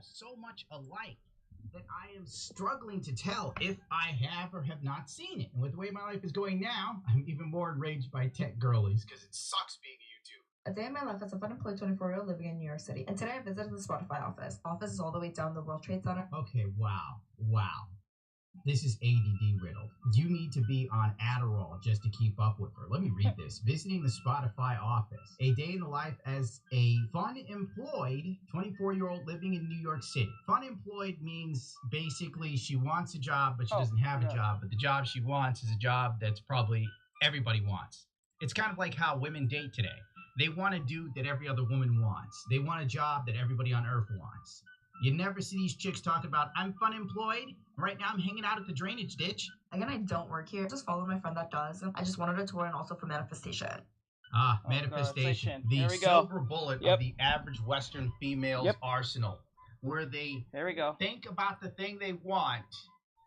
so much alike that I am struggling to tell if I have or have not seen it. And with the way my life is going now, I'm even more enraged by tech girlies because it sucks being a YouTuber. A day in my life as a unemployed 24-year-old living in New York City. And today I visited the Spotify office. The office is all the way down the World Trade Center. Okay, wow. This is ADD riddled. You need to be on Adderall just to keep up with her. Let me read this. Visiting the Spotify office. A day in the life as a fun-employed 24-year-old living in New York City. Fun-employed means basically she wants a job, but she doesn't have a job. But the job she wants is a job that's probably everybody wants. It's kind of like how women date today. They want a dude that every other woman wants. They want a job that everybody on earth wants. You never see these chicks talking about, I'm fun-employed. Right now I'm hanging out at the drainage ditch. Again, I don't work here. I just followed my friend that does. I just wanted a tour and also for manifestation. Manifestation. The silver bullet of the average Western female's arsenal. Where they think about the thing they want,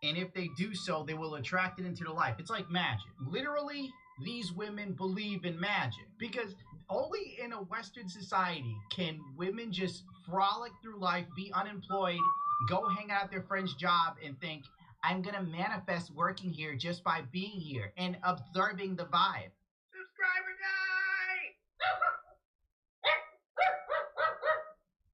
and if they do so, they will attract it into their life. It's like magic. Literally, these women believe in magic. Because only in a Western society can women just frolic through life, be unemployed, go hang out at their friend's job, and think, I'm going to manifest working here just by being here and observing the vibe. Subscriber guy!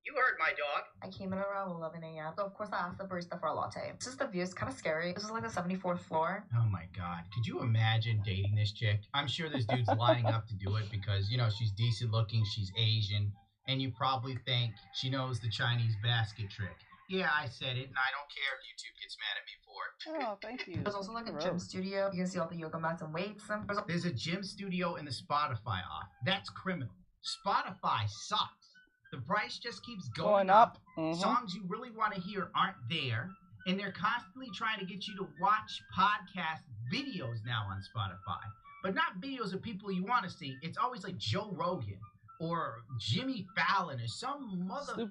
You heard my dog. I came in around 11 a.m. So, of course, I asked the barista for a latte. It's just the view is kind of scary. This is like the 74th floor. Oh, my God. Could you imagine dating this chick? I'm sure this dude's lining up to do it because, you know, she's decent looking, she's Asian, and you probably think she knows the Chinese basket trick. Yeah, I said it, and I don't care if YouTube gets mad at me for it. Oh, thank you. There's also like a gym studio. You can see all the yoga mats and weights. There's a gym studio in the Spotify off. That's criminal. Spotify sucks. The price just keeps going up. Songs you really want to hear aren't there. And they're constantly trying to get you to watch podcast videos now on Spotify. But not videos of people you want to see. It's always like Joe Rogan or Jimmy Fallon or some mother...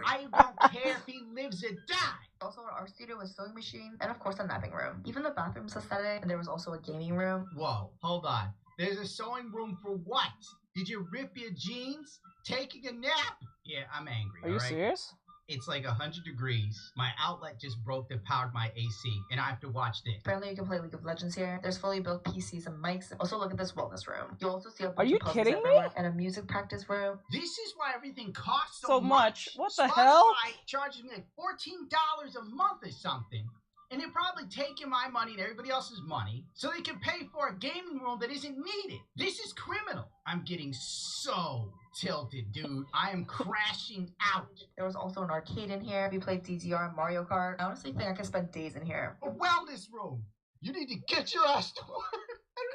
I don't care if he lives or dies. Also, our studio was sewing machine and, of course, a napping room. Even the bathroom's aesthetic, and there was also a gaming room. Whoa, hold on. There's a sewing room for what? Did you rip your jeans? Taking a nap? Yeah, I'm angry. Are you serious? It's like 100 degrees. My outlet just broke that powered my AC, and I have to watch this. Apparently, you can play League of Legends here. There's fully built PCs and mics. Also, look at this wellness room. You'll also see a bunch of puzzles everywhere and a music practice room. This is why everything costs so much. What the Spotify hell? Charges me like $14 a month or something. And they're probably taking my money and everybody else's money so they can pay for a gaming room that isn't needed. This is criminal. I'm getting so tilted, dude. I am crashing out. There was also an arcade in here. We played DDR and Mario Kart. I honestly think I could spend days in here. A wellness room. You need to get your ass to work.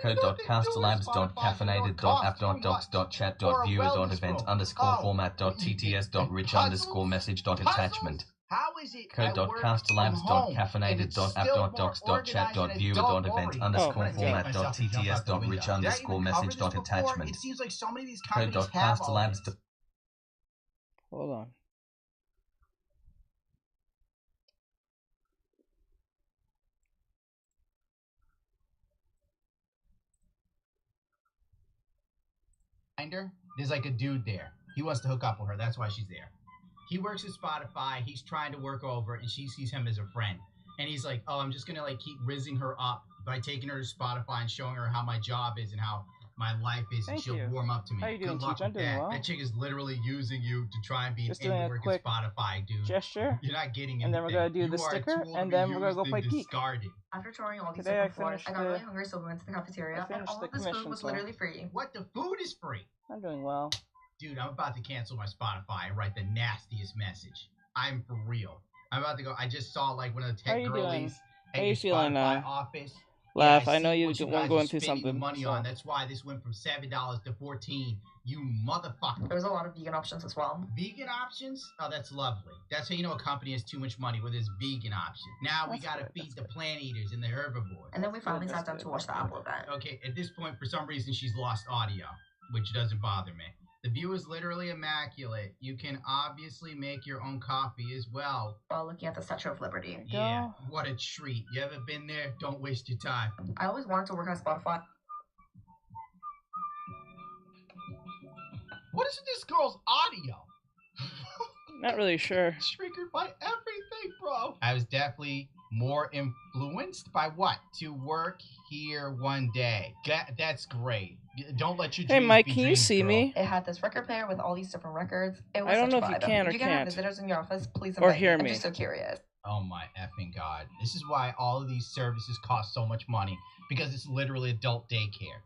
Code.castlelabs.caffeinated.app.docs.chat.viewer.event_message.attachment. How is it Code.castellabbs.caffeinated.app.docs.chat.viewer.event_message.attachment. It seems like so many of these companies have all this. Hold on. There's like a dude there. He wants to hook up with her. That's why she's there. He works at Spotify. He's trying to work over, and she sees him as a friend. And he's like, oh, I'm just going to like keep rizzing her up by taking her to Spotify and showing her how my job is and how my life is, and she'll warm up to me. How you doing, Good luck with that. That chick is literally using you to try and be an in-work at Spotify, dude. Gesture. You're not getting anything. And then we're going to do the sticker, and then we're going to go play Peek. After touring all these different floors, I got really hungry, so we went to the cafeteria, and all of this food was literally free. What? The food is free? I'm doing well. Dude, I'm about to cancel my Spotify and write the nastiest message. I'm for real. I'm about to go. I just saw like one of the tech girlies at your Spotify office. Laugh. I know you weren't going through something. Money on. That's why this went from $7 to $14. You motherfucker. There's a lot of vegan options as well. Vegan options? Oh, that's lovely. That's how you know a company has too much money with its vegan option. Now we gotta feed the plant eaters and the herbivores. And then we finally sat down to watch the Apple event. Okay, at this point, for some reason, she's lost audio, which doesn't bother me. The view is literally immaculate. You can obviously make your own coffee as well. While looking at the Statue of Liberty. Yeah, what a treat. You ever been there? Don't waste your time. I always wanted to work on Spotify. What is this girl's audio? Not really sure. Triggered by everything, bro. I was definitely more influenced by what? To work here one day. That's great. Don't let your dreams Hey, Mike, be can you dreams, see girl. me? It had this record player with all these different records. It was I don't such know a if you vibe. can or If you can have can't. visitors in your office, please Or invite hear me. me. I'm just so curious. Oh my effing god. This is why all of these services cost so much money, because it's literally adult daycare.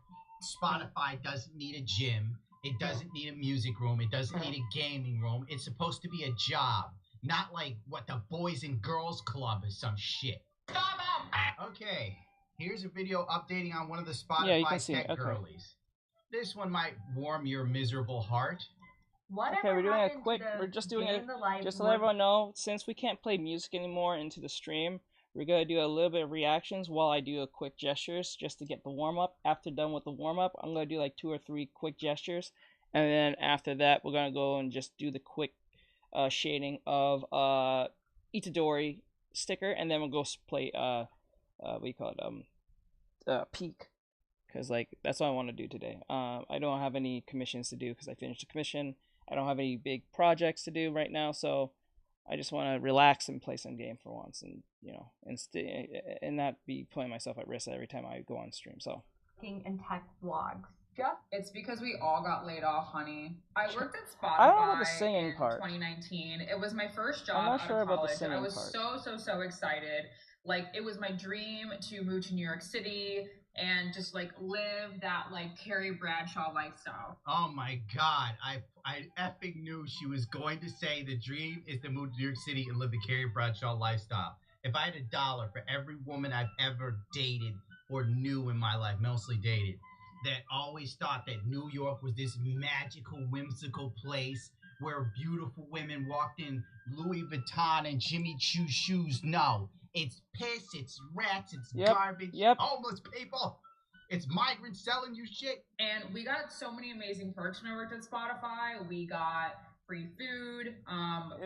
Spotify doesn't need a gym. It doesn't need a music room. It doesn't need a gaming room. It's supposed to be a job, not like what the Boys and Girls Club is some shit. Stop him! Okay, here's a video updating on one of the Spotify tech girlies. This one might warm your miserable heart. Okay, we're doing a quick, we're just doing it, just to let everyone know, since we can't play music anymore into the stream, we're going to do a little bit of reactions while I do a quick gestures, just to get the warm-up. After done with the warm-up, I'm going to do like 2 or 3 quick gestures, and then after that, we're going to go and just do the quick shading of Itadori sticker, and then we'll go play, what do you call it, Peak. Because, like, that's what I want to do today. I don't have any commissions to do because I finished a commission. I don't have any big projects to do right now, so I just want to relax and play some game for once, and you know, and not be putting myself at risk every time I go on stream. So. And tech vlogs. It's because we all got laid off, honey. I worked at Spotify I don't know about the singing in part. 2019. It was my first job I'm not out sure of about the college. singing I was part. so excited. Like, it was my dream to move to New York City and just like live that like Carrie Bradshaw lifestyle. Oh my god, I effing knew she was going to say the dream is to move to New York City and live the Carrie Bradshaw lifestyle. If I had $1 for every woman I've ever dated or knew in my life, mostly dated, that always thought that New York was this magical, whimsical place where beautiful women walked in Louis Vuitton and Jimmy Choo shoes. No, it's piss, it's rats, it's garbage, homeless people. It's migrants selling you shit. And we got so many amazing perks when I worked at Spotify. We got free food,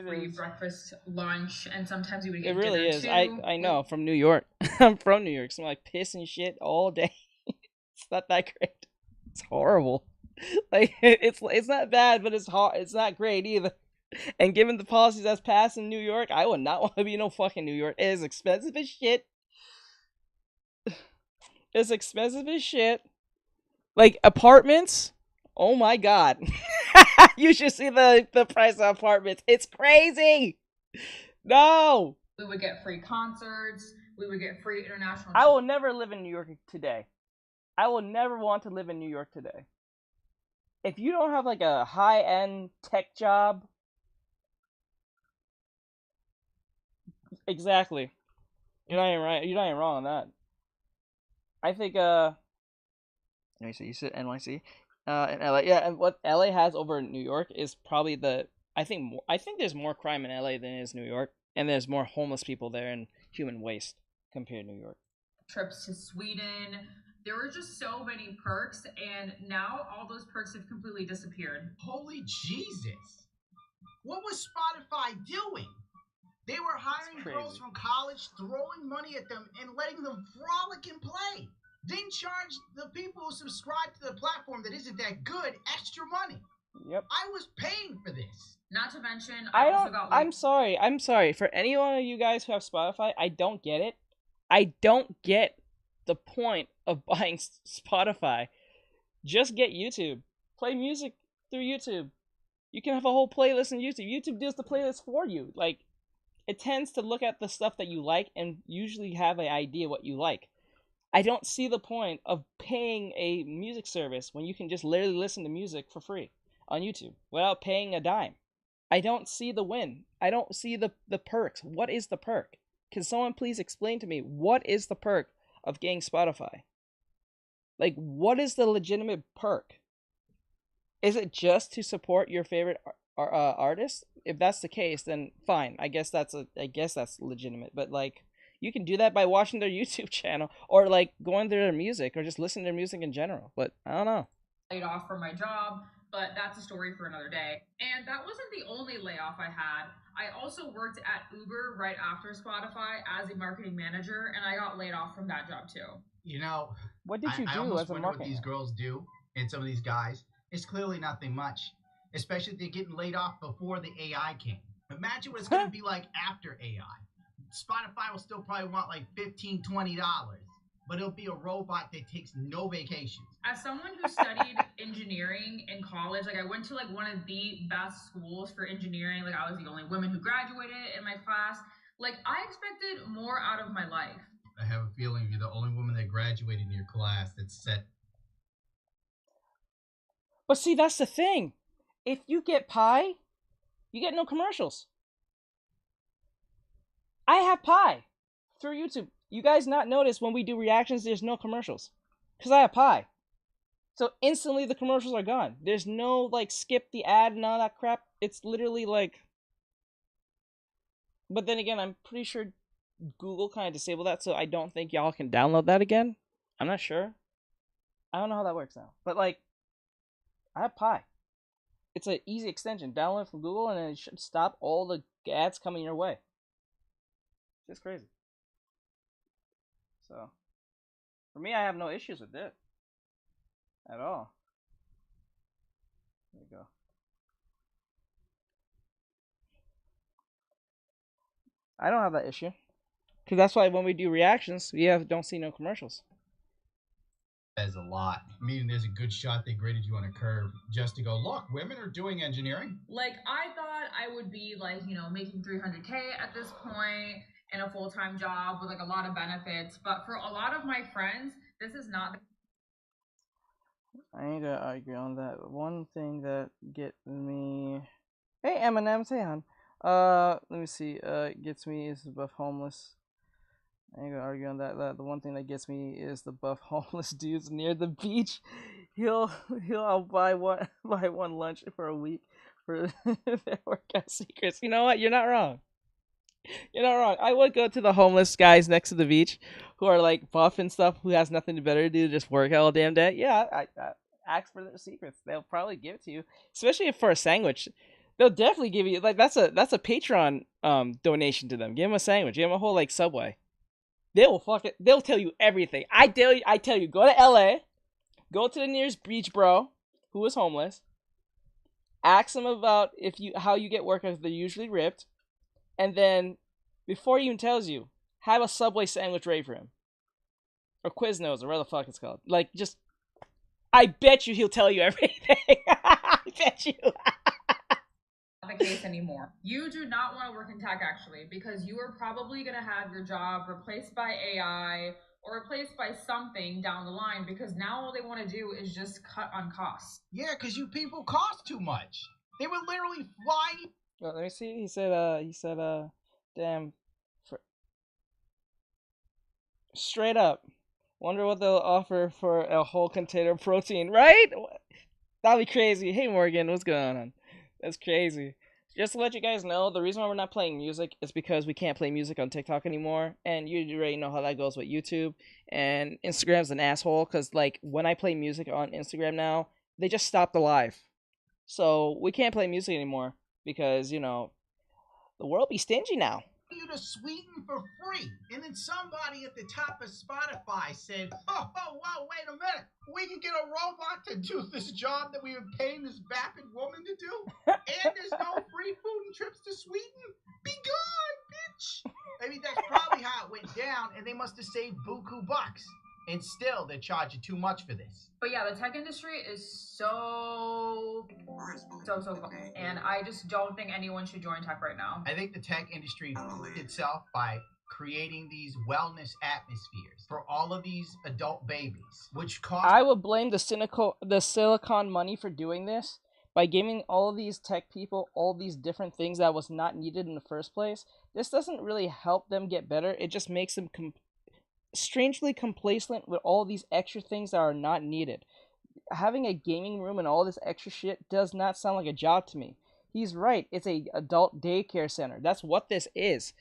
free breakfast, lunch, and sometimes we would get dinner too. It really is. I know, from New York. I'm from New York, so I'm like piss and shit all day. It's not that great. It's horrible. Like, it's not bad, but it's hard. It's not great either. And given the policies that's passed in New York, I would not want to be no fucking New York. It is expensive as shit. It's expensive as shit. Like, apartments? Oh my god. You should see the price of apartments. It's crazy. No. We would get free concerts. We would get free international. I will never live in New York today. I will never want to live in New York today. If you don't have like a high-end tech job, exactly. You're not even right. You're not even wrong on that. I think you said NYC, in LA. Yeah, and what LA has over New York is probably I think there's more crime in LA than is New York, and there's more homeless people there and human waste compared to New York. Trips to Sweden. There were just so many perks, and now all those perks have completely disappeared. Holy Jesus! What was Spotify doing? They were hiring girls from college, throwing money at them, and letting them frolic and play. Then charge the people who subscribe to the platform that isn't that good extra money. Yep. I was paying for this. Not to mention, I'm sorry. For any one of you guys who have Spotify, I don't get it. I don't get the point of buying Spotify. Just get YouTube. Play music through YouTube. You can have a whole playlist on YouTube. YouTube does the playlist for you. Like, it tends to look at the stuff that you like and usually have an idea what you like. I don't see the point of paying a music service when you can just literally listen to music for free on YouTube without paying a dime. I don't see the win. I don't see the perks. What is the perk? Can someone please explain to me what is the perk of getting Spotify? Like, what is the legitimate perk? Is it just to support your favorite artist? If that's the case, then fine. I guess that's legitimate. But like, you can do that by watching their YouTube channel or like going through their music or just listening to their music in general. But I don't know. Laid off from my job, but that's a story for another day. And that wasn't the only layoff I had. I also worked at Uber right after Spotify as a marketing manager, and I got laid off from that job too. You know, what did you do I almost as a wonder marketing? What these girls do and some of these guys. It's clearly nothing much, especially if they're getting laid off before the AI came. Imagine what it's going to be like after AI. Spotify will still probably want like $15, $20, but it'll be a robot that takes no vacations. As someone who studied engineering in college, like I went to like one of the best schools for engineering. Like I was the only woman who graduated in my class. Like I expected more out of my life. I have a feeling you're the only woman that graduated in your class that's set. But see, that's the thing. If you get Pi, you get no commercials. I have Pi through YouTube. You guys not notice when we do reactions, there's no commercials. Because I have Pi. So instantly the commercials are gone. There's no like skip the ad and all that crap. It's literally like. But then again, I'm pretty sure Google kind of disabled that, so I don't think y'all can download that again. I'm not sure. I don't know how that works now. But like, I have Pi. It's an easy extension. Download it from Google and it should stop all the ads coming your way. It's just crazy. So, for me, I have no issues with it. At all. There you go. I don't have that issue. Because that's why when we do reactions, we don't see no commercials. Says a lot. Meaning there's a good shot they graded you on a curve just to go, look, women are doing engineering. Like I thought I would be like, you know, making 300K at this point in a full-time job with like a lot of benefits. But for a lot of my friends, this is not. I ain't gonna argue on that. One thing that gets me. Hey Eminem, say hon. Let me see. Gets me is the buff homeless. I ain't gonna argue on that. The one thing that gets me is the buff homeless dudes near the beach. I'll buy one lunch for a week for their workout secrets. You know what? You're not wrong. You're not wrong. I would go to the homeless guys next to the beach who are like buff and stuff, who has nothing better to do, just work all damn day. Yeah, I ask for their secrets. They'll probably give it to you, especially if for a sandwich. They'll definitely give you like that's a Patreon donation to them. Give them a sandwich. Give them a whole like Subway. They'll tell you everything. I tell you, go to LA, go to the nearest beach bro who is homeless. Ask them about how you get work, because they're usually ripped. And then, before he even tells you, have a Subway sandwich ready for him. Or Quiznos, or whatever the fuck it's called. Like, just, I bet you he'll tell you everything. I bet you. Not the case anymore. You do not want to work in tech, actually, because you are probably going to have your job replaced by AI or replaced by something down the line, because now all they want to do is just cut on costs. Yeah, because you people cost too much. They would literally fly. Well, let me see. He said, damn, straight up. Wonder what they'll offer for a whole container of protein, right? That'd be crazy. Hey, Morgan, what's going on? That's crazy. Just to let you guys know, the reason why we're not playing music is because we can't play music on TikTok anymore, and you already know how that goes with YouTube. And Instagram's an asshole, because, like, when I play music on Instagram now, they just stop the live. So we can't play music anymore. Because, you know, the world be stingy now. You to sweeten for free. And then somebody at the top of Spotify said, oh, whoa, wait a minute. We can get a robot to do this job that we were paying this vapid woman to do. And there's no free food and trips to Sweden. Be gone, bitch. I mean, that's probably how it went down. And they must have saved buku bucks. And still, they're charging too much for this. But yeah, the tech industry is so fun. And I just don't think anyone should join tech right now. I think the tech industry proved itself by creating these wellness atmospheres for all of these adult babies, which cost. I would blame the Silicon money for doing this by giving all of these tech people all these different things that was not needed in the first place. This doesn't really help them get better. It just makes them strangely complacent with all these extra things that are not needed. Having a gaming room and all this extra shit does not sound like a job to me. He's right. It's a adult daycare center. That's what this is.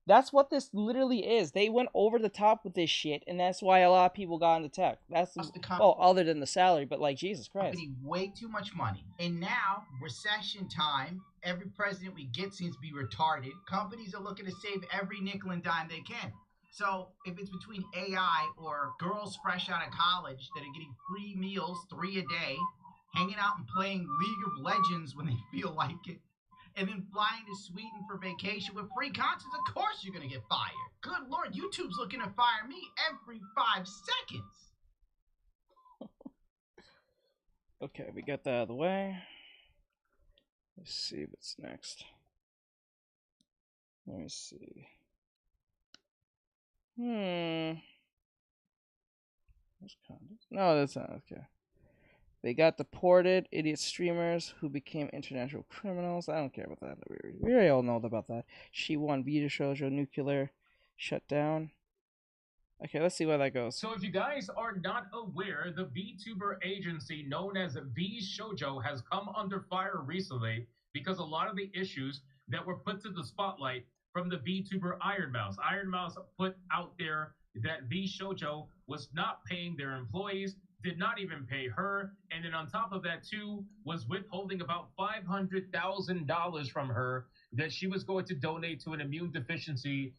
That's what this literally is. They went over the top with this shit, and that's why a lot of people got into tech. That's other than the salary, but like Jesus Christ. Way too much money. And now, recession time, every president we get seems to be retarded. Companies are looking to save every nickel and dime they can. So if it's between AI or girls fresh out of college that are getting free meals 3 a day, hanging out and playing League of Legends when they feel like it, and then flying to Sweden for vacation with free concerts, of course you're gonna get fired. Good Lord, YouTube's looking to fire me every 5 seconds. Okay, we got that out of the way. Let's see what's next. Let me see. No, that's not okay. They got deported, idiot streamers who became international criminals. I don't care about that. We already all know about that. She won Vita Shoujo nuclear shut down. Okay, let's see where that goes. So if you guys are not aware, the VTuber agency known as V Shoujo has come under fire recently because a lot of the issues that were put to the spotlight from the VTuber Iron Mouse. Iron Mouse put out there that V Shoujo was not paying their employees, did not even pay her, and then on top of that too, was withholding about $500,000 from her that she was going to donate to an immune deficiency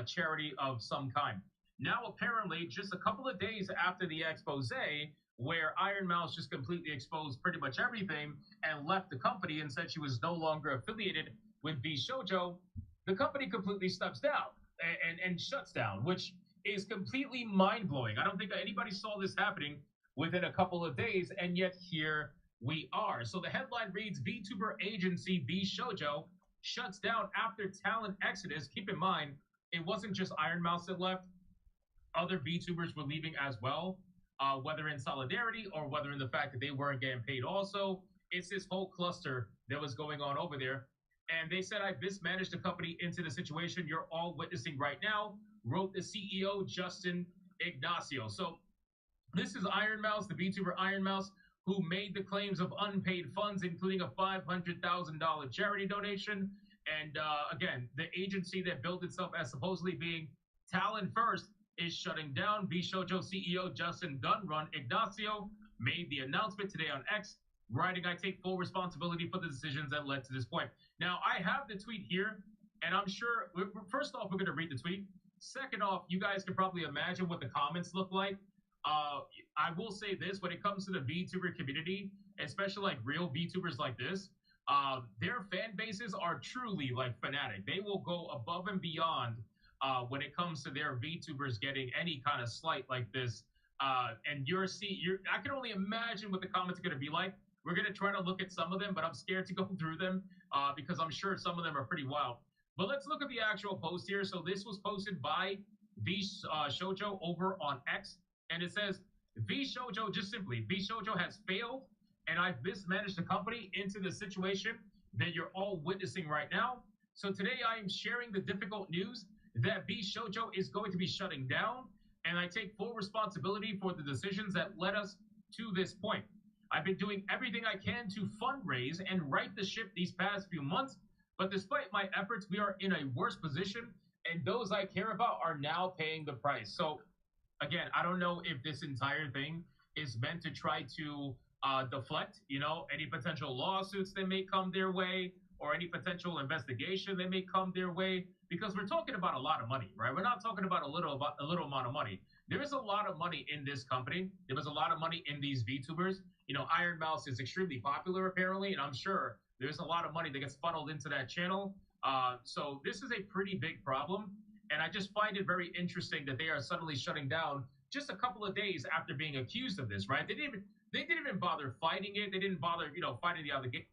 charity of some kind. Now, apparently, just a couple of days after the expose, where Iron Mouse just completely exposed pretty much everything and left the company and said she was no longer affiliated with V Shoujo, the company completely steps down and shuts down, which is completely mind-blowing. I don't think anybody saw this happening within a couple of days, and yet here we are. So the headline reads, VTuber agency V Shoujo shuts down after talent exodus. Keep in mind, it wasn't just Iron Mouse that left. Other VTubers were leaving as well, whether in solidarity or whether in the fact that they weren't getting paid also. It's this whole cluster that was going on over there. And they said, I mismanaged the company into the situation you're all witnessing right now, wrote the CEO, Justin Ignacio. So this is Iron Mouse, the VTuber Iron Mouse, who made the claims of unpaid funds, including a $500,000 charity donation. And again, the agency that billed itself as supposedly being Talent First is shutting down. V Shoujo CEO Justin Gunrun Ignacio made the announcement today on X, writing, I take full responsibility for the decisions that led to this point. Now, I have the tweet here, and I'm sure, first off, we're going to read the tweet. Second off, you guys can probably imagine what the comments look like. I will say this, when it comes to the VTuber community, especially like real VTubers like this, their fan bases are truly like fanatic. They will go above and beyond when it comes to their VTubers getting any kind of slight like this. And I can only imagine what the comments are going to be like. We're going to try to look at some of them, but I'm scared to go through them because I'm sure some of them are pretty wild. But let's look at the actual post here. So this was posted by V Shoujo over on X, and it says, V Shoujo, just simply, V Shoujo has failed, and I've mismanaged the company into the situation that you're all witnessing right now. So today I am sharing the difficult news that V Shoujo is going to be shutting down, and I take full responsibility for the decisions that led us to this point. I've been doing everything I can to fundraise and right the ship these past few months, but despite my efforts, we are in a worse position, and those I care about are now paying the price. So again, I don't know if this entire thing is meant to try to deflect, any potential lawsuits that may come their way or any potential investigation that may come their way, because we're talking about a lot of money, right? We're not talking about a little amount of money. There is a lot of money in this company. There was a lot of money in these VTubers. Iron Mouse is extremely popular apparently, and I'm sure there's a lot of money that gets funneled into that channel. So this is a pretty big problem. And I just find it very interesting that they are suddenly shutting down just a couple of days after being accused of this, right? They didn't even bother fighting it. They didn't bother, fighting the allegation.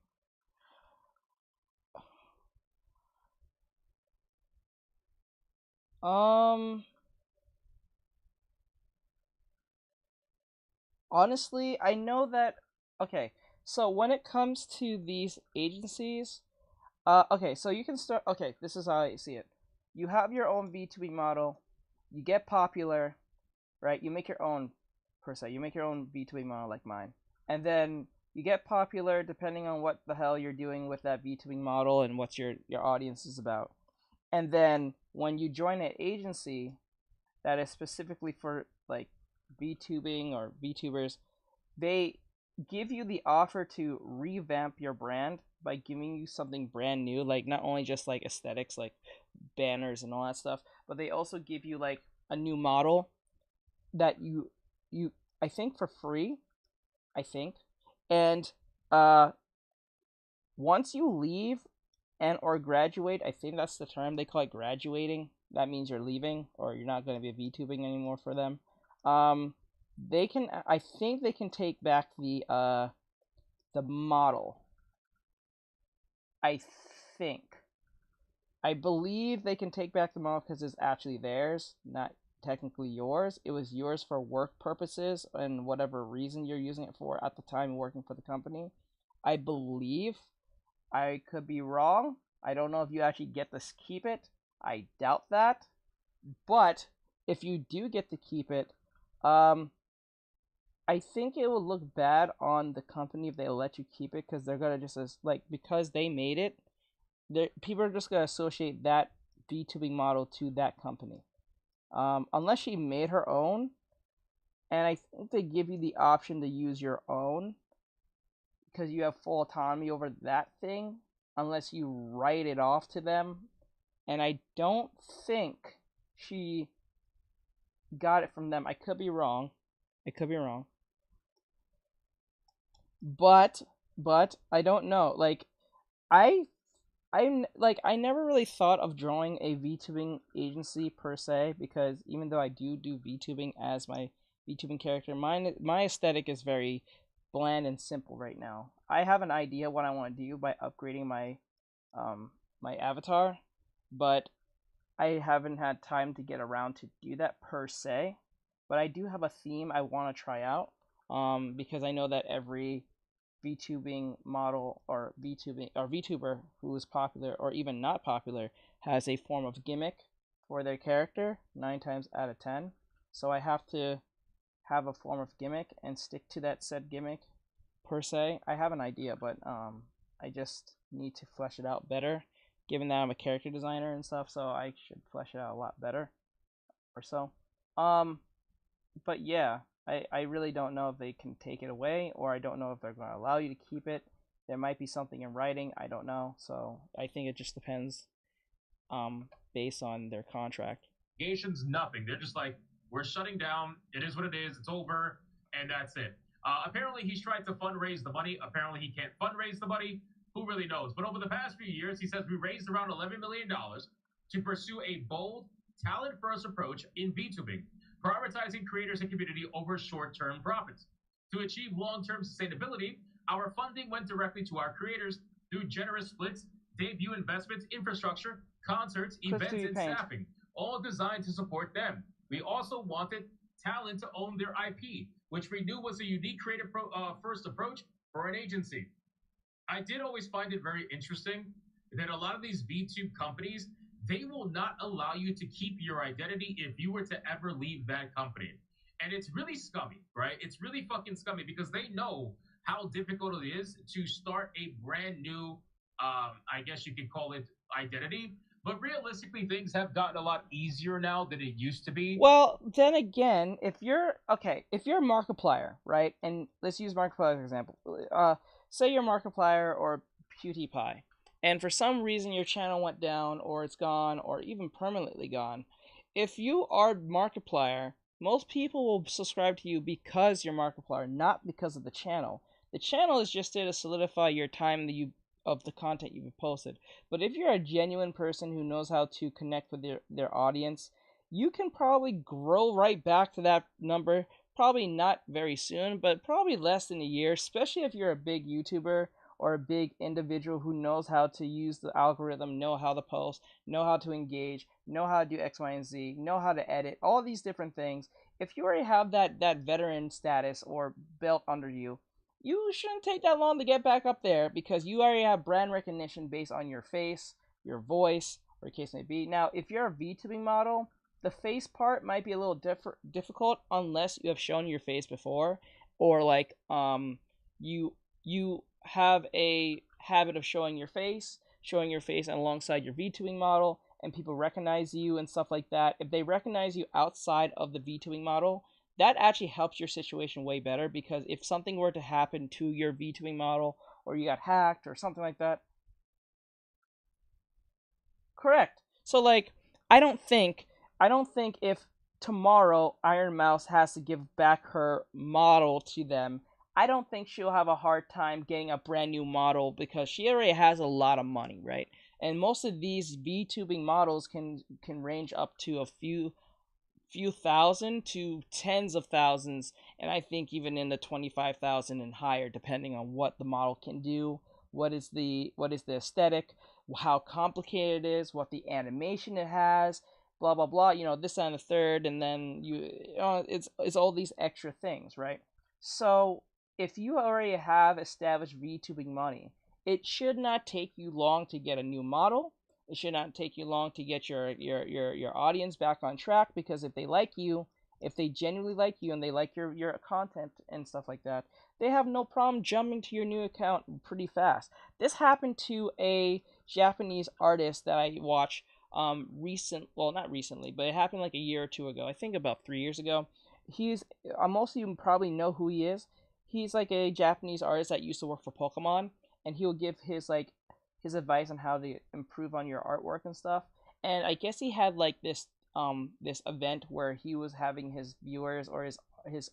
Honestly, I know that. Okay, so when it comes to these agencies, okay, so you can start. Okay, this is how I see it. You have your own VTubing model, you get popular, right? You make your own, per se. You make your own VTubing model like mine, and then you get popular depending on what the hell you're doing with that VTubing model and what your audience is about. And then when you join an agency that is specifically for like VTubing or VTubers, they give you the offer to revamp your brand by giving you something brand new, like not only just like aesthetics, like banners and all that stuff, but they also give you like a new model that you I think for free, I think. And once you leave and or graduate. I think that's the term they call it, graduating. That means you're leaving or you're not going to be VTubing anymore for them. They can, I think they can take back the model. I believe they can take back the model because it's actually theirs, not technically yours. It was yours for work purposes and whatever reason you're using it for at the time working for the company. I believe. I could be wrong. I don't know if you actually get to keep it. I doubt that. But if you do get to keep it, I think it will look bad on the company if they let you keep it, because they're gonna just because they made it, people are just gonna associate that VTubing model to that company. Unless she made her own, and I think they give you the option to use your own, because you have full autonomy over that thing, unless you write it off to them. And I don't think she got it from them. I could be wrong. But I don't know. Like, I never really thought of drawing a VTubing agency per se, because even though I do VTubing as my VTubing character, my aesthetic is very bland and simple right now. I have an idea what I want to do by upgrading my my avatar, but I haven't had time to get around to do that per se. But I do have a theme I want to try out, because I know that every VTubing model or VTuber who is popular or even not popular has a form of gimmick for their character 9 times out of 10. So I have to have a form of gimmick and stick to that said gimmick per se. I have an idea, but I just need to flesh it out better, given that I'm a character designer and stuff, so I should flesh it out a lot better or so. But yeah, I really don't know if they can take it away, or I don't know if they're going to allow you to keep it. There might be something in writing, I don't know. So I think it just depends based on their contract. Nothing. They're just like, we're shutting down. It is what it is. It's over, and that's it. Apparently, he's tried to fundraise the money. Apparently, he can't fundraise the money. Who really knows? But over the past few years, he says we raised around $11 million to pursue a bold, talent-first approach in VTubing, prioritizing creators and community over short-term profits. To achieve long-term sustainability, our funding went directly to our creators through generous splits, debut investments, infrastructure, concerts, events, and staffing, all designed to support them. We also wanted talent to own their IP, which we knew was a unique creative first approach for an agency. I did always find it very interesting that a lot of these VTube companies, they will not allow you to keep your identity if you were to ever leave that company. And it's really scummy, right? It's really fucking scummy, because they know how difficult it is to start a brand new, I guess you could call it identity. But realistically, things have gotten a lot easier now than it used to be. Well, then again, if you're Markiplier, right? And let's use Markiplier as an example. Say you're Markiplier or PewDiePie, and for some reason your channel went down, or it's gone, or even permanently gone. If you are Markiplier, most people will subscribe to you because you're Markiplier, not because of the channel. The channel is just there to solidify your time of the content you've posted. But if you're a genuine person who knows how to connect with their audience, you can probably grow right back to that number. Probably not very soon, but probably less than a year, especially if you're a big YouTuber or a big individual who knows how to use the algorithm, know how to post, know how to engage, know how to do X, Y, and Z, know how to edit, all these different things. If you already have that veteran status or belt under you, you shouldn't take that long to get back up there, because you already have brand recognition based on your face, your voice, or the case may be. Now, if you're a VTubing model, the face part might be a little difficult unless you have shown your face before, or like you have a habit of showing your face alongside your VTubing model, and people recognize you and stuff like that. If they recognize you outside of the VTubing model, that actually helps your situation way better, because if something were to happen to your VTubing model, or you got hacked or something like that. Correct. So like, I don't think if tomorrow Iron Mouse has to give back her model to them, I don't think she'll have a hard time getting a brand new model, because she already has a lot of money, right? And most of these VTubing models can range up to a few thousand to tens of thousands, and I think even in the 25,000 and higher, depending on what the model can do, what is the aesthetic, how complicated it is, what the animation it has, blah blah blah. This and the third, and then it's all these extra things, right? So if you already have established VTubing money, it should not take you long to get a new model. It should not take you long to get your audience back on track, because if they like you, if they genuinely like you and they like your content and stuff like that, they have no problem jumping to your new account pretty fast. This happened to a Japanese artist that I watched not recently, but it happened like a year or two ago. I think about 3 years ago. Most of you probably know who he is. He's like a Japanese artist that used to work for Pokemon, and he'll give his advice on how to improve on your artwork and stuff. And I guess he had like this event where he was having his viewers or his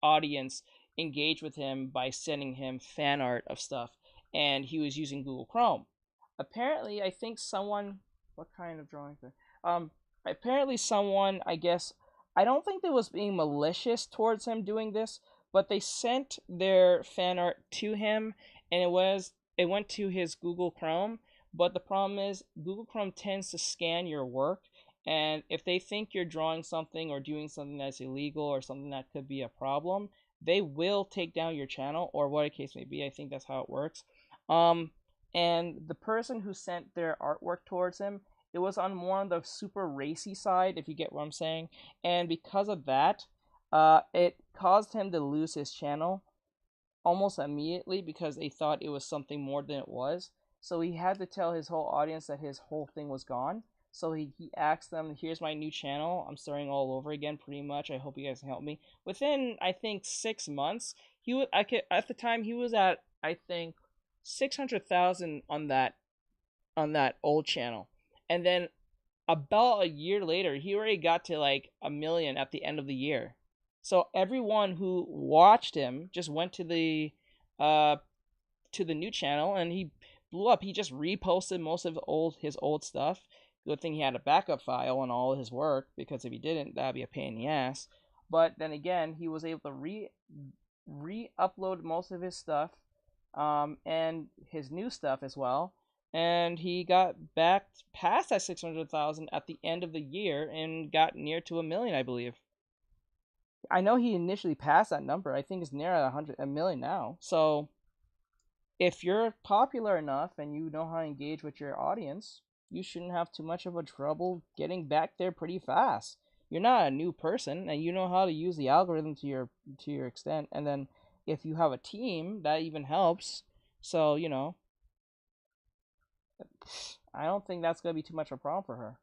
audience engage with him by sending him fan art of stuff, and he was using Google Chrome. Apparently, I think someone, what kind of drawing? Apparently someone, I guess, I don't think they was being malicious towards him doing this, but they sent their fan art to him, and it went to his Google Chrome. But the problem is Google Chrome tends to scan your work, and if they think you're drawing something or doing something that's illegal or something that could be a problem, they will take down your channel, or what a case may be. I think that's how it works. And the person who sent their artwork towards him, it was on more on the super racy side, if you get what I'm saying. And because of that, it caused him to lose his channel almost immediately, because they thought it was something more than it was. So he had to tell his whole audience that his whole thing was gone. So he asked them, here's my new channel. I'm starting all over again, pretty much. I hope you guys can help me. Within, I think, 6 months, at the time, he was at, I think, 600,000 on that old channel. And then about a year later, he already got to like 1 million at the end of the year. So everyone who watched him just went to the new channel, and he blew up. He just reposted most of his old stuff. Good thing he had a backup file on all his work, because if he didn't, that'd be a pain in the ass. But then again, he was able to re-upload most of his stuff, and his new stuff as well. And he got back past that 600,000 at the end of the year and got near to 1 million, I believe. I know he initially passed that number. I think it's near 1 million now. So if you're popular enough and you know how to engage with your audience, you shouldn't have too much of a trouble getting back there pretty fast. You're not a new person, and you know how to use the algorithm to your extent. And then if you have a team, that even helps. So, I don't think that's going to be too much of a problem for her.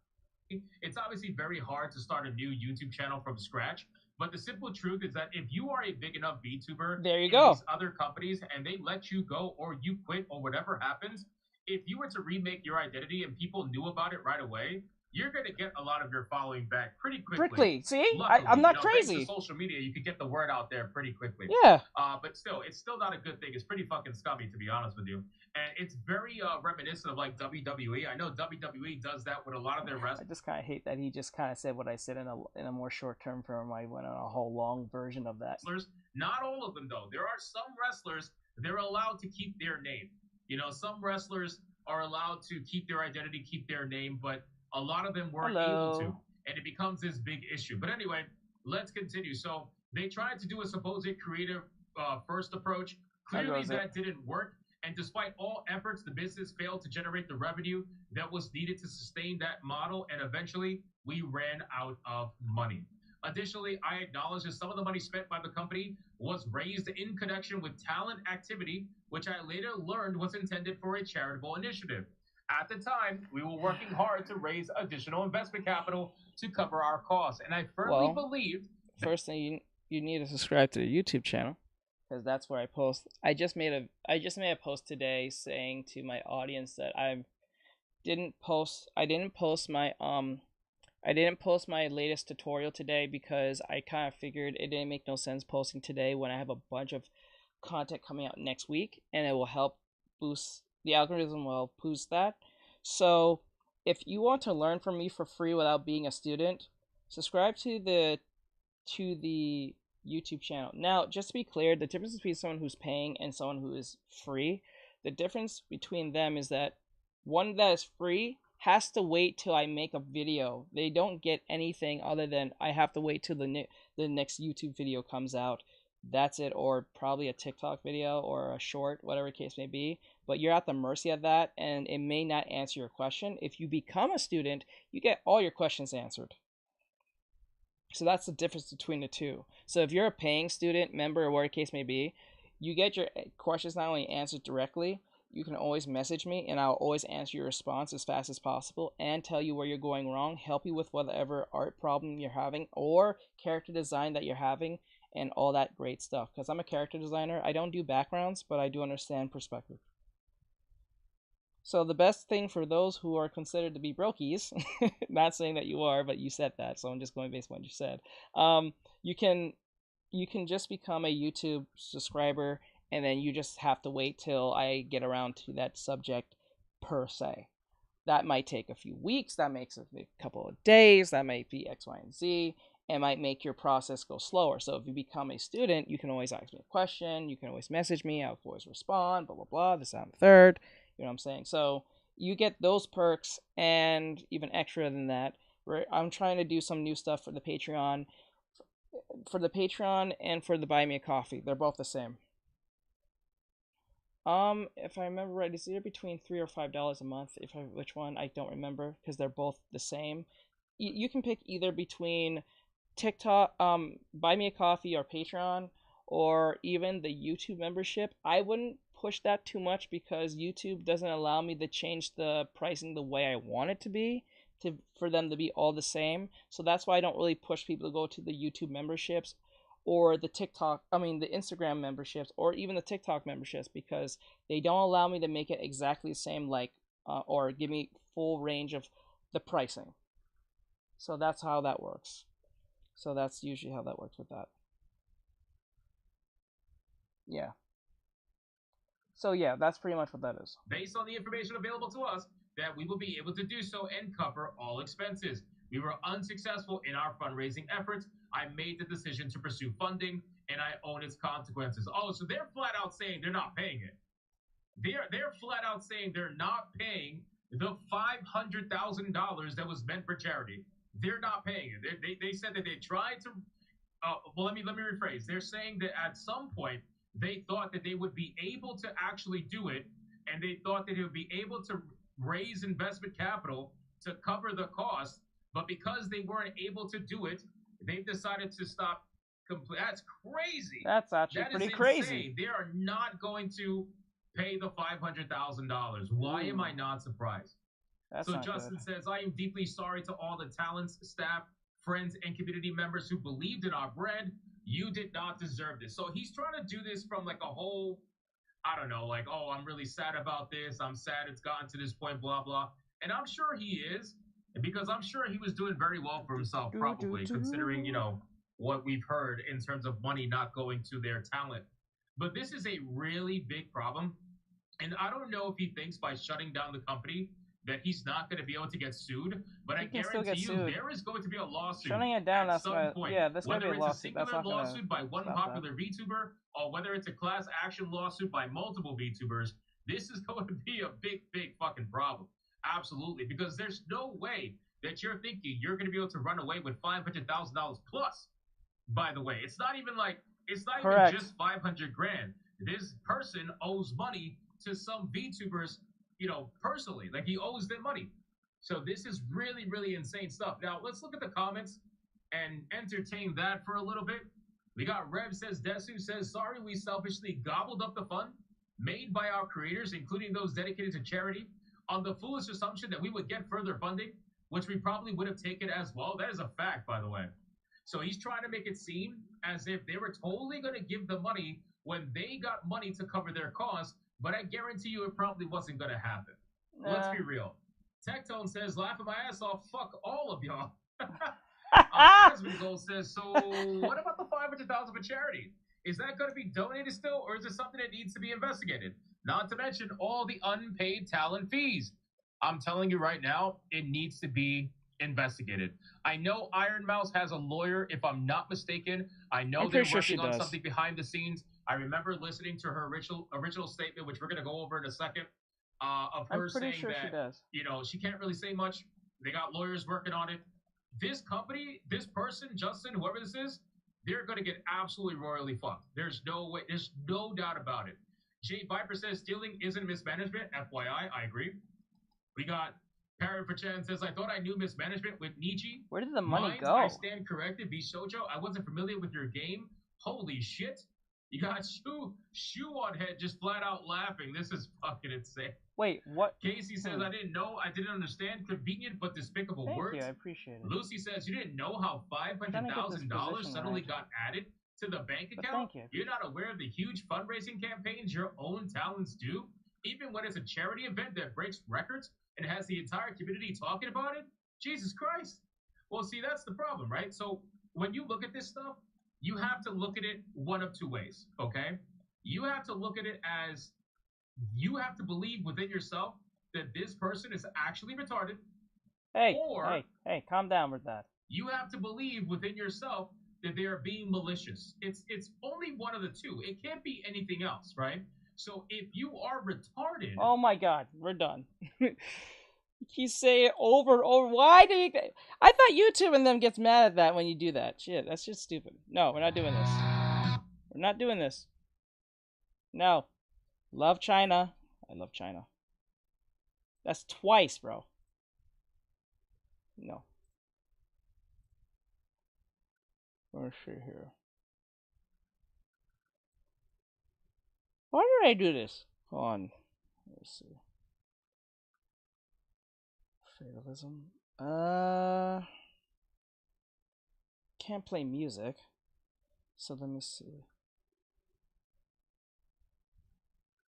It's obviously very hard to start a new YouTube channel from scratch, but the simple truth is that if you are a big enough VTuber, there you go. These other companies, and they let you go or you quit or whatever happens, if you were to remake your identity and people knew about it right away, you're going to get a lot of your following back pretty quickly. See? Luckily, I'm not crazy. Thanks to social media, you could get the word out there pretty quickly. Yeah. But still, it's still not a good thing. It's pretty fucking scummy, to be honest with you. And it's very reminiscent of like WWE. I know WWE does that with a lot of their wrestlers. I just kind of hate that he just kind of said what I said in a more short term form. I went on a whole long version of that. Not all of them, though. There are some wrestlers, they're allowed to keep their name. Some wrestlers are allowed to keep their identity, keep their name, but a lot of them weren't able to. And it becomes this big issue. But anyway, let's continue. So they tried to do a supposed creative first approach. Clearly that didn't work. And despite all efforts, the business failed to generate the revenue that was needed to sustain that model. And eventually, we ran out of money. Additionally, I acknowledge that some of the money spent by the company was raised in connection with talent activity, which I later learned was intended for a charitable initiative. At the time, we were working hard to raise additional investment capital to cover our costs. And I firmly believed... First thing, you need to subscribe to the YouTube channel, because that's where I post. I just made a post today saying to my audience that I didn't post my latest tutorial today, because I kind of figured it didn't make no sense posting today when I have a bunch of content coming out next week, and it will help boost The algorithm will boost that. So if you want to learn from me for free without being a student, subscribe to the YouTube channel. Now, just to be clear, the difference between someone who's paying and someone who is free, the difference between them is that one that is free has to wait till I make a video. They don't get anything other than I have to wait till the next YouTube video comes out. That's it, or probably a TikTok video or a short, whatever case may be. But you're at the mercy of that, and it may not answer your question. If you become a student, you get all your questions answered. So that's the difference between the two. So if you're a paying student, member, or whatever case may be, you get your questions not only answered directly, you can always message me and I'll always answer your response as fast as possible and tell you where you're going wrong, help you with whatever art problem you're having or character design that you're having and all that great stuff. Because I'm a character designer, I don't do backgrounds, but I do understand perspective. So the best thing for those who are considered to be brokies, not saying that you are, but you said that, so I'm just going based on what you said. You can just become a YouTube subscriber, and then you just have to wait till I get around to that subject per se. That might take a few weeks, that makes a couple of days, that might be X, Y, and Z. It might make your process go slower. So if you become a student, you can always ask me a question, you can always message me, I'll always respond, blah, blah, blah, this, that, and the third. You know what I'm saying? So you get those perks and even extra than that. I'm trying to do some new stuff for the Patreon. For the Patreon and for the Buy Me a Coffee. They're both the same. If I remember right, it's either between $3 or $5 a month. Which one, I don't remember, because they're both the same. You can pick either between TikTok, Buy Me a Coffee or Patreon, or even the YouTube membership. I wouldn't push that too much because YouTube doesn't allow me to change the pricing the way I want it to be for them to be all the same. So that's why I don't really push people to go to the YouTube memberships or the Instagram memberships or even the TikTok memberships because they don't allow me to make it exactly the same or give me full range of the pricing. So that's how that works. So that's usually how that works with that. Yeah. So yeah, that's pretty much what that is. Based on the information available to us, that we will be able to do so and cover all expenses. We were unsuccessful in our fundraising efforts. I made the decision to pursue funding, and I own its consequences. Oh, so they're flat out saying they're not paying it. They're flat out saying they're not paying the $500,000 that was meant for charity. They're not paying it. They said that they tried to. Well, let me rephrase. They're saying that at some point they thought that they would be able to actually do it, and they thought that they would be able to raise investment capital to cover the cost. But because they weren't able to do it, they've decided to stop. That's crazy. That's actually pretty crazy. They are not going to pay the $500,000. Why am I not surprised? That's so not Justin good. says, I am deeply sorry to all the talents, staff, friends, and community members who believed in our brand. You did not deserve this. So he's trying to do this from like a whole, I don't know, like, oh, I'm really sad about this. I'm sad it's gotten to this point, blah, blah. And I'm sure he is, because I'm sure he was doing very well for himself, probably, considering, what we've heard in terms of money not going to their talent. But this is a really big problem. And I don't know if he thinks by shutting down the company that he's not going to be able to get sued, but I guarantee you there is going to be a lawsuit shutting it down, at some point. Yeah, there's going to be a lawsuit. Whether it's a singular lawsuit by one popular VTuber or whether it's a class action lawsuit by multiple VTubers, this is going to be a big, big fucking problem. Absolutely, because there's no way that you're thinking you're going to be able to run away with $500,000 plus. By the way, it's not even even just 500 grand. This person owes money to some VTubers, personally. Like he owes them money. So this is really, really insane stuff. Now let's look at the comments and entertain that for a little bit. We got Rev says, Desu says, sorry we selfishly gobbled up the fund made by our creators, including those dedicated to charity, on the foolish assumption that we would get further funding, which we probably would have taken as well. That is a fact, by the way. So he's trying to make it seem as if they were totally going to give the money when they got money to cover their costs, but I guarantee you it probably wasn't going to happen. Let's be real. Tectone says, laughing my ass off, fuck all of y'all. Asmund Gold says, so what about the $500,000 for charity? Is that going to be donated still, or is it something that needs to be investigated? Not to mention all the unpaid talent fees. I'm telling you right now, it needs to be investigated. I know Iron Mouse has a lawyer, if I'm not mistaken. I know I'm they're pretty sure she working on does. something behind the scenes. I remember listening to her original statement, which we're going to go over in a second, of her I'm pretty saying sure she that, does. you know, she can't really say much. They got lawyers working on it. This company, this person, Justin, whoever this is, they're going to get absolutely royally fucked. There's no way, there's no doubt about it. Jay Viper says stealing isn't mismanagement. FYI, I agree. We got Parrot for Chan says, I thought I knew mismanagement with Nietzsche. Where did the money Mines, go? I stand corrected. Be Shoujo. I wasn't familiar with your game. Holy shit. You got shoe on head just flat out laughing. This is fucking insane. Wait, what? Casey says, I didn't know. I didn't understand. Convenient but despicable Thank words. you, I appreciate it. Lucy says, you didn't know how $500,000 suddenly got added to the bank account? You're not aware of the huge fundraising campaigns your own talents do? Even when it's a charity event that breaks records and has the entire community talking about it? Jesus Christ. Well, see, that's the problem, right? So when you look at this stuff, you have to look at it one of two ways, okay? You have to look at it as you have to believe within yourself that this person is actually retarded. Hey, calm down with that. You have to believe within yourself that they are being malicious. It's only one of the two. It can't be anything else, right? So if you are retarded... Oh my god, we're done. You say it over and over. Why do you... I thought YouTube and them gets mad at that when you do that. Shit, that's just stupid. No, we're not doing this. We're not doing this. No. Love China. I love China. That's twice, bro. No. Let's see here. Why did I do this? Hold on. Let's see. Fatalism. Can't play music. So let me see.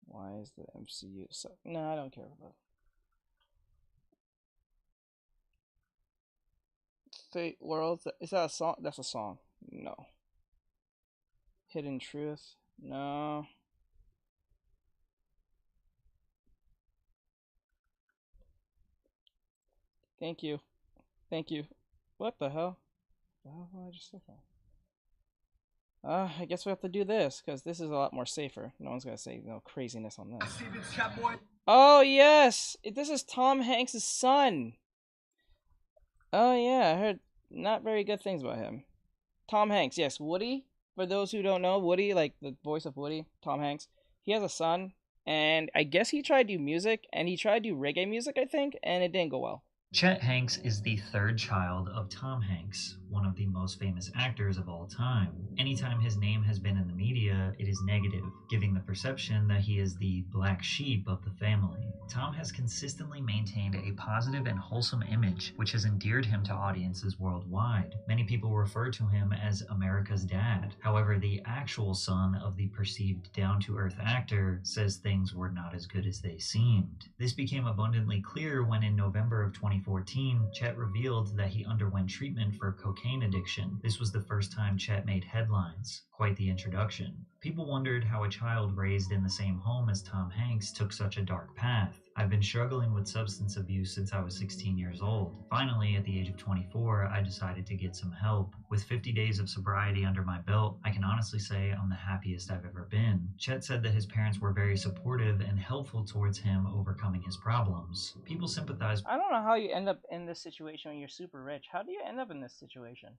Why is the MCU so... No, I don't care about that. Fate World. Is that a song? That's a song. No. Hidden Truth. No. Thank you. Thank you. What the hell? The hell did I just click on? I guess we have to do this, because this is a lot more safer. No one's gonna say no craziness on this. Oh, yes! This is Tom Hanks' son! Oh, yeah, I heard not very good things about him. Tom Hanks, yes, Woody. For those who don't know, Woody, like the voice of Woody, Tom Hanks, he has a son, and I guess he tried to do music, and he tried to do reggae music, I think, and it didn't go well. Chet Hanks is the third child of Tom Hanks, one of the most famous actors of all time. Anytime his name has been in the media, it is negative, giving the perception that he is the black sheep of the family. Tom has consistently maintained a positive and wholesome image, which has endeared him to audiences worldwide. Many people refer to him as America's dad. However, the actual son of the perceived down-to-earth actor says things were not as good as they seemed. This became abundantly clear when in November of 2014, Chet revealed that he underwent treatment for cocaine addiction. This was the first time Chet made headlines. Quite the introduction. People wondered how a child raised in the same home as Tom Hanks took such a dark path. I've been struggling with substance abuse since I was 16 years old. Finally, at the age of 24, I decided to get some help. With 50 days of sobriety under my belt, I can honestly say I'm the happiest I've ever been. Chet said that his parents were very supportive and helpful towards him overcoming his problems. People sympathize. I don't know how you end up in this situation when you're super rich. How do you end up in this situation?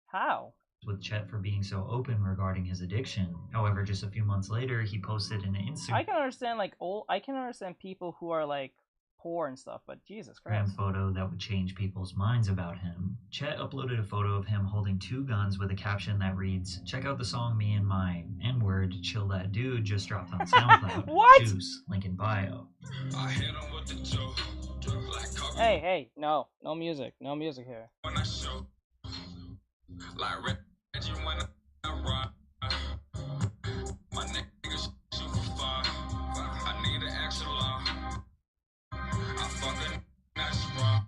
How? With Chet for being so open regarding his addiction. However, just a few months later, he posted an Instagram. I can understand I can understand people who are like poor and stuff, but Jesus Christ. Photo that would change people's minds about him. Chet uploaded a photo of him holding 2 guns with a caption that reads, "Check out the song Me and My N-word, Chill That Dude just dropped on SoundCloud." What? Juice, link in bio. I hit him with the joke, like cover. Hey, no music here. When I show, like Reggie when I ride, my niggas shoot for fire. I need an extra long. I fucking that's wrong.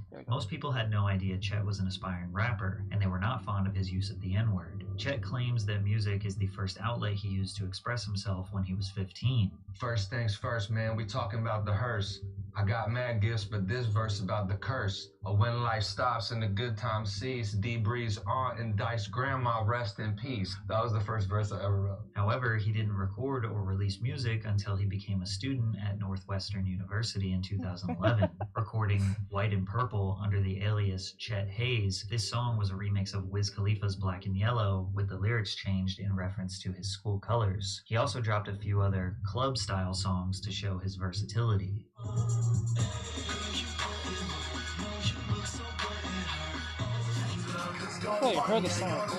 There we Most people had no idea Chet was an aspiring rapper, and they were not fond of his use of the N-word. Chet claims that music is the first outlet he used to express himself when he was 15. First things first, man, we talking about the hearse. I got mad gifts, but this verse about the curse. When life stops and the good times cease, D breeze on and Dice grandma rest in peace. That was the first verse I ever wrote. However, he didn't record or release music until he became a student at Northwestern University in 2011, recording White and Purple under the alias Chet Hayes. This song was a remix of Wiz Khalifa's Black and Yellow, with the lyrics changed in reference to his school colors. He also dropped a few other club-style songs to show his versatility. Oh, you heard the song.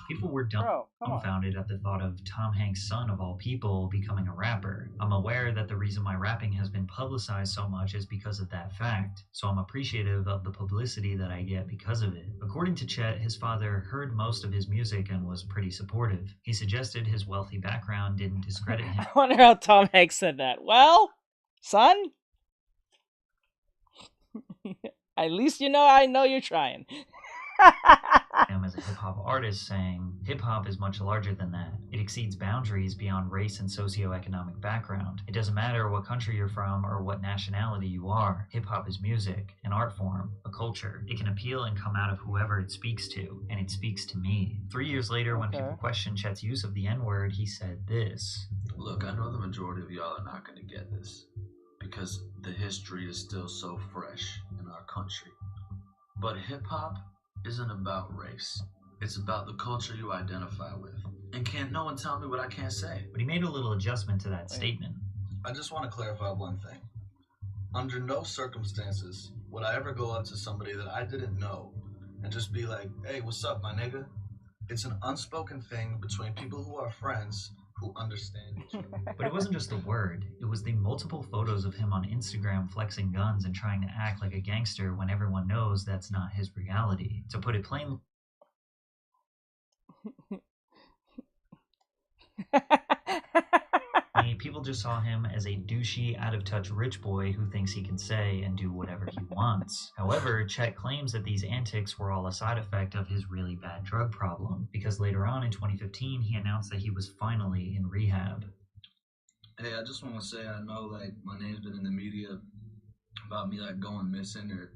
People were dumbfounded at the thought of Tom Hanks' son of all people becoming a rapper. I'm aware that the reason my rapping has been publicized so much is because of that fact, so I'm appreciative of the publicity that I get because of it. According to Chet, his father heard most of his music and was pretty supportive. He suggested his wealthy background didn't discredit him. I wonder how Tom Hanks said that. Well, son, at least I know you're trying. Him as a hip-hop artist, saying, "Hip-hop is much larger than that. It exceeds boundaries beyond race and socioeconomic background. It doesn't matter what country you're from or what nationality you are. Hip-hop is music, an art form, a culture. It can appeal and come out of whoever it speaks to, and it speaks to me." 3 years later, when people questioned Chet's use of the N-word, he said this. "Look, I know the majority of y'all are not going to get this, because the history is still so fresh in our country. But hip-hop isn't about race. It's about the culture you identify with. And can't no one tell me what I can't say." But he made a little adjustment to that statement. "I just want to clarify one thing. Under no circumstances would I ever go up to somebody that I didn't know and just be like, 'Hey, what's up, my nigga?' It's an unspoken thing between people who are friends who understand each other." But it wasn't just the word, it was the multiple photos of him on Instagram flexing guns and trying to act like a gangster when everyone knows that's not his reality. To put it plainly, people just saw him as a douchey, out-of-touch rich boy who thinks he can say and do whatever he wants. However, Chet claims that these antics were all a side effect of his really bad drug problem, because later on in 2015, he announced that he was finally in rehab. "Hey, I just want to say, I know, my name's been in the media about me, going missing or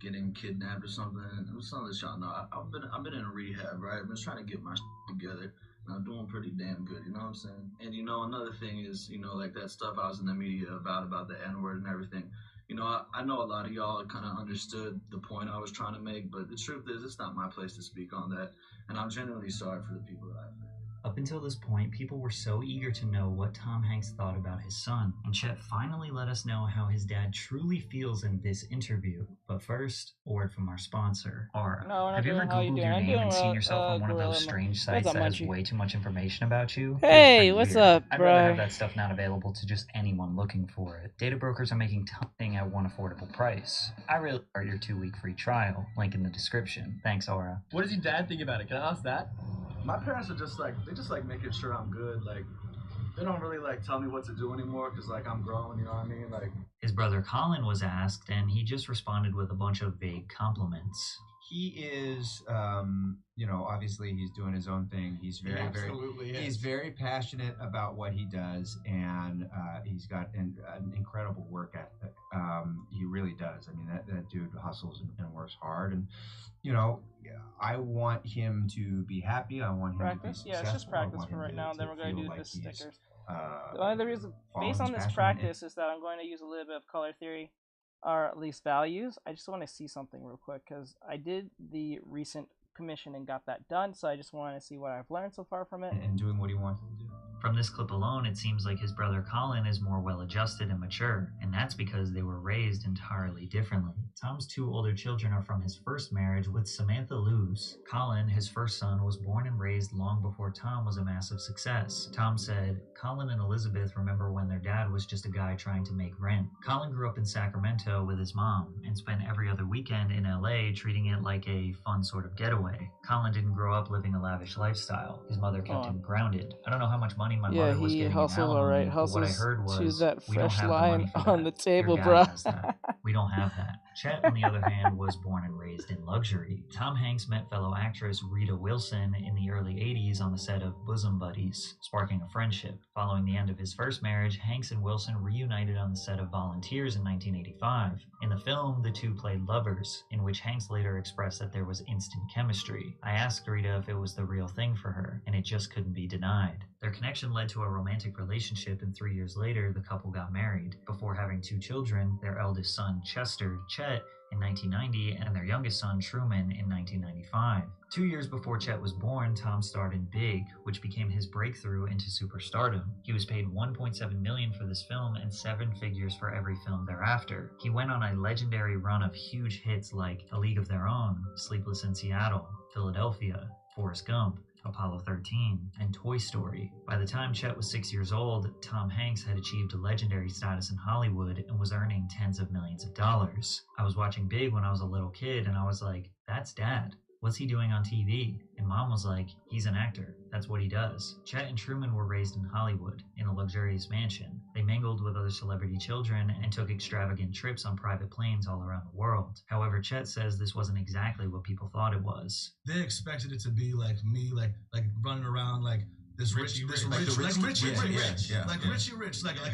getting kidnapped or something. And I'm just gonna let y'all know, I've been in rehab, right? I've been trying to get my together. I'm doing pretty damn good, you know what I'm saying? And, another thing is, that stuff I was in the media about the N-word and everything. I know a lot of y'all kind of understood the point I was trying to make, but the truth is, it's not my place to speak on that. And I'm genuinely sorry for the people that I've hurt." Up until this point, people were so eager to know what Tom Hanks thought about his son, and Chet finally let us know how his dad truly feels in this interview. But first, a word from our sponsor, Aura. Have you ever Googled your name and seen yourself on one of those strange sites that has way too much information about you? Hey, what's up, I'd bro? rather have that stuff not available to just anyone looking for it. Data brokers are making something at one affordable price. I really start your 2-week free trial. Link in the description. Thanks, Aura. What does your dad think about it? Can I ask that? My parents are just making sure I'm good. They don't really tell me what to do anymore because I'm grown, you know what I mean? His brother Colin was asked, and he just responded with a bunch of vague compliments. He is, obviously he's doing his own thing. He's he's very passionate about what he does, and he's got an incredible work ethic. He really does. I mean, that dude hustles and works hard, and I want him to be happy. I want him to be successful. Yeah, it's just practice for right now. Then we're going to do the stickers. The only reason, based on this practice, is that I'm going to use a little bit of color theory, or at least values. I just want to see something real quick, because I did the recent commission and got that done, so I just want to see what I've learned so far from it. And doing what he wants to do. From this clip alone, it seems like his brother Colin is more well-adjusted and mature, and that's because they were raised entirely differently. Tom's 2 older children are from his first marriage with Samantha Luz. Colin, his first son, was born and raised long before Tom was a massive success. Tom said, "Colin and Elizabeth remember when their dad was just a guy trying to make rent." Colin grew up in Sacramento with his mom and spent every other weekend in LA treating it like a fun sort of getaway. Colin didn't grow up living a lavish lifestyle. His mother kept him grounded. I don't know how much money money my Yeah, mother was he getting in hustles, all right. alimony, but what I Hustles heard to was, that we don't fresh have the money line for on that. the table, Your bro. dad has that. We don't have that. Chet, on the other hand, was born and raised in luxury. Tom Hanks met fellow actress Rita Wilson in the early 80s on the set of Bosom Buddies, sparking a friendship. Following the end of his first marriage, Hanks and Wilson reunited on the set of Volunteers in 1985. In the film, the two played lovers, in which Hanks later expressed that there was instant chemistry. I asked Rita if it was the real thing for her, and it just couldn't be denied. Their connection led to a romantic relationship, and 3 years later, the couple got married, before having 2 children, their eldest son, Chester, Chet, in 1990, and their youngest son, Truman, in 1995. 2 years before Chet was born, Tom starred in Big, which became his breakthrough into superstardom. He was paid $1.7 million for this film and 7 figures for every film thereafter. He went on a legendary run of huge hits like A League of Their Own, Sleepless in Seattle, Philadelphia, Forrest Gump, Apollo 13, and Toy Story. By the time Chet was 6 years old, Tom Hanks had achieved legendary status in Hollywood and was earning tens of millions of dollars. I was watching Big when I was a little kid, and I was like, that's Dad. What's he doing on TV? And Mom was like, he's an actor. That's what he does. Chet and Truman were raised in Hollywood, in a luxurious mansion. They mingled with other celebrity children and took extravagant trips on private planes all around the world. However, Chet says this wasn't exactly what people thought it was. They expected it to be like me, like running around like this Richie Rich. Like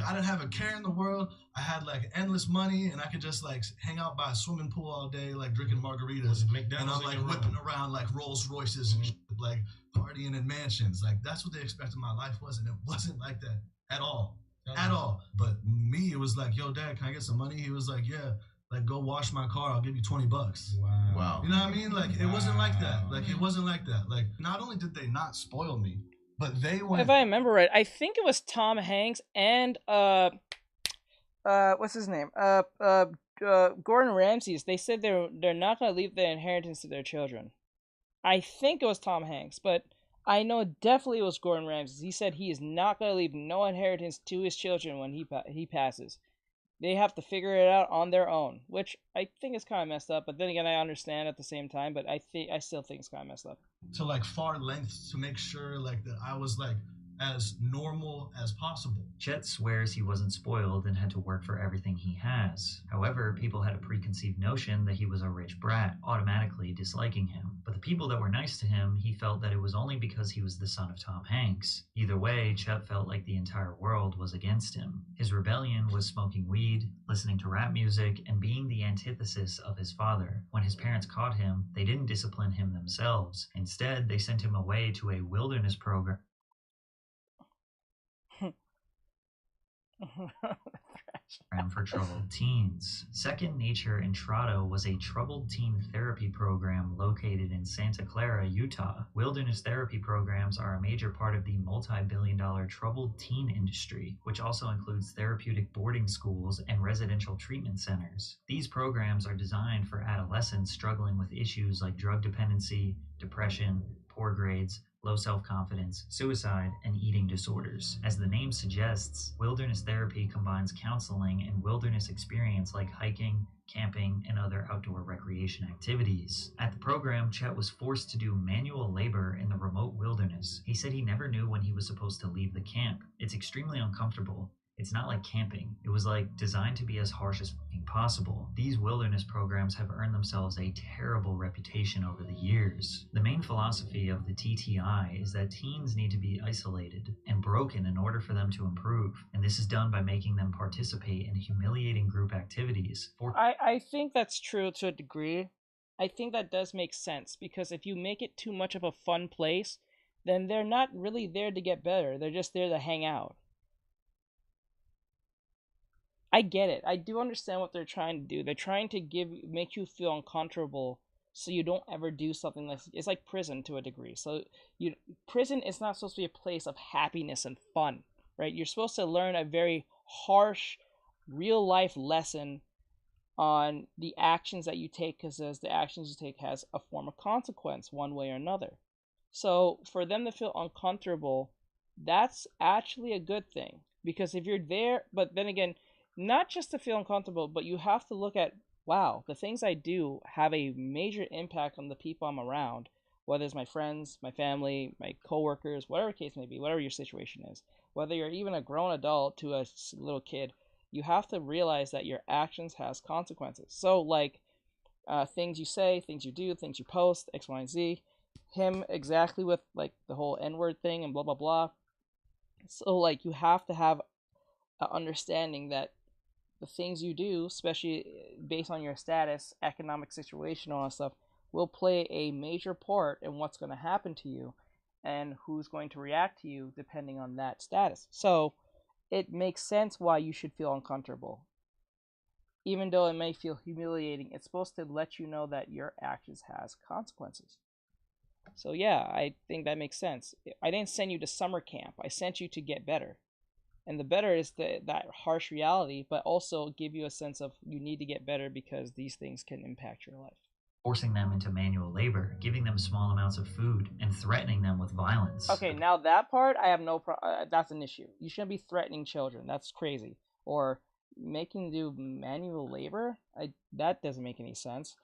I didn't have a care in the world. I had like endless money, and I could just like hang out by a swimming pool all day, like drinking margaritas, and I'm like whipping around like Rolls Royces and shit, like partying in mansions. Like that's what they expected my life was, and it wasn't like that at all, at all. But me, it was like, yo, Dad, can I get some money? He was like, yeah. Like, go wash my car, I'll give you $20. Wow. You know what I mean? Like, it wasn't like that. Like, it wasn't like that. Like, not only did they not spoil me, but they went... If I remember right, I think it was Tom Hanks and, what's his name? Gordon Ramsay's. They said they're not going to leave their inheritance to their children. I think it was Tom Hanks, but I know definitely it was Gordon Ramsay. He said he is not going to leave no inheritance to his children when he passes. They have to figure it out on their own, which I think is kind of messed up. But then again, I understand at the same time. But I still think it's kind of messed up. To like far lengths to make sure like that I was like as normal as possible. Chet swears he wasn't spoiled and had to work for everything he has. However, people had a preconceived notion that he was a rich brat, automatically disliking him. But the people that were nice to him, he felt that it was only because he was the son of Tom Hanks. Either way, Chet felt like the entire world was against him. His rebellion was smoking weed, listening to rap music, and being the antithesis of his father. When his parents caught him, they didn't discipline him themselves. Instead, they sent him away to a wilderness program for troubled teens. Second Nature Entrado was a troubled teen therapy program located in Santa Clara, Utah. Wilderness therapy programs are a major part of the multi-billion-dollar troubled teen industry, which also includes therapeutic boarding schools and residential treatment centers. These programs are designed for adolescents struggling with issues like drug dependency, depression, poor grades, low self-confidence, suicide, and eating disorders. As the name suggests, wilderness therapy combines counseling and wilderness experience like hiking, camping, and other outdoor recreation activities. At the program, Chet was forced to do manual labor in the remote wilderness. He said he never knew when he was supposed to leave the camp. It's extremely uncomfortable. It's not like camping. It was like designed to be as harsh as possible. These wilderness programs have earned themselves a terrible reputation over the years. The main philosophy of the TTI is that teens need to be isolated and broken in order for them to improve, and this is done by making them participate in humiliating group activities. I think that's true to a degree. I think that does make sense, because if you make it too much of a fun place, then they're not really there to get better. They're just there to hang out. I get it. I do understand what they're trying to do. They're trying to make you feel uncomfortable so you don't ever do something like... It's like prison to a degree. So prison is not supposed to be a place of happiness and fun, right? You're supposed to learn a very harsh, real-life lesson on the actions that you take, because the actions you take has a form of consequence one way or another. So for them to feel uncomfortable, that's actually a good thing. Because if you're there... But then again... Not just to feel uncomfortable, but you have to look at, wow, the things I do have a major impact on the people I'm around. whether it's my friends, my family, my coworkers, whatever the case may be, whatever your situation is, whether you're even a grown adult to a little kid, you have to realize that your actions has consequences. So like things you say, things you do, things you post, X, Y, and Z. Him exactly with like the whole N-word thing and blah blah blah. So like you have to have an understanding that the things you do, especially based on your status, economic situation, all that stuff, will play a major part in what's going to happen to you and who's going to react to you depending on that status. So it makes sense why you should feel uncomfortable. Even though it may feel humiliating, it's supposed to let you know that your actions has consequences. So yeah, I think that makes sense. I didn't send you to summer camp. I sent you to get better. And the better is that harsh reality, but also give you a sense of you need to get better because these things can impact your life. Forcing them into manual labor, giving them small amounts of food, and threatening them with violence. Okay, now that part, I have no problem. That's an issue. You shouldn't be threatening children. That's crazy. Or making them do manual labor? That doesn't make any sense.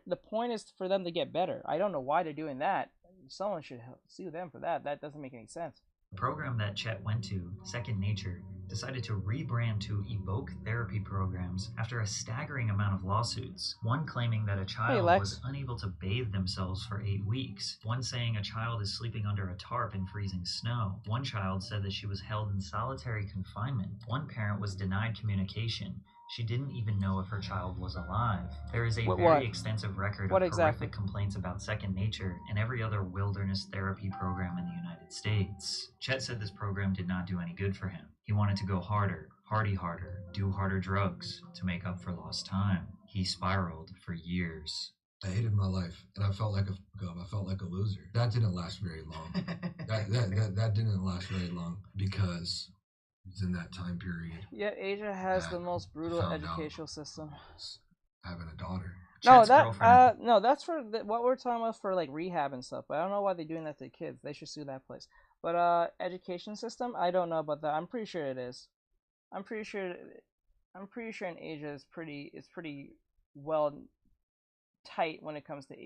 The point is for them to get better. I don't know why they're doing that. Someone should sue them for that. That doesn't make any sense. The program that Chet went to, Second Nature, decided to rebrand to Evoke Therapy Programs after a staggering amount of lawsuits. One claiming that a child was unable to bathe themselves for 8 weeks. One saying a child is sleeping under a tarp in freezing snow. One child said that she was held in solitary confinement. One parent was denied communication. She didn't even know if her child was alive. There is a very extensive record of horrific complaints about Second Nature and every other wilderness therapy program in the United States. Chet said this program did not do any good for him. He wanted to go harder, party harder, do harder drugs to make up for lost time. He spiraled for years. I hated my life, and I felt like a loser. That didn't last very long. that didn't last very long because it's in that time period. Yeah, Asia has the most brutal educational system. Having a daughter. No, that's for what we're talking about for like rehab and stuff. But I don't know why they're doing that to kids. They should sue that place. But education system, I don't know about that. I'm pretty sure it is. I'm pretty sure in Asia it's pretty well tight when it comes to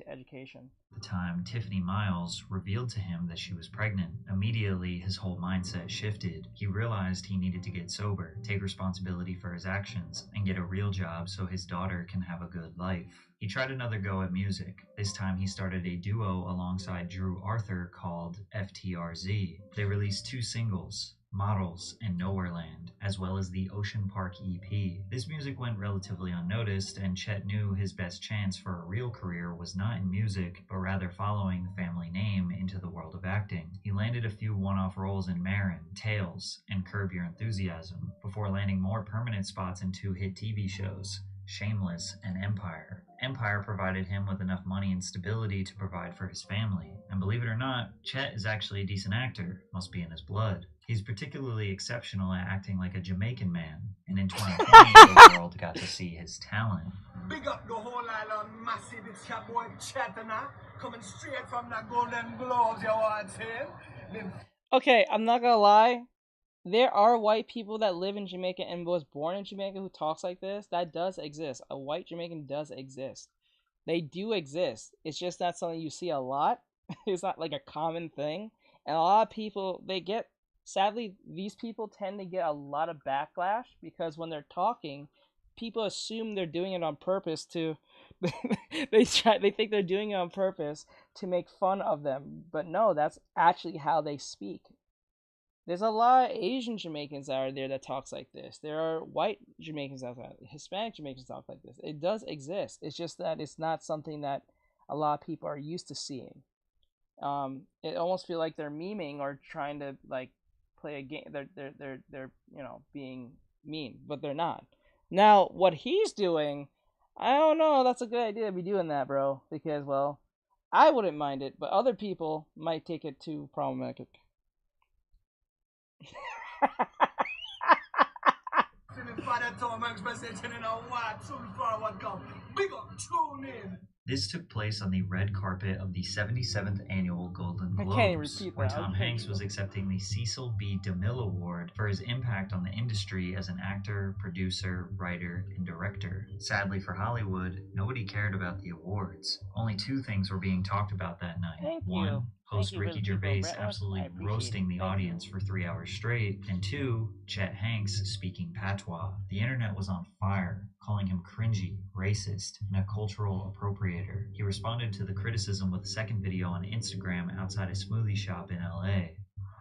education. At the time, Tiffany Miles revealed to him that she was pregnant. Immediately, his whole mindset shifted. He realized he needed to get sober, take responsibility for his actions, and get a real job so his daughter can have a good life. He tried another go at music. This time he started a duo alongside Drew Arthur called FTRZ. They released 2 singles, Models and Nowhereland, as well as the Ocean Park EP. This music went relatively unnoticed, and Chet knew his best chance for a real career was not in music, but rather following the family name into the world of acting. He landed a few one-off roles in Marin, Tales, and Curb Your Enthusiasm, before landing more permanent spots in 2 hit TV shows, Shameless and Empire. Empire provided him with enough money and stability to provide for his family. And believe it or not, Chet is actually a decent actor, must be in his blood. He's particularly exceptional at acting like a Jamaican man, and in 2020, the world got to see his talent. Big up the whole island, massive, it's your boy Chetana, coming straight from the Golden Globes, you want to Okay, I'm not gonna lie. There are white people that live in Jamaica and was born in Jamaica who talks like this. That does exist. A white Jamaican does exist. They do exist. It's just not something you see a lot. It's not like a common thing. And a lot of people, sadly, these people tend to get a lot of backlash because when they're talking, people assume they're doing it on purpose to, they think they're doing it on purpose to make fun of them. But no, that's actually how they speak. There's a lot of Asian Jamaicans out there that talks like this. There are white Jamaicans out there, Hispanic Jamaicans talk like this. It does exist. It's just that it's not something that a lot of people are used to seeing. It almost feels like they're memeing or trying to like play a game. They're being mean, but they're not. Now what he's doing, I don't know. That's a good idea to be doing that, bro. Because well, I wouldn't mind it, but other people might take it too problematic. Big up, tune in. This took place on the red carpet of the 77th annual Golden I can't even Globes, repeat where that. Tom Hanks was accepting the Cecil B. DeMille Award for his impact on the industry as an actor, producer, writer, and director. Sadly for Hollywood, nobody cared about the awards. Only two things were being talked about that night. Thank you. One, host Thank you for Ricky the people, Gervais Brentwood. I absolutely appreciate roasting it. the Thank audience for 3 hours straight, and two, Chet Hanks speaking patois. The internet was on fire, calling him cringy, racist, and a cultural appropriator. He responded to the criticism with a second video on Instagram outside a smoothie shop in LA.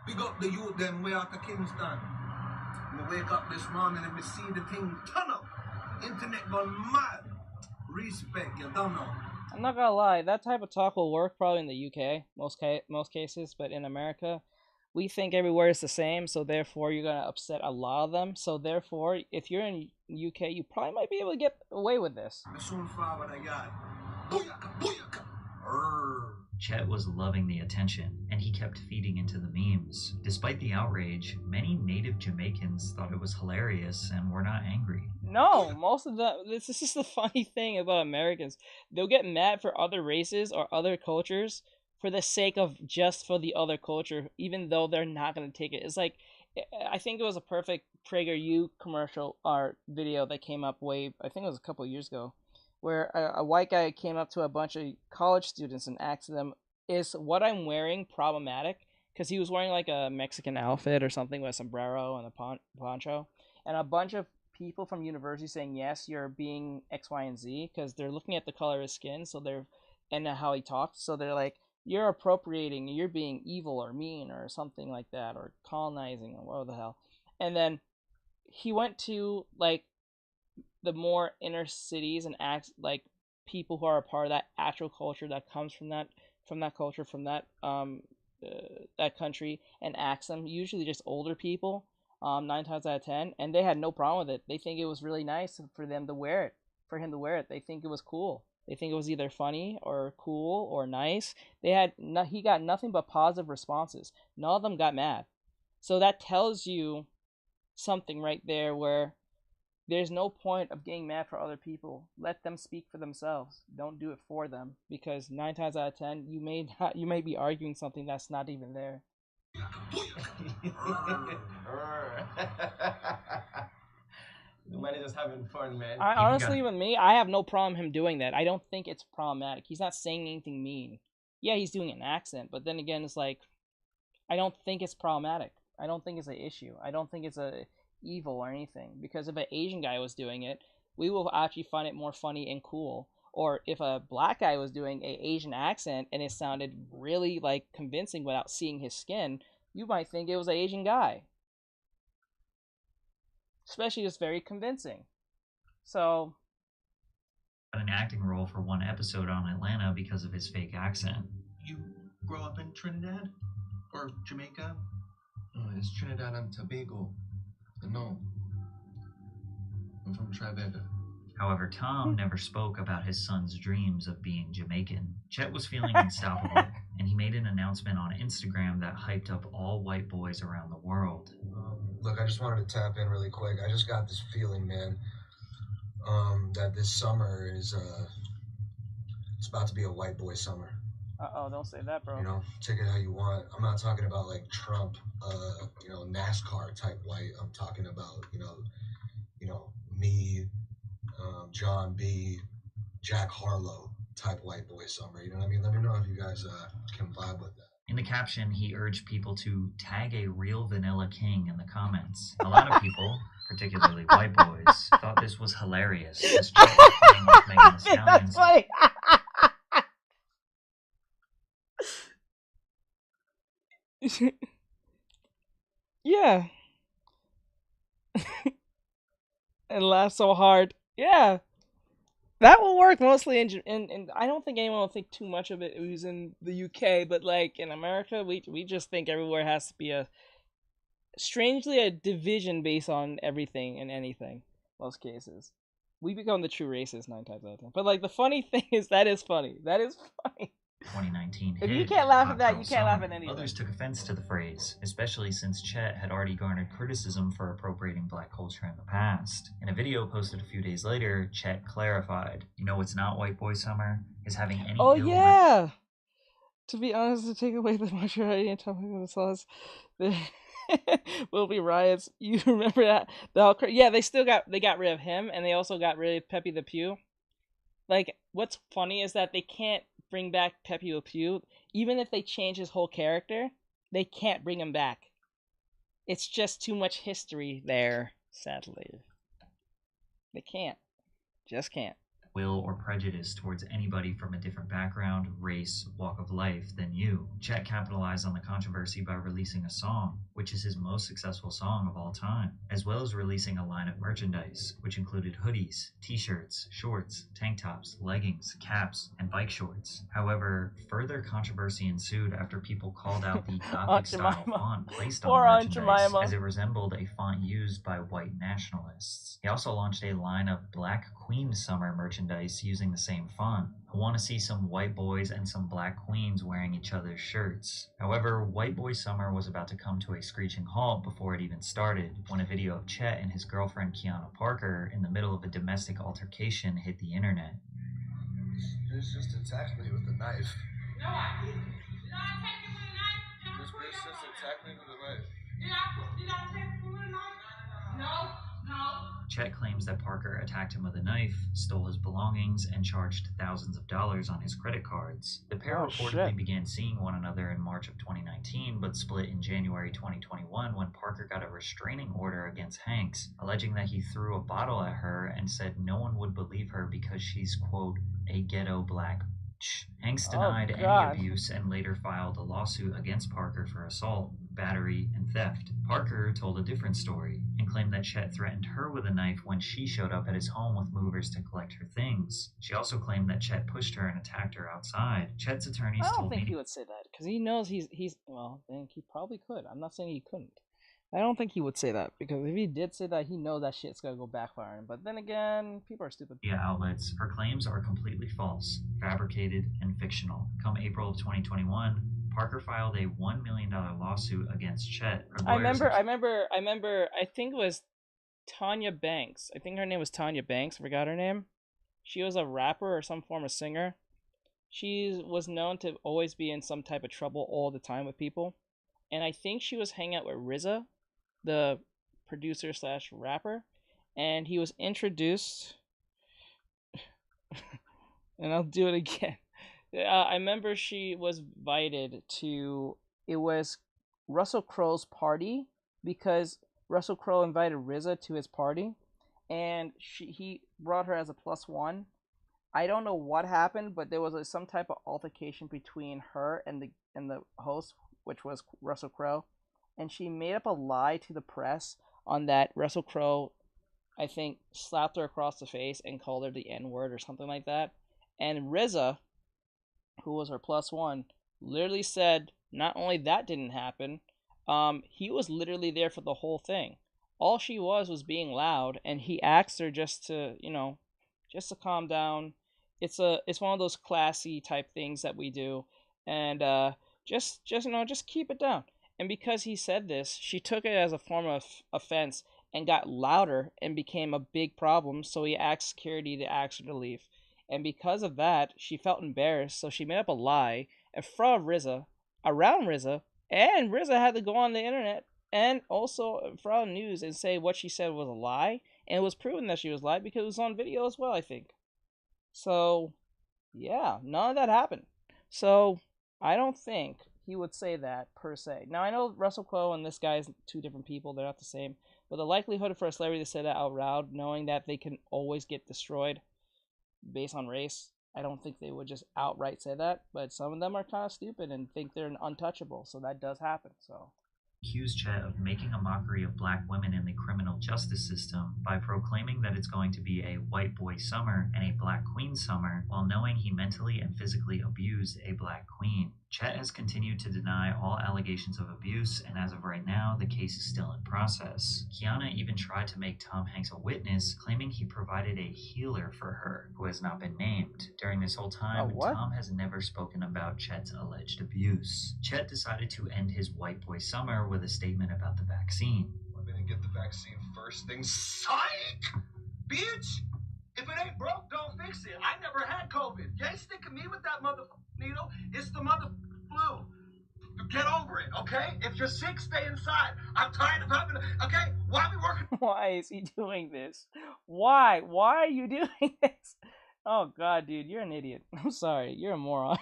Big up the youth them way out of Kingston. I wake up this morning and me see the thing turn up. Internet gone mad. Respect, you don't know. I'm not gonna lie, that type of talk will work probably in the UK, most cases, but in America, we think everywhere is the same, so therefore you're gonna upset a lot of them. So therefore, if you're in UK, you probably might be able to get away with this. Soon forward I got. Booyaka, booyaka. Arr. Chet was loving the attention, and he kept feeding into the memes. Despite the outrage, many native Jamaicans thought it was hilarious and were not angry. No, most of them. This is the funny thing about Americans. They'll get mad for other races or other cultures for the sake of just for the other culture, even though they're not going to take it. It's like, I think it was a perfect PragerU commercial art video that came up I think it was a couple of years ago, where a white guy came up to a bunch of college students and asked them, is what I'm wearing problematic? Because he was wearing like a Mexican outfit or something with a sombrero and a poncho. And a bunch of people from university saying, yes, you're being X, Y, and Z, because they're looking at the color of his skin, and how he talks. So they're like, you're appropriating, you're being evil or mean or something like that, or colonizing, or what the hell. And then he went to like the more inner cities and acts like people who are a part of that actual culture that comes from that culture, from that that country, and asked them, usually just older people, 9 times out of 10, and they had no problem with it. They think it was really nice for him to wear it. They think it was cool. They think it was either funny or cool or nice. He got nothing but positive responses. None of them got mad. So that tells you something right there, where there's no point of getting mad for other people. Let them speak for themselves. Don't do it for them, because 9 times out of 10, you may be arguing something that's not even there. The man is just having fun, man. Honestly, with me, I have no problem him doing that. I don't think it's problematic. He's not saying anything mean. Yeah, he's doing an accent, but then again, it's like, I don't think it's problematic. I don't think it's an issue. I don't think it's a evil or anything, because if an Asian guy was doing it, we will actually find it more funny and cool. Or if a black guy was doing an Asian accent and it sounded really like convincing without seeing his skin, you might think it was an Asian guy, especially just very convincing. So an acting role for one episode on Atlanta because of his fake accent. You grow up in Trinidad or Jamaica? Oh, it's Trinidad and Tobago. No, I'm from Tribeca. However, Tom never spoke about his son's dreams of being Jamaican. Chet was feeling unstoppable, and he made an announcement on Instagram that hyped up all white boys around the world. Look, I just wanted to tap in really quick. I just got this feeling, man, that this summer is it's about to be a white boy summer. Uh-oh, don't say that, bro. You know, take it how you want. I'm not talking about like Trump, NASCAR type white. I'm talking about, me, John B., Jack Harlow type white boy summer. You know what I mean? Let me know if you guys can vibe with that. In the caption, he urged people to tag a real vanilla king in the comments. A lot of people, particularly white boys, thought this was hilarious. As Chet was playing with Megan Thee Stallion's. That's funny. Yeah. And laugh so hard. Yeah. That will work mostly in I don't think anyone will think too much of it who's in the UK, but like in America, we just think everywhere has to be strangely a division based on everything and anything. Most cases. We become the true racists 9 times out of 10. But like the funny thing is that is funny. That is funny. 2019 If hit, you can't laugh Hot at that, Girl you can't laugh Summer. at anything. Others took offense to the phrase, especially since Chet had already garnered criticism for appropriating black culture in the past. In a video posted a few days later, Chet clarified, "You know what's not white boy summer? Is having any Oh ill yeah. To be honest, to take away the majority and talking about the sauce, there will be riots. You remember that? Yeah, they got rid of him, and they also got rid of Pepe Le Pew. Like, what's funny is that they can't bring back Pepe Le Pew. Even if they change his whole character, they can't bring him back. It's just too much history there, sadly. They can't. Just can't. will or prejudice towards anybody from a different background, race, walk of life than you." Chet capitalized on the controversy by releasing a song, which is his most successful song of all time, as well as releasing a line of merchandise, which included hoodies, t-shirts, shorts, tank tops, leggings, caps, and bike shorts. However, further controversy ensued after people called out the Gothic-style font placed on the merchandise, as it resembled a font used by white nationalists. He also launched a line of Black Queen Summer merchandise using the same font. I want to see some white boys and some black queens wearing each other's shirts. However, White Boy Summer was about to come to a screeching halt before it even started, when a video of Chet and his girlfriend Kiana Parker in the middle of a domestic altercation hit the internet. This just attacked me with a knife. No, I didn't. Did I attack you with a knife? This bitch just attacked me with a knife. Did I attack you with a knife? No. Chet claims that Parker attacked him with a knife, stole his belongings, and charged thousands of dollars on his credit cards. The pair reportedly began seeing one another in March of 2019, but split in January 2021 when Parker got a restraining order against Hanks, alleging that he threw a bottle at her and said no one would believe her because she's, quote, a ghetto black bitch. Hanks denied any abuse and later filed a lawsuit against Parker for assault, battery, and theft. Parker told a different story and claimed that Chet threatened her with a knife when she showed up at his home with movers to collect her things. She also claimed that Chet pushed her and attacked her outside. Chet's attorneys I don't told think me he would say that because he knows he's well. I think he probably could. I'm not saying he couldn't. I don't think he would say that because if he did say that, he knows that shit's gonna go backfiring. But then again, people are stupid. media outlets, her claims are completely false, fabricated, and fictional. Come April of 2021, Parker filed a $1 million lawsuit against Chet. I remember. I think it was Tanya Banks. I think her name was Tanya Banks. I forgot her name. She was a rapper or some form of singer. She was known to always be in some type of trouble all the time with people. And I think she was hanging out with RZA, the producer / rapper. And he was introduced. And I'll do it again. I remember she was invited to, it was Russell Crowe's party because Russell Crowe invited RZA to his party and he brought her as a +1. I don't know what happened, but there was some type of altercation between her and the host, which was Russell Crowe, and she made up a lie to the press on that Russell Crowe, I think, slapped her across the face and called her the N-word or something like that. And RZA, who was her +1, literally said not only that didn't happen, he was literally there for the whole thing. All she was being loud, and he asked her just to calm down. It's one of those classy type things that we do, and just keep it down. And because he said this, she took it as a form of offense and got louder and became a big problem. So he asked security to ask her to leave. And because of that, she felt embarrassed, so she made up a lie in front of RZA, around RZA, and RZA had to go on the internet and also in front of news and say what she said was a lie, and it was proven that she was lying because it was on video as well, I think. So, yeah, none of that happened. So, I don't think he would say that per se. Now, I know Russell Crowe and this guy is two different people, they're not the same, but the likelihood for a celebrity to say that out loud, knowing that they can always get destroyed based on race, I don't think they would just outright say that, but some of them are kind of stupid and think they're untouchable, so that does happen. So accused Chet of making a mockery of black women in the criminal justice system by proclaiming that it's going to be a white boy summer and a black queen summer while knowing he mentally and physically abused a black queen. Chet has continued to deny all allegations of abuse, and as of right now, the case is still in process. Kiana even tried to make Tom Hanks a witness, claiming he provided a healer for her, who has not been named. During this whole time, Tom has never spoken about Chet's alleged abuse. Chet decided to end his white boy summer with a statement about the vaccine. I'm gonna get the vaccine first thing. Psych! Bitch! If it ain't broke, don't fix it. I never had COVID. You ain't sticking me with that motherfucking needle. It's the motherfucking flu. Get over it, okay? If you're sick, stay inside. I'm tired of having okay? Why are we working? Why is he doing this? Why? Why are you doing this? Oh god, dude, you're an idiot. I'm sorry, you're a moron.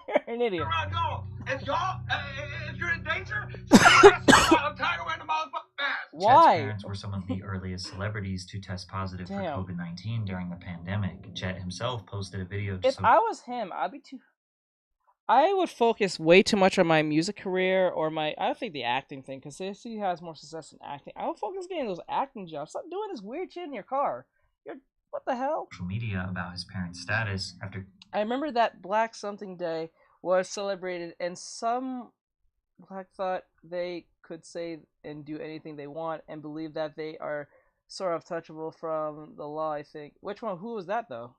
You're an idiot. No. If you're in danger, I'm tired of wearing the motherfucking mask. Why? Chet's parents were some of the earliest celebrities to test positive for COVID-19 during the pandemic. Chet himself posted a video. If I was him, I would focus way too much on my music career or I don't think the acting thing, because he has more success in acting. I would focus on getting those acting jobs. Stop doing this weird shit in your car. What the hell? Social media about his parents' status after. I remember that Black Something Day was celebrated, and some Black thought they could say and do anything they want and believe that they are sort of touchable from the law, I think. Who was that, though?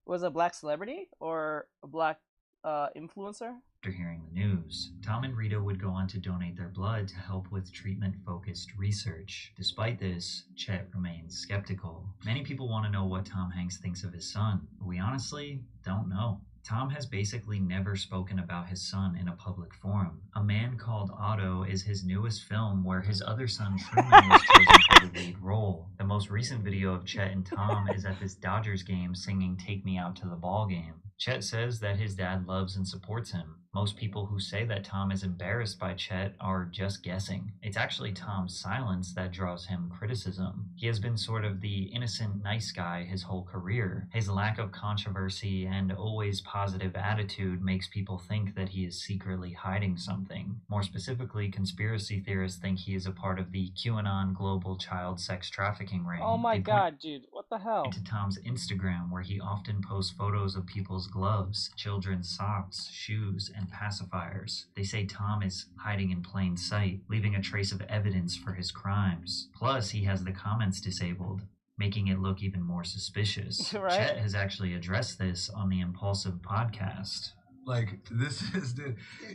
Was it a Black celebrity or a Black influencer? After hearing the news, Tom and Rita would go on to donate their blood to help with treatment-focused research. Despite this, Chet remains skeptical. Many people want to know what Tom Hanks thinks of his son, but we honestly don't know. Tom has basically never spoken about his son in a public forum. A Man Called Otto is his newest film where his other son Truman was chosen for the lead role. The most recent video of Chet and Tom is at this Dodgers game singing "Take Me Out to the Ball Game." Chet says that his dad loves and supports him. Most people who say that Tom is embarrassed by Chet are just guessing. It's actually Tom's silence that draws him criticism. He has been sort of the innocent, nice guy his whole career. His lack of controversy and always positive attitude makes people think that he is secretly hiding something. More specifically, conspiracy theorists think he is a part of the QAnon global child sex trafficking ring. Oh my god, dude, what the hell? To Tom's Instagram, where he often posts photos of people's gloves, children's socks, shoes, and pacifiers. They say Tom is hiding in plain sight, leaving a trace of evidence for his crimes. Plus, he has the comments disabled, making it look even more suspicious. Right? Chet has actually addressed this on the Impulsive podcast. Like, this is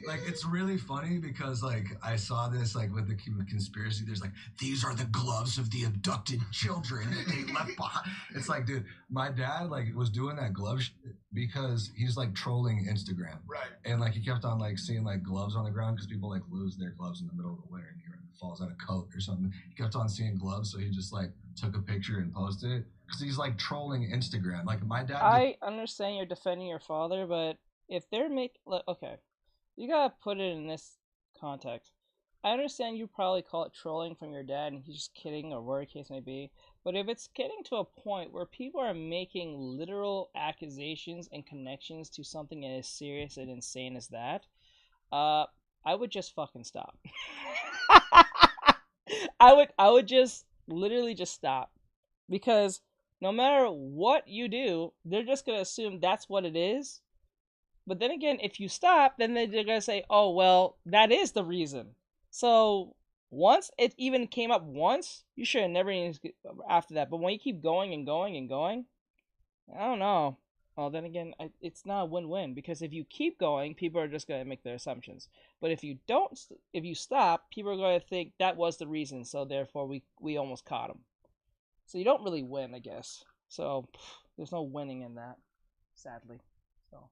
it's really funny because I saw this with the conspiracy. There's these are the gloves of the abducted children that they left behind. It's dude, my dad was doing that glove because he's trolling Instagram, right? And he kept on seeing gloves on the ground because people lose their gloves in the middle of the winter and he falls out of coat or something. He kept on seeing gloves, so he just took a picture and posted it because he's trolling Instagram. My dad. I understand you're defending your father, but if they're okay, you gotta put it in this context. I understand you probably call it trolling from your dad and he's just kidding or whatever the case may be, but if it's getting to a point where people are making literal accusations and connections to something as serious and insane as that, I would just fucking stop. I would just literally just stop, because no matter what you do, they're just gonna assume that's what it is. But then again, if you stop, then they're going to say, oh, well, that is the reason. So once it even came up once, you should have never even after that. But when you keep going and going and going, I don't know. Well, then again, it's not a win-win, because if you keep going, people are just going to make their assumptions. But if you don't, if you stop, people are going to think that was the reason. So therefore, we almost caught him. So you don't really win, I guess. So there's no winning in that, sadly. So.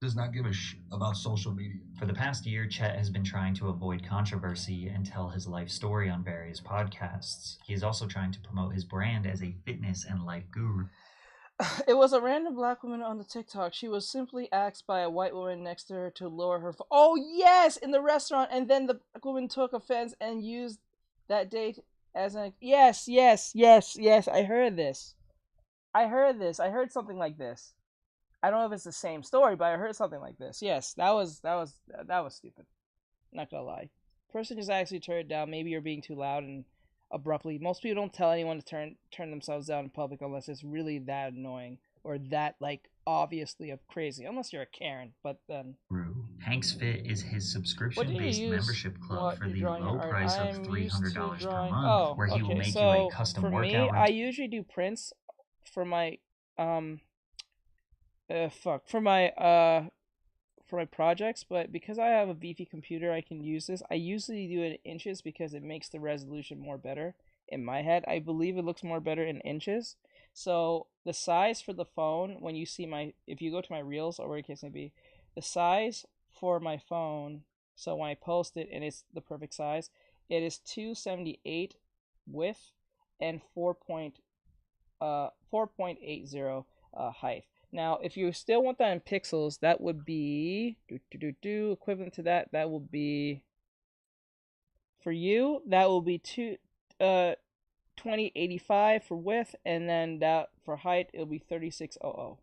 Does not give a shit about social media. For the past year, Chet has been trying to avoid controversy and tell his life story on various podcasts. He is also trying to promote his brand as a fitness and life guru. It was a random black woman on the TikTok. She was simply asked by a white woman next to her to lower her phone. Oh, yes! In the restaurant. And then the black woman took offense and used that date as an... Yes. I heard this. I heard something like this. I don't know if it's the same story, but I heard something like this. Yes, that was stupid. Not gonna lie. Person just actually turned it down. Maybe you're being too loud and abruptly. Most people don't tell anyone to turn themselves down in public unless it's really that annoying or that obviously crazy. Unless you're a Karen, but then. Hanks Fit is his What do you subscription-based use membership club while for you're the drawing your low art? price of I'm used to $300 per drawing. month, Oh, where he will okay. make you a So custom for me, workout I usually do prints for my for my projects, but because I have a beefy computer, I can use this. I usually do it in inches because it makes the resolution more better in my head. I believe it looks more better in inches. So the size for the phone, when you see if you go to my reels or where it case may be, the size for my phone, so when I post it and it's the perfect size, it is 278 width and 4.80 height. Now, if you still want that in pixels, that would be equivalent to that. That would be for you. That will be 2085 for width, and then that for height it'll be 3600.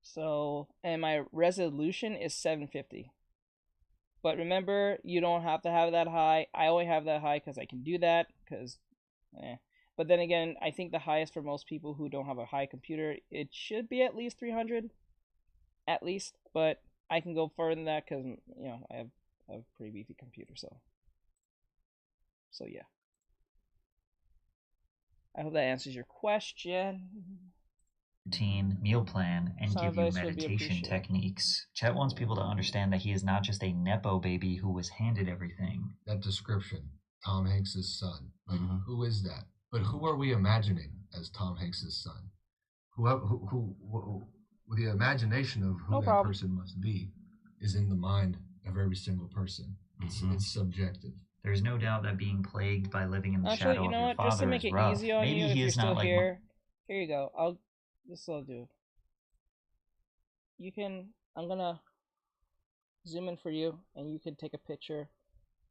So, and my resolution is 750. But remember, you don't have to have that high. I only have that high because I can do that. But then again, I think the highest for most people who don't have a high computer, it should be at least 300, at least. But I can go further than that because I have a pretty beefy computer. So yeah. I hope that answers your question. Routine, meal plan, and Some give you advice would be meditation appreciated. techniques. Chet wants people to understand that he is not just a Nepo baby who was handed everything. That description, Tom Hanks's son. Like, who is that? But who are we imagining as Tom Hanks's son? Who the imagination of who that person must be is in the mind of every single person. It's subjective. There's no doubt that being plagued by living in the Actually, shadow you of know your what? Just to father make is it rough. easy on Maybe you, if he you're is still not like here, here you go. This will do. I'm gonna zoom in for you, and you can take a picture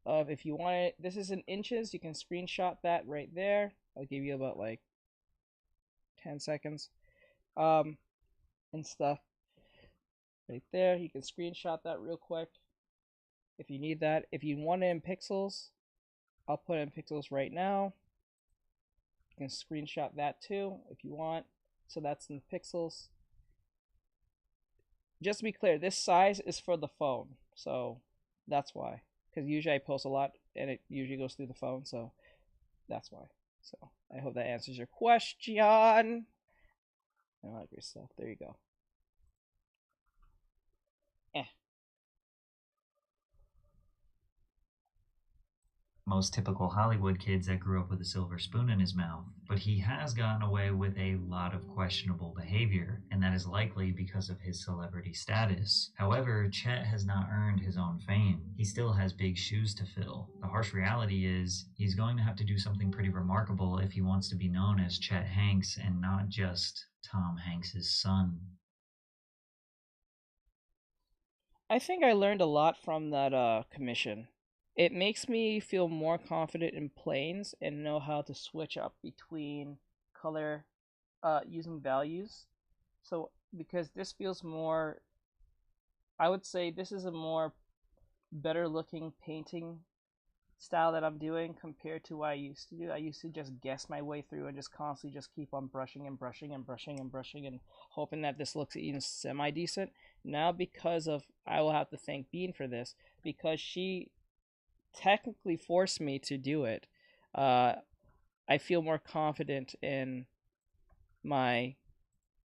of, if you want it. This is in inches. You can screenshot that right there. I'll give you about like 10 seconds, and stuff right there. You can screenshot that real quick if you need that. If you want it in pixels, I'll put it in pixels right now. You can screenshot that too if you want. So that's in pixels. Just to be clear, this size is for the phone, so that's why. Because usually I post a lot, and it usually goes through the phone, so that's why. So I hope that answers your question. I like your stuff. There you go. Most typical Hollywood kids that grew up with a silver spoon in his mouth, but he has gotten away with a lot of questionable behavior, and that is likely because of his celebrity status. However, Chet has not earned his own fame. He still has big shoes to fill. The harsh reality is, he's going to have to do something pretty remarkable if he wants to be known as Chet Hanks and not just Tom Hanks's son. I think I learned a lot from that commission. It makes me feel more confident in planes and know how to switch up between color using values. So because this feels more, I would say this is a more better looking painting style that I'm doing compared to what I used to do. I used to just guess my way through and just constantly just keep on brushing and brushing and brushing and brushing and hoping that this looks even semi-decent. Now, because of, I will have to thank Bean for this, because she technically forced me to do it, I feel more confident in my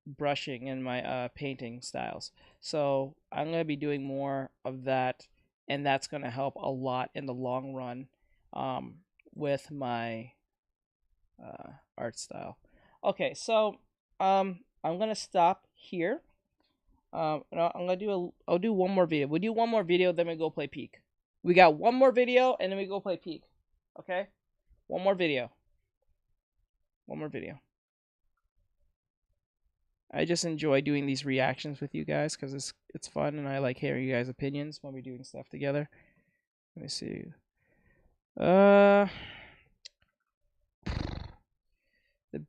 brushing and my painting styles. So I'm going to be doing more of that, and that's going to help a lot in the long run with my art style. Okay, so I'm going to stop here. I'll do one more video. We'll do one more video, then we go play Peak. We got one more video, and then we go play Peak. Okay? One more video. I just enjoy doing these reactions with you guys because it's fun, and I like hearing you guys' opinions when we're doing stuff together. Let me see. The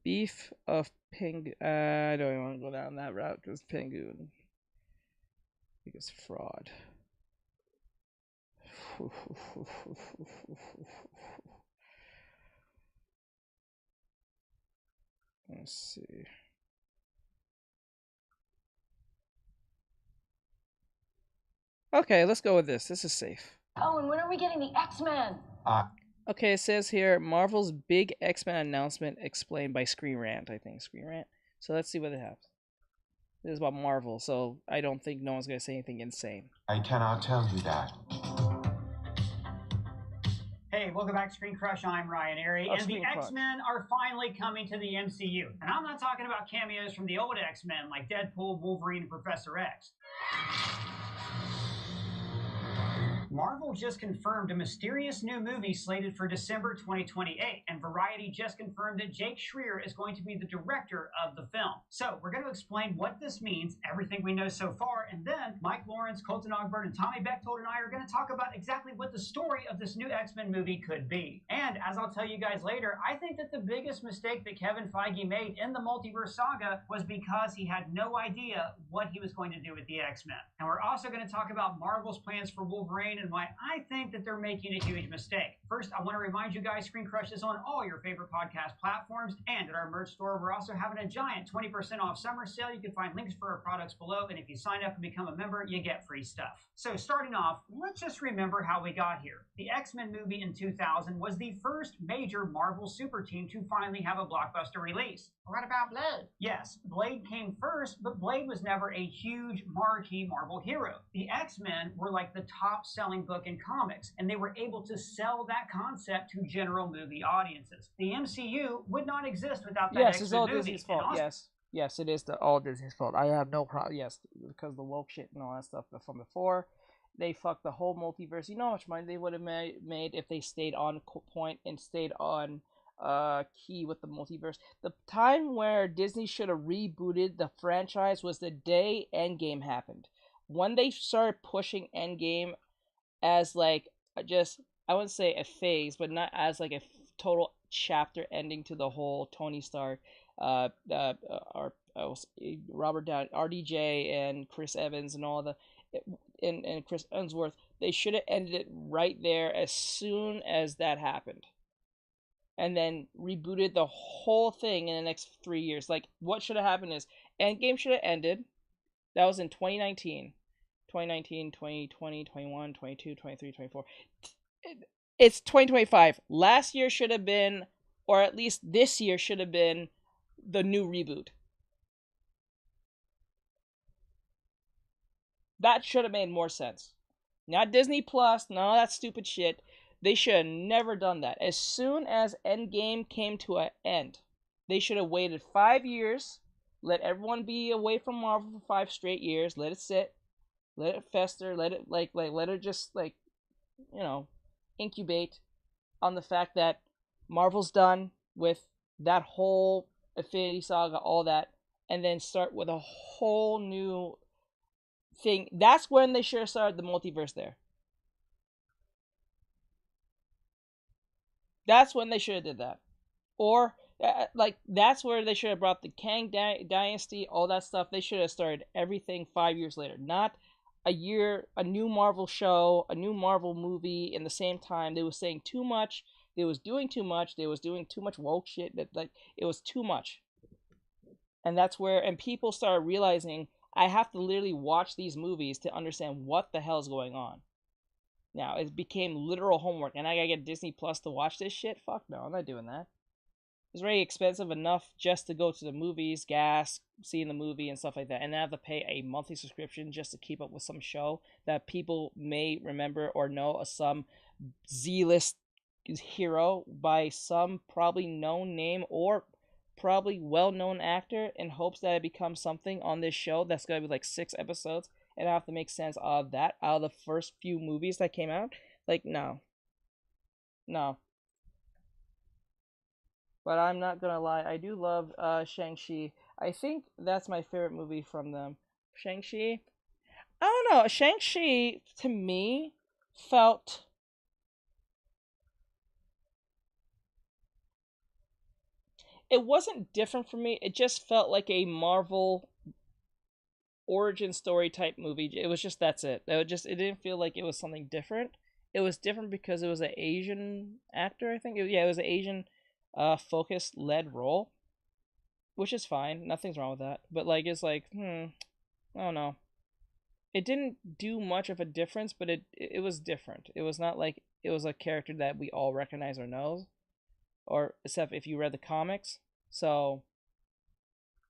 beef of Pingu. I don't even want to go down that route because Pingu, I think it's fraud. Let's see. Okay, let's go with this. This is safe. Oh, and when are we getting the X-Men? Okay, it says here, Marvel's big X-Men announcement explained by Screen Rant, I think. Screen Rant. So let's see what they have. This is about Marvel, so I don't think no one's going to say anything insane. I cannot tell you that. Hey, welcome back to Screen Crush. I'm Ryan Airy, and the X-Men are finally coming to the MCU. And I'm not talking about cameos from the old X-Men like Deadpool, Wolverine, and Professor X. Marvel just confirmed a mysterious new movie slated for December 2028, and Variety just confirmed that Jake Schreier is going to be the director of the film. So we're going to explain what this means, everything we know so far, and then Mike Lawrence, Colton Ogburn, and Tommy Bechtold and I are going to talk about exactly what the story of this new X-Men movie could be. And as I'll tell you guys later, I think that the biggest mistake that Kevin Feige made in the multiverse saga was because he had no idea what he was going to do with the X-Men. And we're also going to talk about Marvel's plans for Wolverine and why I think that they're making a huge mistake. First, I want to remind you guys, Screen Crush is on all your favorite podcast platforms, and at our merch store, we're also having a giant 20% off summer sale. You can find links for our products below, and if you sign up and become a member, you get free stuff. So starting off, let's just remember how we got here. The X-Men movie in 2000 was the first major Marvel super team to finally have a blockbuster release. What about Blade? Yes, Blade came first, but Blade was never a huge marquee Marvel hero. The X-Men were like the top-selling book in comics, and they were able to sell that concept to general movie audiences. The MCU would not exist without that Yes, X-Men it's all movie. Disney's fault. Yes, it is all Disney's fault. I have no problem. Yes, because the woke shit and all that stuff from before. They fucked the whole multiverse. You know how much money they would have made if they stayed on point and stayed on key with the multiverse. The time where Disney should have rebooted the franchise was the day Endgame happened. When they started pushing Endgame as like just, I wouldn't say a phase, but not as like a total chapter ending to the whole Tony Stark, Robert Downey, RDJ, and Chris Evans and all the and Chris Hemsworth. They should have ended it right there as soon as that happened, and then rebooted the whole thing in the next 3 years. Like, what should have happened is Endgame should have ended. That was in 2019. 2019, 2020, 21, 22, 23, 24. It's 2025. Last year should have been, or at least this year should have been, the new reboot. That should have made more sense. Not Disney Plus, none of that stupid shit. They should have never done that. As soon as Endgame came to an end, they should have waited 5 years, let everyone be away from Marvel for 5 straight years, let it sit, let it fester, let it let it just incubate on the fact that Marvel's done with that whole Infinity Saga, all that, and then start with a whole new thing. That's when they should have started the multiverse there. That's when they should have did that. Or that's where they should have brought the Kang Dynasty, all that stuff. They should have started everything 5 years later, not a new Marvel show, a new Marvel movie in the same time. They were saying too much. They was doing too much. They was doing too much woke shit. That it was too much. And that's where people started realizing, I have to literally watch these movies to understand what the hell's going on. Now, it became literal homework, and I gotta get Disney Plus to watch this shit? Fuck no, I'm not doing that. It's very expensive enough just to go to the movies, gas, seeing the movie and stuff like that, and then I have to pay a monthly subscription just to keep up with some show that people may remember or know as some Z-list hero by some probably known name or probably well-known actor, in hopes that it becomes something on this show that's gonna be like 6 episodes, and I have to make sense of that out of the first few movies that came out. Like, no. But I'm not gonna lie, I do love Shang-Chi. I think that's my favorite movie from them. Shang-Chi? I don't know. Shang-Chi, to me, felt... It wasn't different for me. It just felt like a Marvel origin story type movie. It was just, that's it. It didn't feel like it was something different. It was different because it was an Asian actor, I think. It was an Asian focused led role, which is fine. Nothing's wrong with that. But like, it's like, I don't know. it didn't do much of a difference, but it was different. It was not like it was a character that we all recognize or know, or except if you read the comics. So,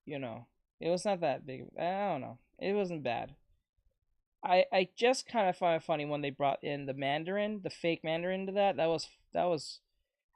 you know, it was not that big. I don't know. It wasn't bad. I just kind of find it funny when they brought in the Mandarin, the fake Mandarin, into that. That was.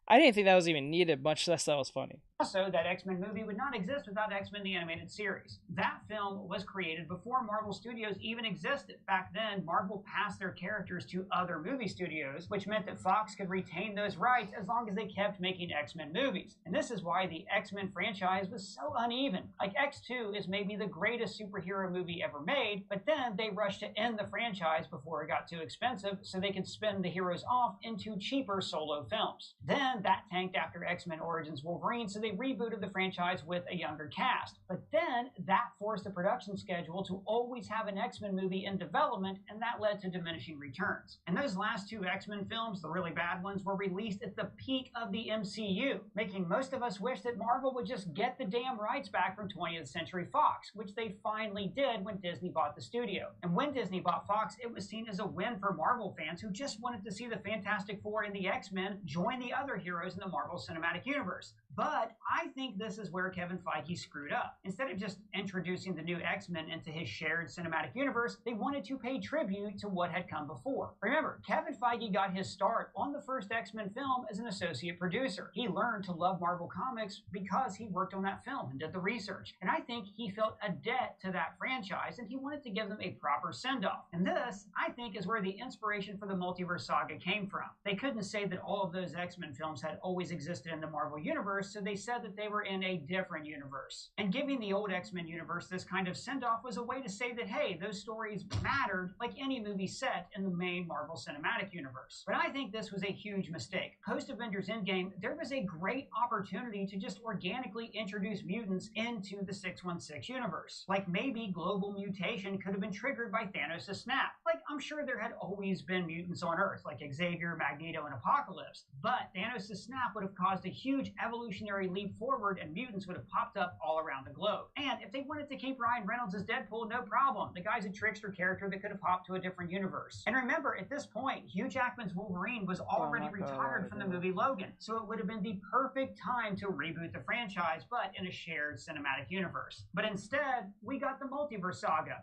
I didn't think that was even needed, much less that was funny. Also, that X-Men movie would not exist without X-Men the Animated Series. That film was created before Marvel Studios even existed. Back then, Marvel passed their characters to other movie studios, which meant that Fox could retain those rights as long as they kept making X-Men movies. And this is why the X-Men franchise was so uneven. Like, X2 is maybe the greatest superhero movie ever made, but then they rushed to end the franchise before it got too expensive so they could spin the heroes off into cheaper solo films. Then that tanked after X-Men Origins Wolverine, so they rebooted the franchise with a younger cast. But then that forced the production schedule to always have an X-Men movie in development, and that led to diminishing returns. And those last two X-Men films, the really bad ones, were released at the peak of the MCU, making most of us wish that Marvel would just get the damn rights back from 20th Century Fox, which they finally did when Disney bought the studio. And when Disney bought Fox, it was seen as a win for Marvel fans who just wanted to see the Fantastic Four and the X-Men join the other heroes in the Marvel Cinematic Universe. But I think this is where Kevin Feige screwed up. Instead of just introducing the new X-Men into his shared cinematic universe, they wanted to pay tribute to what had come before. Remember, Kevin Feige got his start on the first X-Men film as an associate producer. He learned to love Marvel Comics because he worked on that film and did the research. And I think he felt a debt to that franchise and he wanted to give them a proper send-off. And this, I think, is where the inspiration for the Multiverse Saga came from. They couldn't say that all of those X-Men films had always existed in the Marvel Universe, so they said that they were in a different universe. And giving the old X-Men universe this kind of send-off was a way to say that, hey, those stories mattered like any movie set in the main Marvel Cinematic Universe. But I think this was a huge mistake. Post-Avengers Endgame, there was a great opportunity to just organically introduce mutants into the 616 universe. Like maybe global mutation could have been triggered by Thanos' snap. Like, I'm sure there had always been mutants on Earth, like Xavier, Magneto, and Apocalypse. But Thanos' snap would have caused a huge evolutionary leap forward and mutants would have popped up all around the globe. And if they wanted to keep Ryan Reynolds as Deadpool, no problem. The guy's a trickster character that could have hopped to a different universe. And remember, at this point, Hugh Jackman's Wolverine was already retired from the movie Logan, so it would have been the perfect time to reboot the franchise, but in a shared cinematic universe. But instead, we got the Multiverse Saga.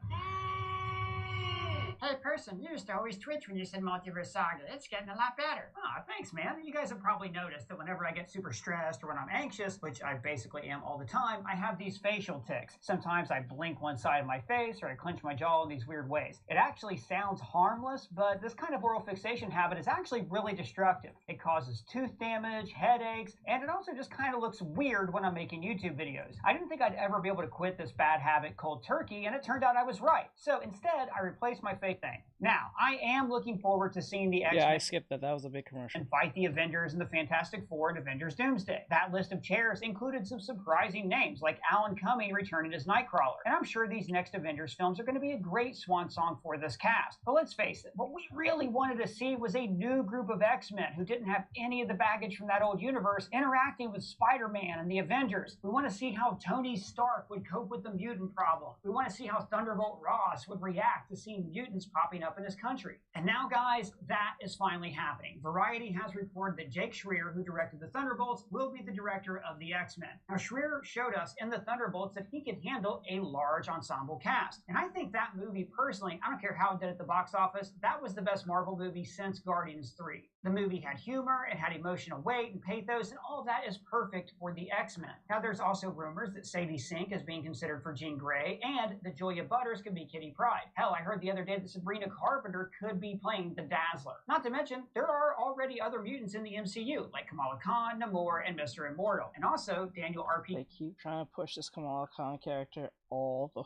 Hey, person, you used to always twitch when you said Multiverse Saga. It's getting a lot better. Ah, thanks, man. You guys have probably noticed that whenever I get super stressed or when I'm anxious, which I basically am all the time, I have these facial tics. Sometimes I blink one side of my face or I clench my jaw in these weird ways. It actually sounds harmless, but this kind of oral fixation habit is actually really destructive. It causes tooth damage, headaches, and it also just kind of looks weird when I'm making YouTube videos. I didn't think I'd ever be able to quit this bad habit cold turkey, and it turned out I was right. So instead, I replaced my face thing. Now, I am looking forward to seeing the X-Men. Yeah, I skipped that. That was a big commercial. And fight the Avengers and the Fantastic Four and Avengers Doomsday. That list of chairs included some surprising names, like Alan Cumming returning as Nightcrawler. And I'm sure these next Avengers films are going to be a great swan song for this cast. But let's face it, what we really wanted to see was a new group of X-Men who didn't have any of the baggage from that old universe interacting with Spider-Man and the Avengers. We want to see how Tony Stark would cope with the mutant problem. We want to see how Thunderbolt Ross would react to seeing mutants popping up in his country. And now, guys, that is finally happening. Variety has reported that Jake Schreier, who directed the Thunderbolts, will be the director of the X-Men. Now, Schreier showed us in the Thunderbolts that he could handle a large ensemble cast. And I think that movie, personally, I don't care how it did at the box office, that was the best Marvel movie since Guardians 3. The movie had humor, it had emotional weight and pathos, and all of that is perfect for the X-Men. Now, there's also rumors that Sadie Sink is being considered for Jean Grey, and that Julia Butters could be Kitty Pryde. Hell, I heard the other day that Sabrina Carpenter could be playing the Dazzler. Not to mention, there are already other mutants in the MCU, like Kamala Khan, Namor, and Mr. Immortal. And also, Daniel R.P. They keep trying to push this Kamala Khan character all the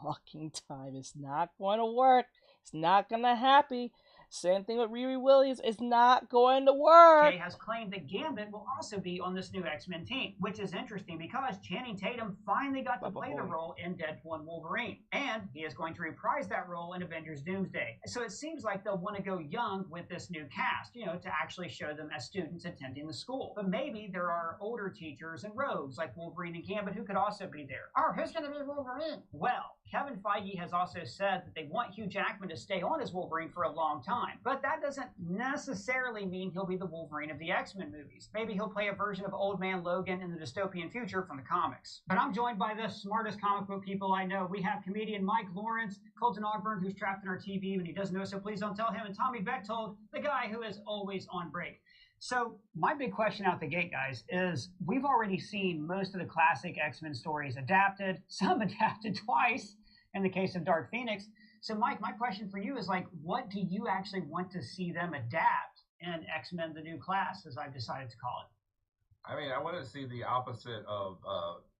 fucking time. It's not going to work. It's not going to happen. Same thing with Riri Williams. It's not going to work. Jay has claimed that Gambit will also be on this new X-Men team, which is interesting because Channing Tatum finally got to play the role in Deadpool and Wolverine. And he is going to reprise that role in Avengers Doomsday. So it seems like they'll want to go young with this new cast, to actually show them as students attending the school. But maybe there are older teachers and rogues like Wolverine and Gambit who could also be there. Oh, who's going to be Wolverine? Well, Kevin Feige has also said that they want Hugh Jackman to stay on as Wolverine for a long time, but that doesn't necessarily mean he'll be the Wolverine of the X-Men movies. Maybe he'll play a version of Old Man Logan in the dystopian future from the comics. But I'm joined by the smartest comic book people I know. We have comedian Mike Lawrence, Colton Ogburn, who's trapped in our TV when he doesn't know, so please don't tell him, and Tommy Bechtold, the guy who is always on break. So my big question out the gate, guys, is we've already seen most of the classic X-Men stories adapted, some adapted twice in the case of Dark Phoenix. So Mike, my question for you is like, what do you actually want to see them adapt in X-Men The New Class, as I've decided to call it? I mean, I want to see the opposite of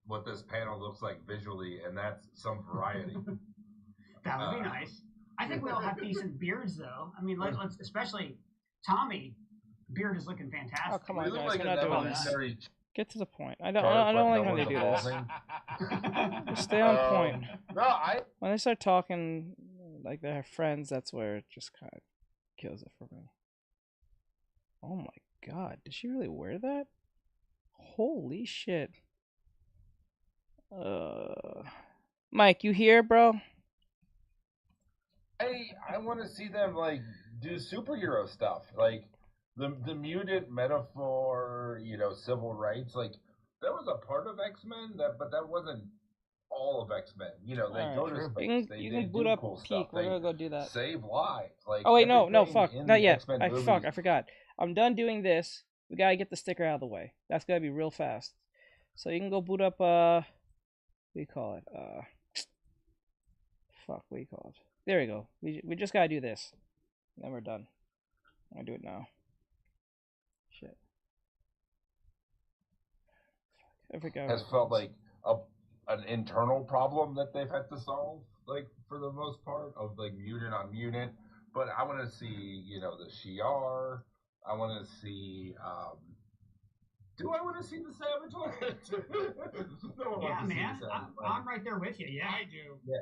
what this panel looks like visually, and that's some variety. That would be nice. I think we all have decent beards, though. I mean, let's especially Tommy. Beard is looking fantastic. Oh, come on, guys. like We're not doing this. very Get to the point. I don't like when they do this. Just stay on point. No, When they start talking like they're friends, that's where it just kind of kills it for me. Oh my god, did she really wear that? Holy shit. Mike, you here, bro? I want to see them like do superhero stuff, like the mutant metaphor, civil rights. Like that was a part of X-Men, but that wasn't all of X-Men. They go to space. You can boot up cool Peak. We're gonna go do that. Save lives. Like oh wait, no, fuck, not yet. Movies. I forgot. I'm done doing this. We gotta get the sticker out of the way. That's gotta be real fast. So you can go boot up. What do you call it? Fuck, what do you call it? There we go. We just gotta do this. Then we're done. I'm gonna do it now. Shit. I forgot. Has felt like an internal problem that they've had to solve, like for the most part, of like mutant on mutant. But I want to see, the Shi'ar. I want to see. Do I want to see the Saboteur? No, yeah, man. I'm right there with you. Yeah, I do. Yeah.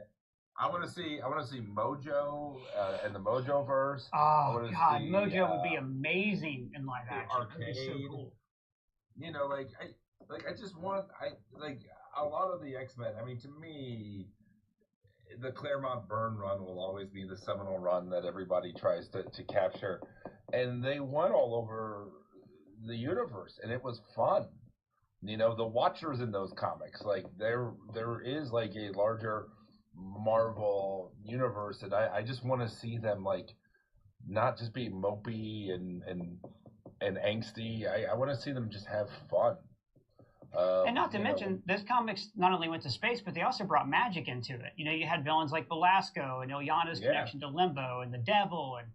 I want to see Mojo and the Mojo verse. Oh God, Mojo would be amazing in live action. Arcade. So cool. I just want a lot of the X-Men. I mean, to me, the Claremont Byrne run will always be the seminal run that everybody tries to capture, and they went all over the universe, and it was fun. The Watchers in those comics, like there is like a larger Marvel universe, and I just want to see them like not just be mopey and angsty. I want to see them just have fun. And not to mention, those comics not only went to space, but they also brought magic into it. You had villains like Belasco and Illyana's connection to Limbo and the Devil, and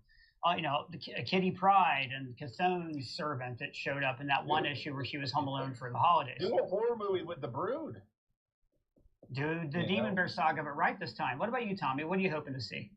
Kitty Pryde and Cathone's servant that showed up in that one issue where she was home alone for the holidays. Do a horror movie with the Brood. Dude, the Demon Bear saga, but right this time. What about you, Tommy? What are you hoping to see?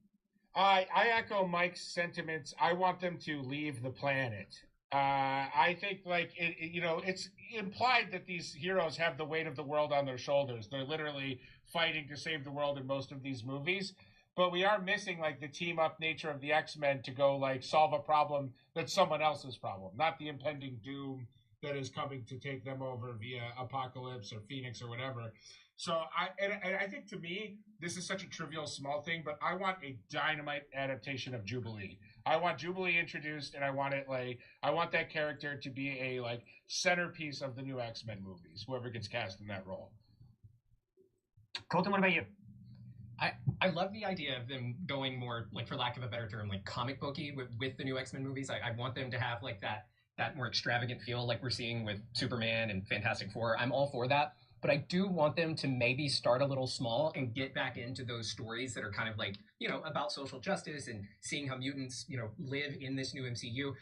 I echo Mike's sentiments. I want them to leave the planet. I think it's implied that these heroes have the weight of the world on their shoulders. They're literally fighting to save the world in most of these movies. But we are missing like the team up nature of the X-Men to go like solve a problem that's someone else's problem, not the impending doom that is coming to take them over via Apocalypse or Phoenix or whatever. So I think to me, this is such a trivial small thing, but I want a dynamite adaptation of Jubilee. I want Jubilee introduced, and I want that character to be a like centerpiece of the new X-Men movies, whoever gets cast in that role. Colton, what about you? I love the idea of them going more, like, for lack of a better term, like comic booky with the new X-Men movies. I want them to have like that more extravagant feel like we're seeing with Superman and Fantastic Four. I'm all for that. But I do want them to maybe start a little small and get back into those stories that are kind of like, about social justice and seeing how mutants, live in this new MCU.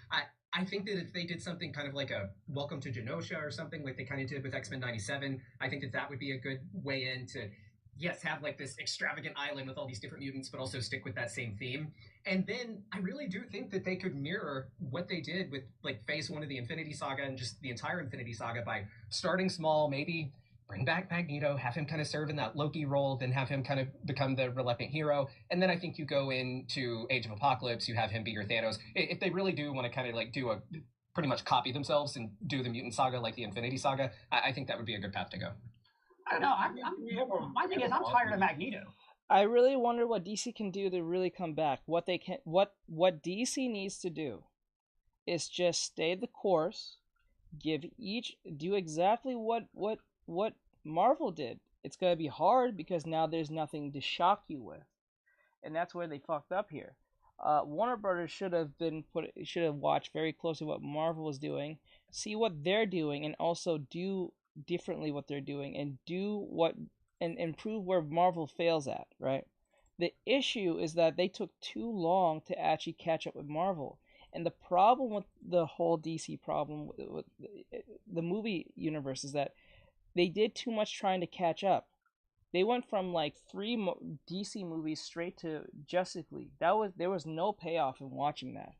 I think that if they did something kind of like a Welcome to Genosha or something like they kind of did with X-Men 97, I think that would be a good way in to, yes, have like this extravagant island with all these different mutants, but also stick with that same theme. And then I really do think that they could mirror what they did with like phase 1 of the Infinity Saga and just the entire Infinity Saga by starting small, maybe bring back Magneto, have him kind of serve in that Loki role, then have him kind of become the reluctant hero. And then I think you go into Age of Apocalypse, you have him be your Thanos. If they really do want to kind of like do pretty much copy themselves and do the Mutant Saga like the Infinity Saga, I think that would be a good path to go. I don't know. My thing is, I'm tired of Magneto. I really wonder what DC can do to really come back. What DC needs to do is just stay the course, do exactly what Marvel did. It's gonna be hard because now there's nothing to shock you with, and that's where they fucked up here. Warner Brothers should have watched very closely what Marvel was doing, see what they're doing, and also do differently what they're doing, and improve where Marvel fails at. Right. The issue is that they took too long to actually catch up with Marvel. And the problem with the whole DC problem with the movie universe is that they did too much trying to catch up. They went from like 3 DC movies straight to Justice League. There was no payoff in watching that.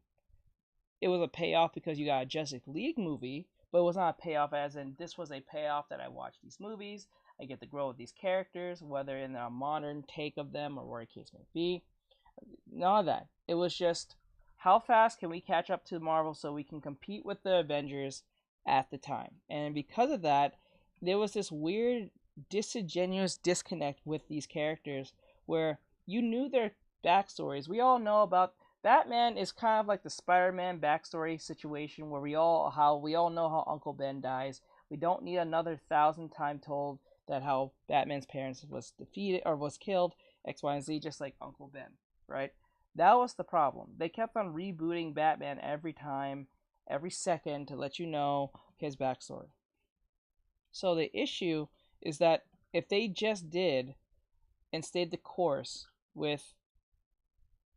It was a payoff because you got a Justice League movie, but it was not a payoff as in this was a payoff that I watched these movies. I get to grow with these characters, whether in a modern take of them or where the case may be. None of that. It was just how fast can we catch up to Marvel so we can compete with the Avengers at the time. And because of that, there was this weird disingenuous disconnect with these characters where you knew their backstories. We all know about Batman is kind of like the Spider-Man backstory situation where we all know how Uncle Ben dies. We don't need another 1,000 times told that how Batman's parents was defeated or was killed, X, Y, and Z, just like Uncle Ben, right? That was the problem. They kept on rebooting Batman every time, every second to let you know his backstory. So the issue is that if they just did and stayed the course with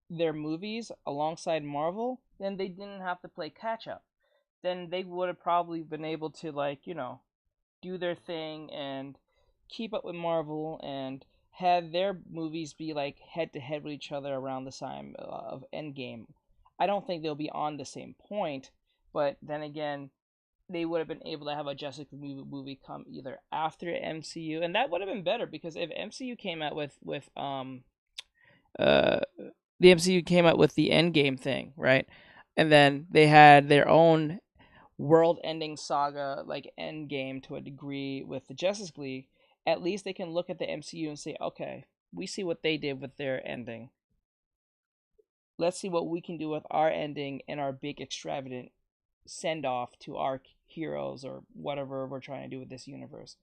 their movies alongside Marvel, then they didn't have to play catch up. Then they would have probably been able to do their thing and keep up with Marvel and had their movies be like head to head with each other around the time of Endgame. I don't think they'll be on the same point, but then again, they would have been able to have a Justice League movie come either after MCU, and that would have been better because if MCU came out with the MCU came out with the Endgame thing, right, and then they had their own world-ending saga like Endgame to a degree with the Justice League. At least they can look at the MCU and say, okay, we see what they did with their ending. Let's see what we can do with our ending and our big extravagant send-off to our heroes or whatever we're trying to do with this universe.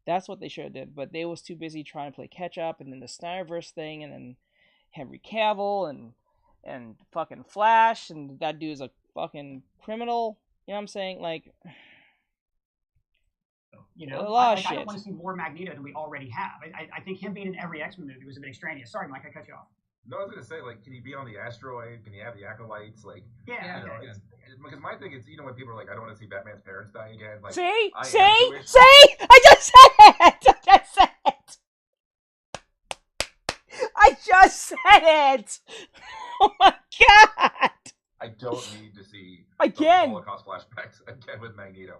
That's what they should have did, but they was too busy trying to play catch-up, and then the Snyderverse thing, and then Henry Cavill, and fucking Flash, and that dude's a fucking criminal. You know what I'm saying? Like... a lot of shit. I don't want to see more Magneto than we already have. I think him being in every X-Men movie was a bit extraneous. Sorry, Mike, I cut you off. No, I was gonna say, like, can he be on the asteroid? Can he have the acolytes? Like, because my thing is, when people are like, I don't want to see Batman's parents die again. Like, see, I just said it. I just said it. Oh my god. I don't need to see again Holocaust flashbacks again with Magneto.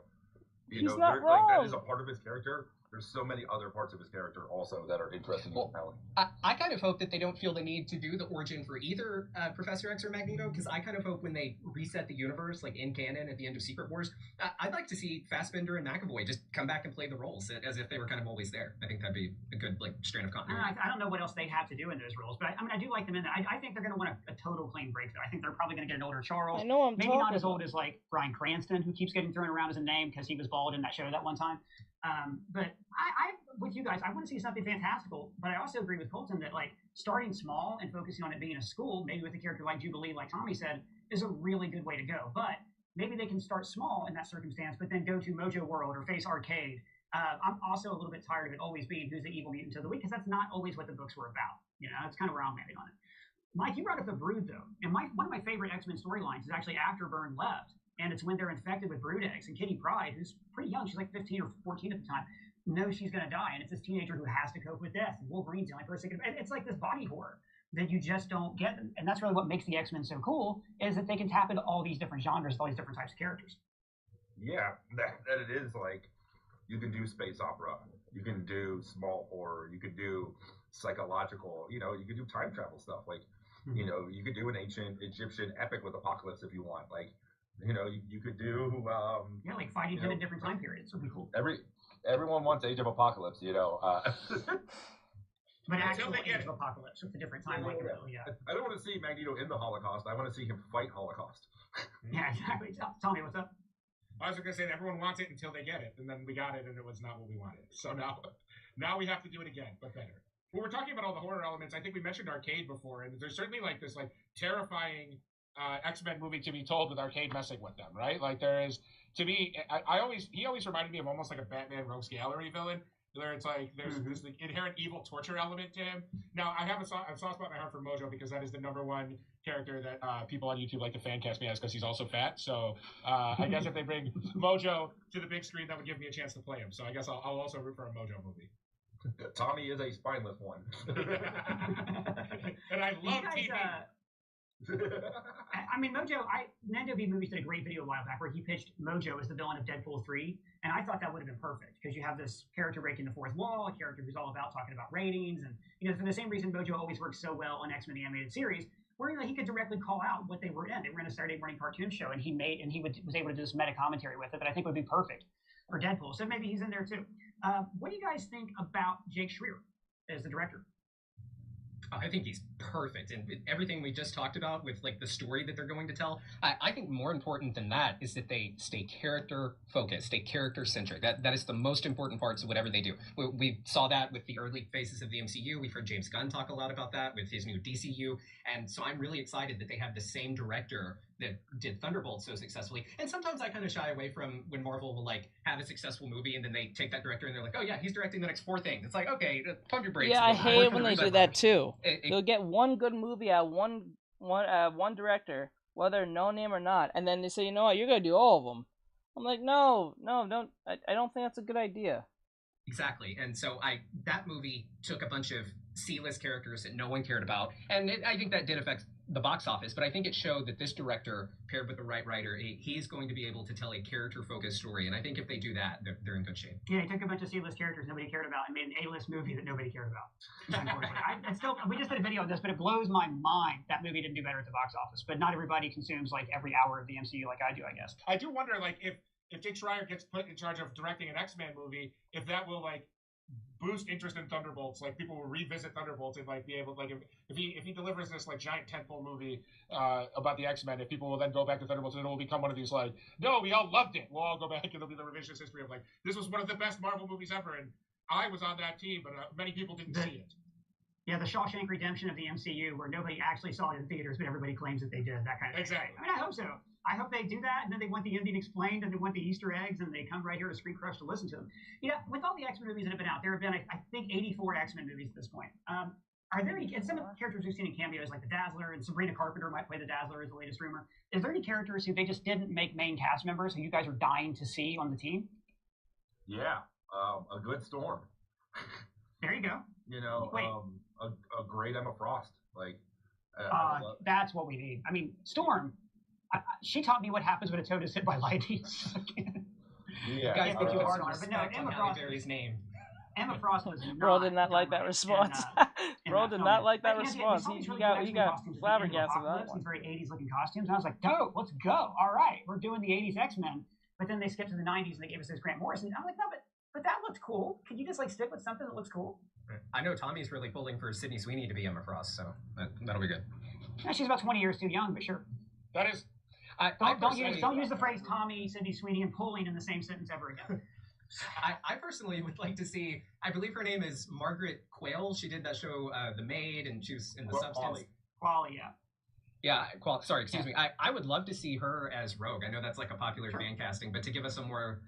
He's not wrong. Like, that is a part of his character. There's so many other parts of his character also that are interesting and compelling. I kind of hope that they don't feel the need to do the origin for either Professor X or Magneto, because I kind of hope when they reset the universe, like in canon at the end of Secret Wars, I'd like to see Fassbender and McAvoy just come back and play the roles as if they were kind of always there. I think that'd be a good strand of continuity. I don't know what else they have to do in those roles, but I do like them in there. I think they're going to want a total clean breakthrough. I think they're probably going to get an older Charles. I know maybe not as old as like Bryan Cranston, who keeps getting thrown around as a name because he was bald in that show that one time. But I with you guys, I want to see something fantastical, but I also agree with Colton that like starting small and focusing on it being a school, maybe with a character like Jubilee, like Tommy said, is a really good way to go. But maybe they can start small in that circumstance, but then go to Mojo World or Face Arcade. I'm also a little bit tired of it always being who's the evil mutant of the week, because that's not always what the books were about. That's kind of where I'm landing on it. Mike, you brought up the Brood though, and one of my favorite X-Men storylines is actually after Byrne left, and it's when they're infected with brood eggs, and Kitty Pryde, who's pretty young, she's like 15 or 14 at the time, knows she's going to die, and it's this teenager who has to cope with death. And Wolverine's the only person who can. It's like this body horror that you just don't get, and that's really what makes the X-Men so cool, is that they can tap into all these different genres, all these different types of characters. Yeah, that it is like you can do space opera, you can do small horror, you could do psychological, you could do time travel stuff, like you could do an ancient Egyptian epic with apocalypse if you want, like you could do like fighting him in different time periods would be cool. Everyone wants Age of Apocalypse, But Until actual they get Age it. of Apocalypse with a different timeline completely, yeah. I don't want to see Magneto in the Holocaust. I want to see him fight Holocaust. Yeah, exactly. Tell me, what's up? I was going to say that everyone wants it until they get it, and then we got it, and it was not what we wanted. So now we have to do it again, but better. When we're talking about all the horror elements, I think we mentioned Arcade before, and there's certainly like this like terrifying X-Men movie to be told with Arcade messing with them, right? Like there is, to me, he always reminded me of almost like a Batman Rogues Gallery villain, where it's like there's this like, inherent evil torture element to him. Now I have a soft spot in my heart for Mojo because that is the #1 character that people on YouTube like to fan cast me as because he's also fat. So I guess if they bring Mojo to the big screen, that would give me a chance to play him. So I guess I'll also root for a Mojo movie. Tommy is a spineless one. And I love TV. I mean, Mojo, Nando V Movies did a great video a while back where he pitched Mojo as the villain of Deadpool 3, and I thought that would have been perfect because you have this character breaking the fourth wall, a character who's all about talking about ratings, and for the same reason Mojo always works so well on X-Men the Animated Series, where he could directly call out what they were in. They were in a Saturday morning cartoon show, and was able to do this meta commentary with it that I think would be perfect for Deadpool. So maybe he's in there too. What do you guys think about Jake Schreier as the director? I think he's perfect, and everything we just talked about with like the story that they're going to tell. I think more important than that is that they stay character focused, stay character centric. That is the most important parts of whatever they do. We saw that with the early phases of the MCU. We've heard James Gunn talk a lot about that with his new DCU, and so I'm really excited that they have the same director that did Thunderbolt so successfully. And sometimes I kind of shy away from when Marvel will like have a successful movie and then they take that director and they're like, oh yeah, he's directing the next 4 things. It's like, okay, pump your brakes. Yeah, I hate when they do that too. You'll get one good movie out one director, whether no name or not, and then they say, you know what, you're gonna do all of them. I'm like, no, don't. I don't think that's a good idea. Exactly, and so that movie took a bunch of C-list characters that no one cared about, and I think that did affect the box office, but I think it showed that this director, paired with the right writer, he's going to be able to tell a character-focused story, and I think if they do that, they're in good shape. Yeah, he took a bunch of C-list characters nobody cared about and made an A-list movie that nobody cared about. Unfortunately, we just did a video on this, but it blows my mind that movie didn't do better at the box office. But not everybody consumes like every hour of the MCU like I do, I guess. I do wonder, like, if Jake Schreier gets put in charge of directing an X-Men movie, if that will like boost interest in Thunderbolts, like people will revisit Thunderbolts and like be able, like if he delivers this like giant tentpole movie about the X-Men, if people will then go back to Thunderbolts and it will become one of these like, no, we all loved it, we'll all go back and it'll be the revisionist history of like, this was one of the best Marvel movies ever, and I was on that team, but many people didn't see it. Yeah, the Shawshank Redemption of the MCU, where nobody actually saw it in theaters, but everybody claims that they did, that kind of thing. Exactly. I mean, I hope so. I hope they do that, and then they want the ending explained, and they want the Easter eggs, and they come right here to Screen Crush to listen to them. With all the X-Men movies that have been out, there have been, I think, 84 X-Men movies at this point. Are there any, and some of the characters we've seen in cameos, like the Dazzler, and Sabrina Carpenter might play the Dazzler, is the latest rumor. Is there any characters who they just didn't make main cast members who you guys are dying to see on the team? Yeah, a good Storm. There you go. A great Emma Frost. Like, that's what we need. I mean, Storm. She taught me what happens when a toad is hit by lightning. Yeah, guys put too hard on her, but no, Emma Frost. Name. Emma Frost was not. Bro did not like that response. Bro did not like that response. He got flabbergasted about that one. These very 80s looking costumes. And I was like, dope, let's go. All right, we're doing the 80s X-Men. But then they skipped to the 90s and they gave us this Grant Morrison. I'm like, no, but that looked cool. Could you just like stick with something that looks cool? I know Tommy's really pulling for Sydney Sweeney to be Emma Frost, so that'll be good. Yeah, she's about 20 years too young, but sure. That is. Don't use the phrase Tommy, Sydney Sweeney, and pulling in the same sentence ever again. I personally would like to see. I believe her name is Margaret Quayle. She did that show, The Maid, and she was in The Substance. Qualley, yeah. Yeah, sorry, excuse me. I would love to see her as Rogue. I know that's like a popular fan casting, but to give us a more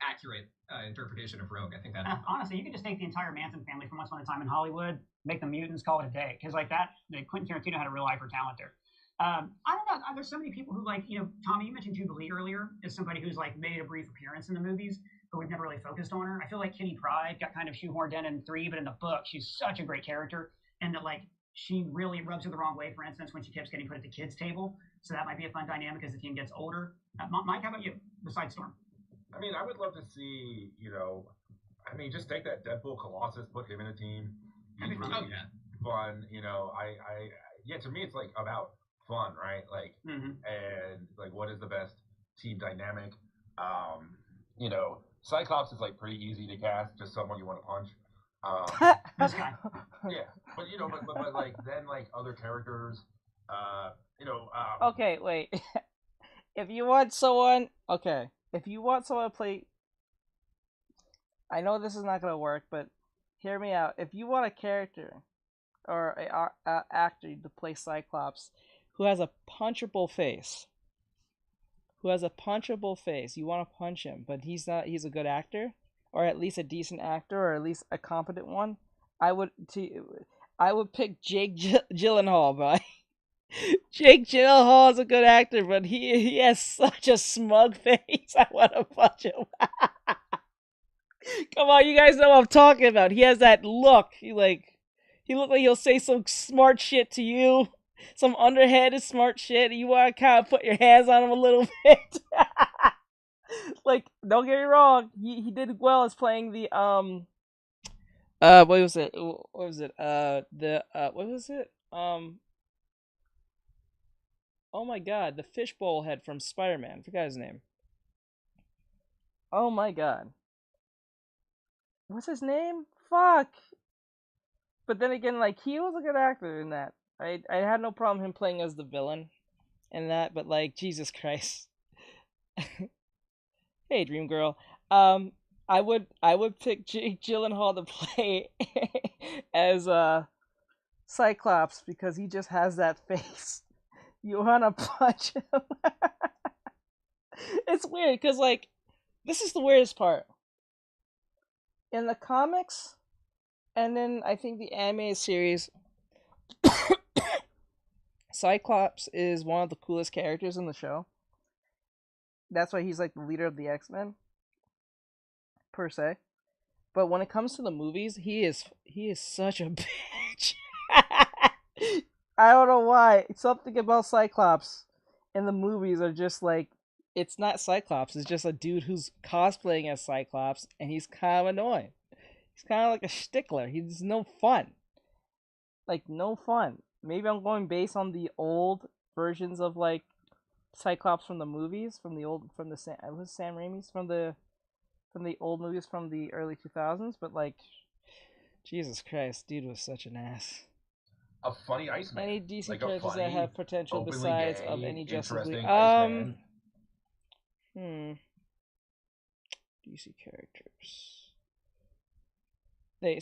accurate interpretation of Rogue, I think that. Honestly, you could just take the entire Manson family from Once Upon a Time in Hollywood, make them mutants, call it a day. Because like that, Quentin Tarantino had a real eye for talent there. I don't know. There's so many people who like, Tommy, you mentioned Jubilee earlier as somebody who's like made a brief appearance in the movies, but we've never really focused on her. I feel like Kitty Pryde got kind of shoehorned in 3, but in the book, she's such a great character, and that like she really rubs her the wrong way. For instance, when she keeps getting put at the kids' table, so that might be a fun dynamic as the team gets older. Mike, how about you? Besides Storm, I mean, I would love to see, just take that Deadpool Colossus, put him in a team. He's really fun. To me, it's like about fun, right? Like, and like, what is the best team dynamic? Cyclops is like pretty easy to cast, just someone you want to punch. This guy. Yeah, but but like then like other characters, Okay, wait. If you want someone, if you want someone to play, I know this is not gonna work, but hear me out. If you want a character or a actor to play Cyclops who has a punchable face, you want to punch him, but he's not. He's a good actor, or at least a decent actor, or at least a competent one. I would pick Jake Gyllenhaal, but Jake Gyllenhaal is a good actor, but he has such a smug face. I want to punch him. Come on, you guys know what I'm talking about. He has that look. He look like he'll say some smart shit to you, some underhanded smart shit. And you want to kind of put your hands on him a little bit. Like, don't get me wrong, he did well as playing the what was it? Oh my god, the fishbowl head from Spider-Man. I forgot his name. Oh my god. What's his name? Fuck. But then again, like, he was a good actor in that. I had no problem him playing as the villain in that, but like, Jesus Christ. Hey, Dream Girl. I would pick Jake Gyllenhaal to play as Cyclops because he just has that face. You wanna punch him? It's weird because, like, this is the weirdest part. In the comics, and then I think the anime series, Cyclops is one of the coolest characters in the show. That's why he's like the leader of the X-Men, per se. But when it comes to the movies, he is such a bitch. I don't know why. Something about Cyclops in the movies are just like, it's not Cyclops. It's just a dude who's cosplaying as Cyclops, and he's kind of annoying. He's kind of like a stickler. He's no fun. Like, no fun. Maybe I'm going based on the old versions of, like, Cyclops from the movies, from the Sam Raimi's, from the old movies from the early 2000s, but, like, Jesus Christ, dude was such an ass. A funny Iceman. Any DC like characters that have potential besides gay, of any Justice League? Iceman. DC characters.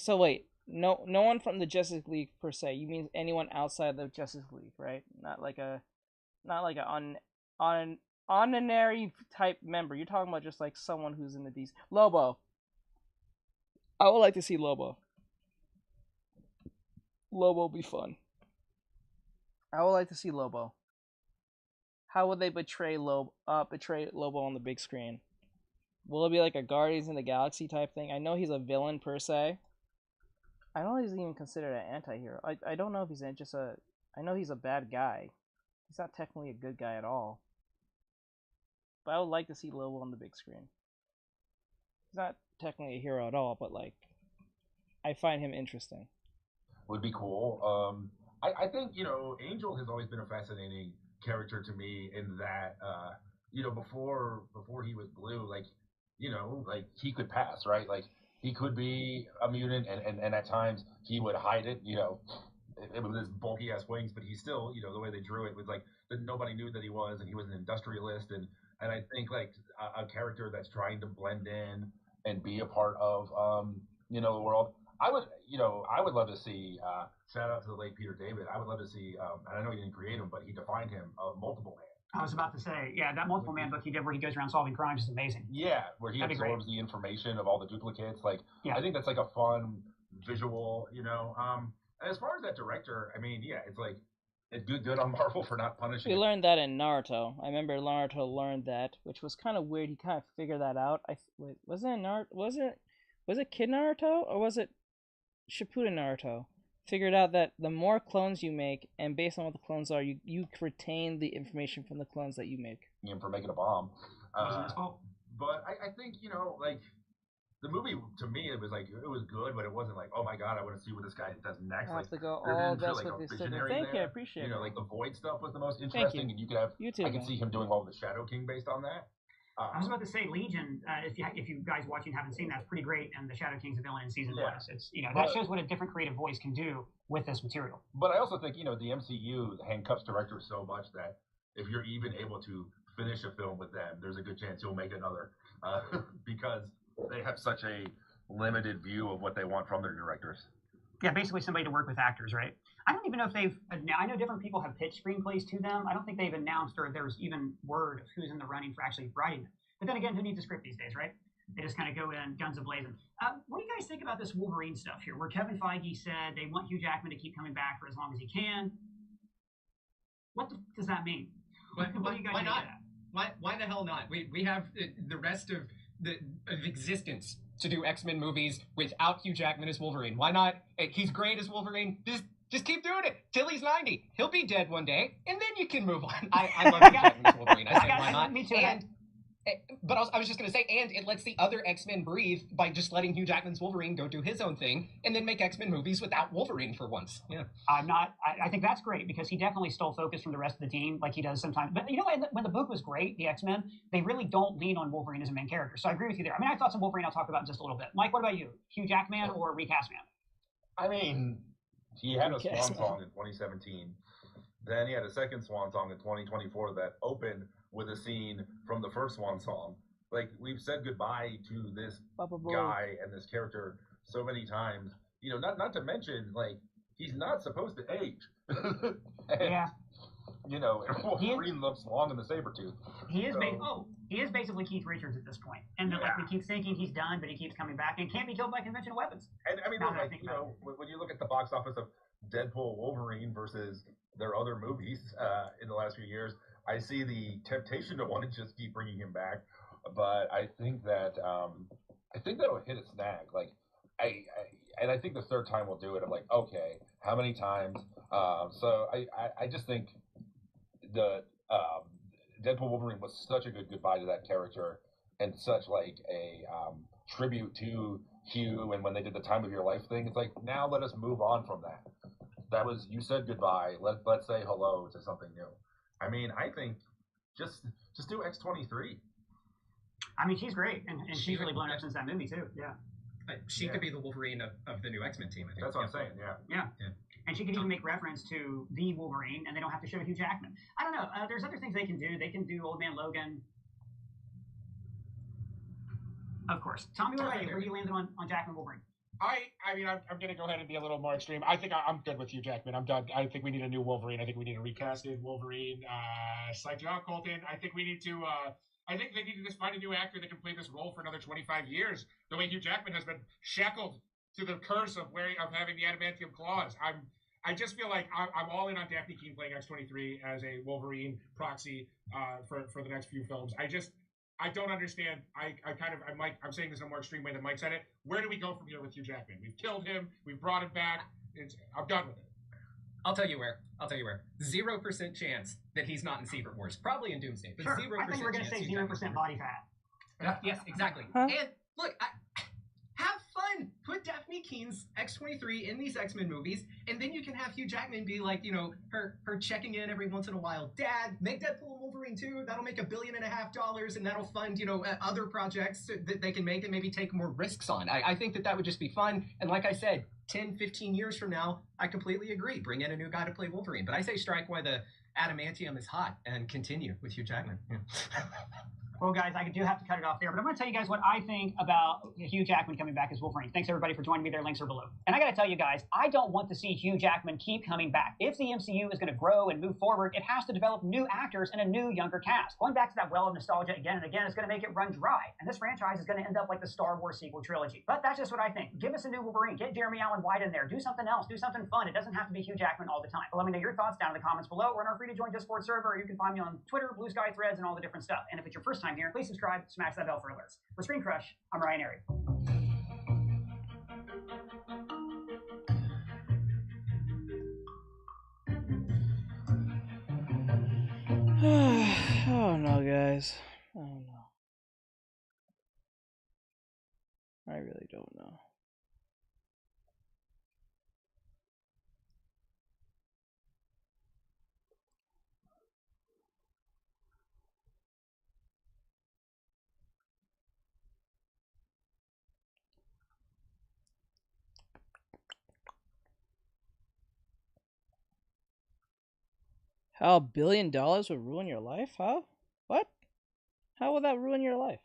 So wait, no one from the Justice League per se. You mean anyone outside the Justice League, right? Not like an honorary type member. You're talking about just like someone who's in the DC. Lobo. I would like to see Lobo. Lobo would be fun. I would like to see Lobo. How would they betray Lobo on the big screen? Will it be like a Guardians in the Galaxy type thing? I know he's a villain per se. I don't know if he's even considered an anti-hero. I don't know if he's just a... I know he's a bad guy. He's not technically a good guy at all. But I would like to see Lobo on the big screen. He's not technically a hero at all, but like, I find him interesting. Would be cool. I think, Angel has always been a fascinating character to me in that, before he was blue, like, like he could pass, right? Like he could be a mutant and at times he would hide it, with his bulky ass wings, but he still, the way they drew it was like that nobody knew that he was, and he was an industrialist. And I think like a character that's trying to blend in and be a part of, the world. I would love to see, shout out to the late Peter David. I would love to see, and I know he didn't create him, but he defined him, multiple man. I was about to say, yeah, that multiple man book he did where he goes around solving crimes is amazing. Yeah, where he absorbs the information of all the duplicates. Like, I think that's like a fun visual, And as far as that director, I mean, yeah, it's like, it's good on Marvel for not punishing. We learned that in Naruto. I remember Naruto learned that, which was kind of weird. He kind of figured that out. Was it Kid Naruto or was it Shippuden Naruto? Figured out that the more clones you make, and based on what the clones are, you retain the information from the clones that you make. For making a bomb. But I think, like, the movie, to me, it was good, but it wasn't like, oh my god, I want to see what this guy does next. I have to go, oh, that's what they said. Thank you, I appreciate it. Like, the Void stuff was the most interesting, and you could have, I could see him doing all the Shadow King based on that. I was about to say Legion. If you guys watching haven't seen that, it's pretty great. And the Shadow King's a villain in season 1. It's that shows what a different creative voice can do with this material. But I also think the MCU handcuffs directors so much that if you're even able to finish a film with them, there's a good chance you'll make another because they have such a limited view of what they want from their directors. Yeah, basically somebody to work with actors, right? I don't even know if I know different people have pitched screenplays to them. I don't think they've announced or there's even word of who's in the running for actually writing it. But then again, who needs a script these days, right? They just kind of go in guns a-blazing. What do you guys think about this Wolverine stuff here, where Kevin Feige said they want Hugh Jackman to keep coming back for as long as he can? What does that mean? What do you guys why think not? of that? Why the hell not? We have the rest of existence to do X-Men movies without Hugh Jackman as Wolverine. Why not? He's great as Wolverine. Just keep doing it till he's 90. He'll be dead one day, and then you can move on. I love Hugh Jackman as Wolverine. I say why not? Me too. But I was just going to say, and it lets the other X-Men breathe by just letting Hugh Jackman's Wolverine go do his own thing and then make X-Men movies without Wolverine for once. Yeah. I think that's great because he definitely stole focus from the rest of the team like he does sometimes. But when the book was great, the X-Men, they really don't lean on Wolverine as a main character. So I agree with you there. I mean, I thought some Wolverine I'll talk about in just a little bit. Mike, what about you? Hugh Jackman or recast man? I mean, he had a swan song in 2017. Then he had a second swan song in 2024 that opened with a scene from the first swan song. Like, we've said goodbye to this guy and this character so many times. Not to mention, like, he's not supposed to age. Yeah. And Wolverine looks long in the saber tooth. He is basically Keith Richards at this point. And we keep thinking he's done, but he keeps coming back and can't be killed by conventional weapons. And I mean, when you look at the box office of Deadpool, Wolverine versus their other movies in the last few years, I see the temptation to want to just keep bringing him back, but I think that'll hit a snag. Like, I think the third time we'll do it. I'm like, okay, how many times? So I just think the Deadpool Wolverine was such a good goodbye to that character and such like a tribute to Hugh. And when they did the time of your life thing, it's like, now let us move on from that. That was, you said goodbye. Let's say hello to something new. I mean, I think just do X-23. I mean, she's great, and she's really blown up since that movie too. Yeah. She could be the Wolverine of the new X-Men team, I think. That's what I'm saying, yeah. And she could even make reference to the Wolverine, and they don't have to show Hugh Jackman. I don't know. There's other things they can do. They can do Old Man Logan. Of course. Tommy, what about you? Where do you landed on Jackman Wolverine? I mean, I'm going to go ahead and be a little more extreme. I think I'm good with Hugh Jackman. I'm done. I think we need a new Wolverine. I think we need a recasted Wolverine. Like John Colton, I think we need to. I think they need to just find a new actor that can play this role for another 25 years. The way Hugh Jackman has been shackled to the curse of having the adamantium claws. I just feel like I'm all in on Daphne Keane playing X-23 as a Wolverine proxy for the next few films. I don't understand. I'm saying this in a more extreme way than Mike said it. Where do we go from here with Hugh Jackman? We've killed him. We've brought him back. I'm done with it. I'll tell you where. 0% chance that he's not in Secret Wars. Probably in Doomsday. But sure. 0% I think we're going to say 0% body fat. Yes, exactly. Huh? And look, have fun. Put Daphne Keene's X-23 in these X-Men movies, and then you can have Hugh Jackman be like, her checking in every once in a while. Dad, make Deadpool and Wolverine too. That'll make $1.5 billion, and that'll fund, other projects that they can make and maybe take more risks on. I think that would just be fun. And like I said, 10, 15 years from now, I completely agree. Bring in a new guy to play Wolverine. But I say strike while the adamantium is hot and continue with Hugh Jackman. Yeah. Well, guys, I do have to cut it off there, but I'm going to tell you guys what I think about Hugh Jackman coming back as Wolverine. Thanks, everybody, for joining me. Their links are below. And I got to tell you guys, I don't want to see Hugh Jackman keep coming back. If the MCU is going to grow and move forward, it has to develop new actors and a new, younger cast. Going back to that well of nostalgia again and again is going to make it run dry. And this franchise is going to end up like the Star Wars sequel trilogy. But that's just what I think. Give us a new Wolverine. Get Jeremy Allen White in there. Do something else. Do something fun. It doesn't have to be Hugh Jackman all the time. But let me know your thoughts down in the comments below. We're in our free to join Discord server. You can find me on Twitter, Blue Sky Threads, and all the different stuff. And if it's your first time here, please subscribe. Smash that bell for alerts. For Screen Crush, I'm Ryan Airy. Oh no, guys. Oh no. I really don't know. How $1 billion would ruin your life? How? What? How would that ruin your life?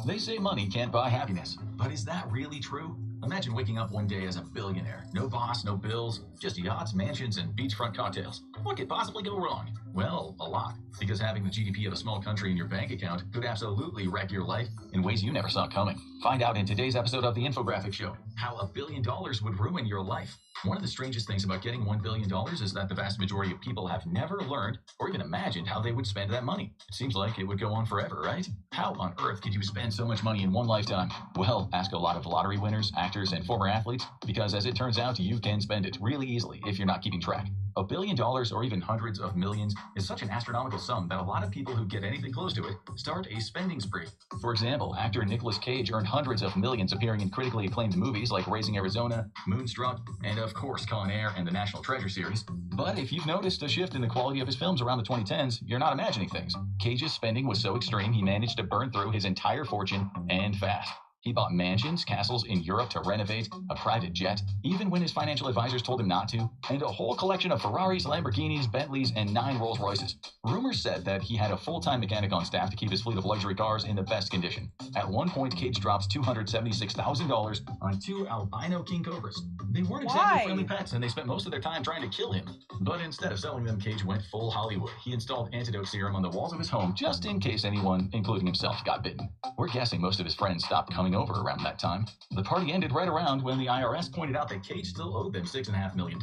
They say money can't buy happiness, but is that really true? Imagine waking up one day as a billionaire. No boss, no bills, just yachts, mansions, and beachfront cocktails. What could possibly go wrong? Well, a lot. Because having the GDP of a small country in your bank account could absolutely wreck your life in ways you never saw coming. Find out in today's episode of The Infographic Show how $1 billion would ruin your life. One of the strangest things about getting $1 billion is that the vast majority of people have never learned or even imagined how they would spend that money. It seems like it would go on forever, right? How on earth could you spend so much money in one lifetime? Well, ask a lot of lottery winners, actors, and former athletes, because as it turns out, you can spend it really easily if you're not keeping track. $1 billion or even hundreds of millions is such an astronomical sum that a lot of people who get anything close to it start a spending spree. For example, actor Nicolas Cage earned hundreds of millions appearing in critically acclaimed movies like Raising Arizona, Moonstruck, and of course Con Air and the National Treasure series. But if you've noticed a shift in the quality of his films around the 2010s, you're not imagining things. Cage's spending was so extreme he managed to burn through his entire fortune and fast. He bought mansions, castles in Europe to renovate, a private jet, even when his financial advisors told him not to, and a whole collection of Ferraris, Lamborghinis, Bentleys, and 9 Rolls Royces. Rumors said that he had a full-time mechanic on staff to keep his fleet of luxury cars in the best condition. At one point, Cage dropped $276,000 on 2 albino king cobras. They weren't exactly friendly pets, and they spent most of their time trying to kill him. But instead of selling them, Cage went full Hollywood. He installed antidote serum on the walls of his home just in case anyone, including himself, got bitten. We're guessing most of his friends stopped coming over around that time. The party ended right around when the IRS pointed out that Cage still owed them $6.5 million,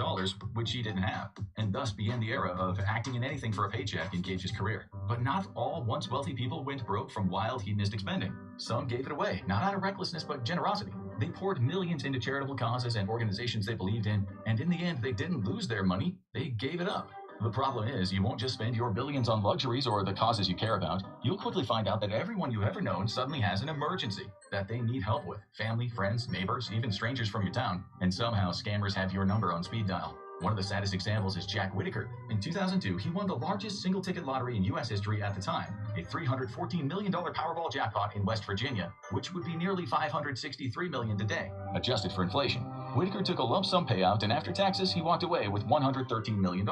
which he didn't have, and thus began the era of acting in anything for a paycheck in Cage's career. But not all once wealthy people went broke from wild hedonistic spending. Some gave it away, not out of recklessness but generosity. They poured millions into charitable causes and organizations they believed in, and in the end, they didn't lose their money, they gave it up. The problem is, you won't just spend your billions on luxuries or the causes you care about. You'll quickly find out that everyone you've ever known suddenly has an emergency that they need help with. Family, friends, neighbors, even strangers from your town. And somehow scammers have your number on speed dial. One of the saddest examples is Jack Whitaker. In 2002, he won the largest single-ticket lottery in U.S. history at the time, a $314 million Powerball jackpot in West Virginia, which would be nearly $563 million today, adjusted for inflation. Whitaker took a lump sum payout, and after taxes, he walked away with $113 million.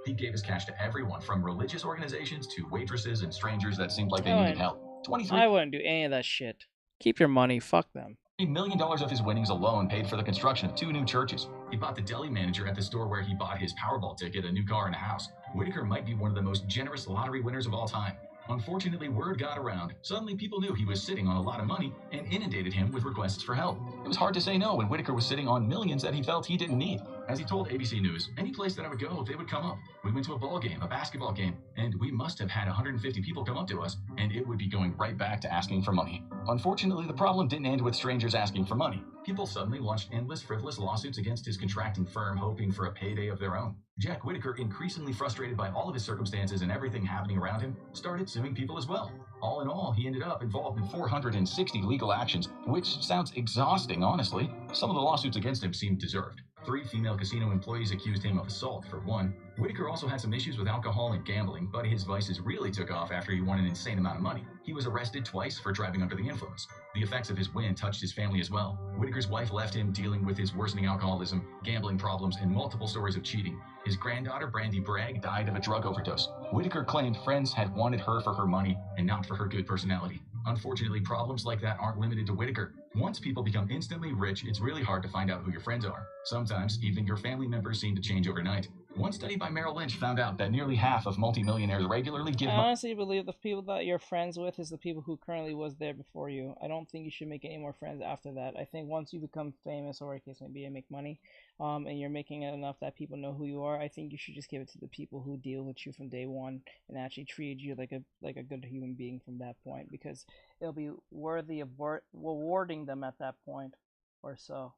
He gave his cash to everyone, from religious organizations to waitresses and strangers that seemed like they needed help. I wouldn't do any of that shit. Keep your money, fuck them. $1 million of his winnings alone paid for the construction of 2 new churches. He bought the deli manager at the store where he bought his Powerball ticket, a new car, and a house. Whitaker might be one of the most generous lottery winners of all time. Unfortunately, word got around. Suddenly, people knew he was sitting on a lot of money and inundated him with requests for help. It was hard to say no when Whitaker was sitting on millions that he felt he didn't need. As he told ABC News, any place that I would go, they would come up. We went to a ball game, a basketball game, and we must have had 150 people come up to us, and it would be going right back to asking for money. Unfortunately, the problem didn't end with strangers asking for money. People suddenly launched endless, frivolous lawsuits against his contracting firm, hoping for a payday of their own. Jack Whitaker, increasingly frustrated by all of his circumstances and everything happening around him, started suing people as well. All in all, he ended up involved in 460 legal actions, which sounds exhausting, honestly. Some of the lawsuits against him seemed deserved. 3 female casino employees accused him of assault, for one. Whitaker also had some issues with alcohol and gambling, but his vices really took off after he won an insane amount of money. He was arrested twice for driving under the influence. The effects of his win touched his family as well. Whitaker's wife left him dealing with his worsening alcoholism, gambling problems, and multiple stories of cheating. His granddaughter, Brandy Bragg, died of a drug overdose. Whitaker claimed friends had wanted her for her money and not for her good personality. Unfortunately, problems like that aren't limited to Whitaker. Once people become instantly rich, it's really hard to find out who your friends are. Sometimes, even your family members seem to change overnight. One study by Merrill Lynch found out that nearly half of multimillionaires regularly give I honestly believe the people that you're friends with is the people who currently was there before you. I don't think you should make any more friends after that. I think once you become famous, or in case maybe and make money, and you're making it enough that people know who you are, I think you should just give it to the people who deal with you from day one and actually treat you like a good human being from that point, because it'll be worthy of rewarding them at that point or so.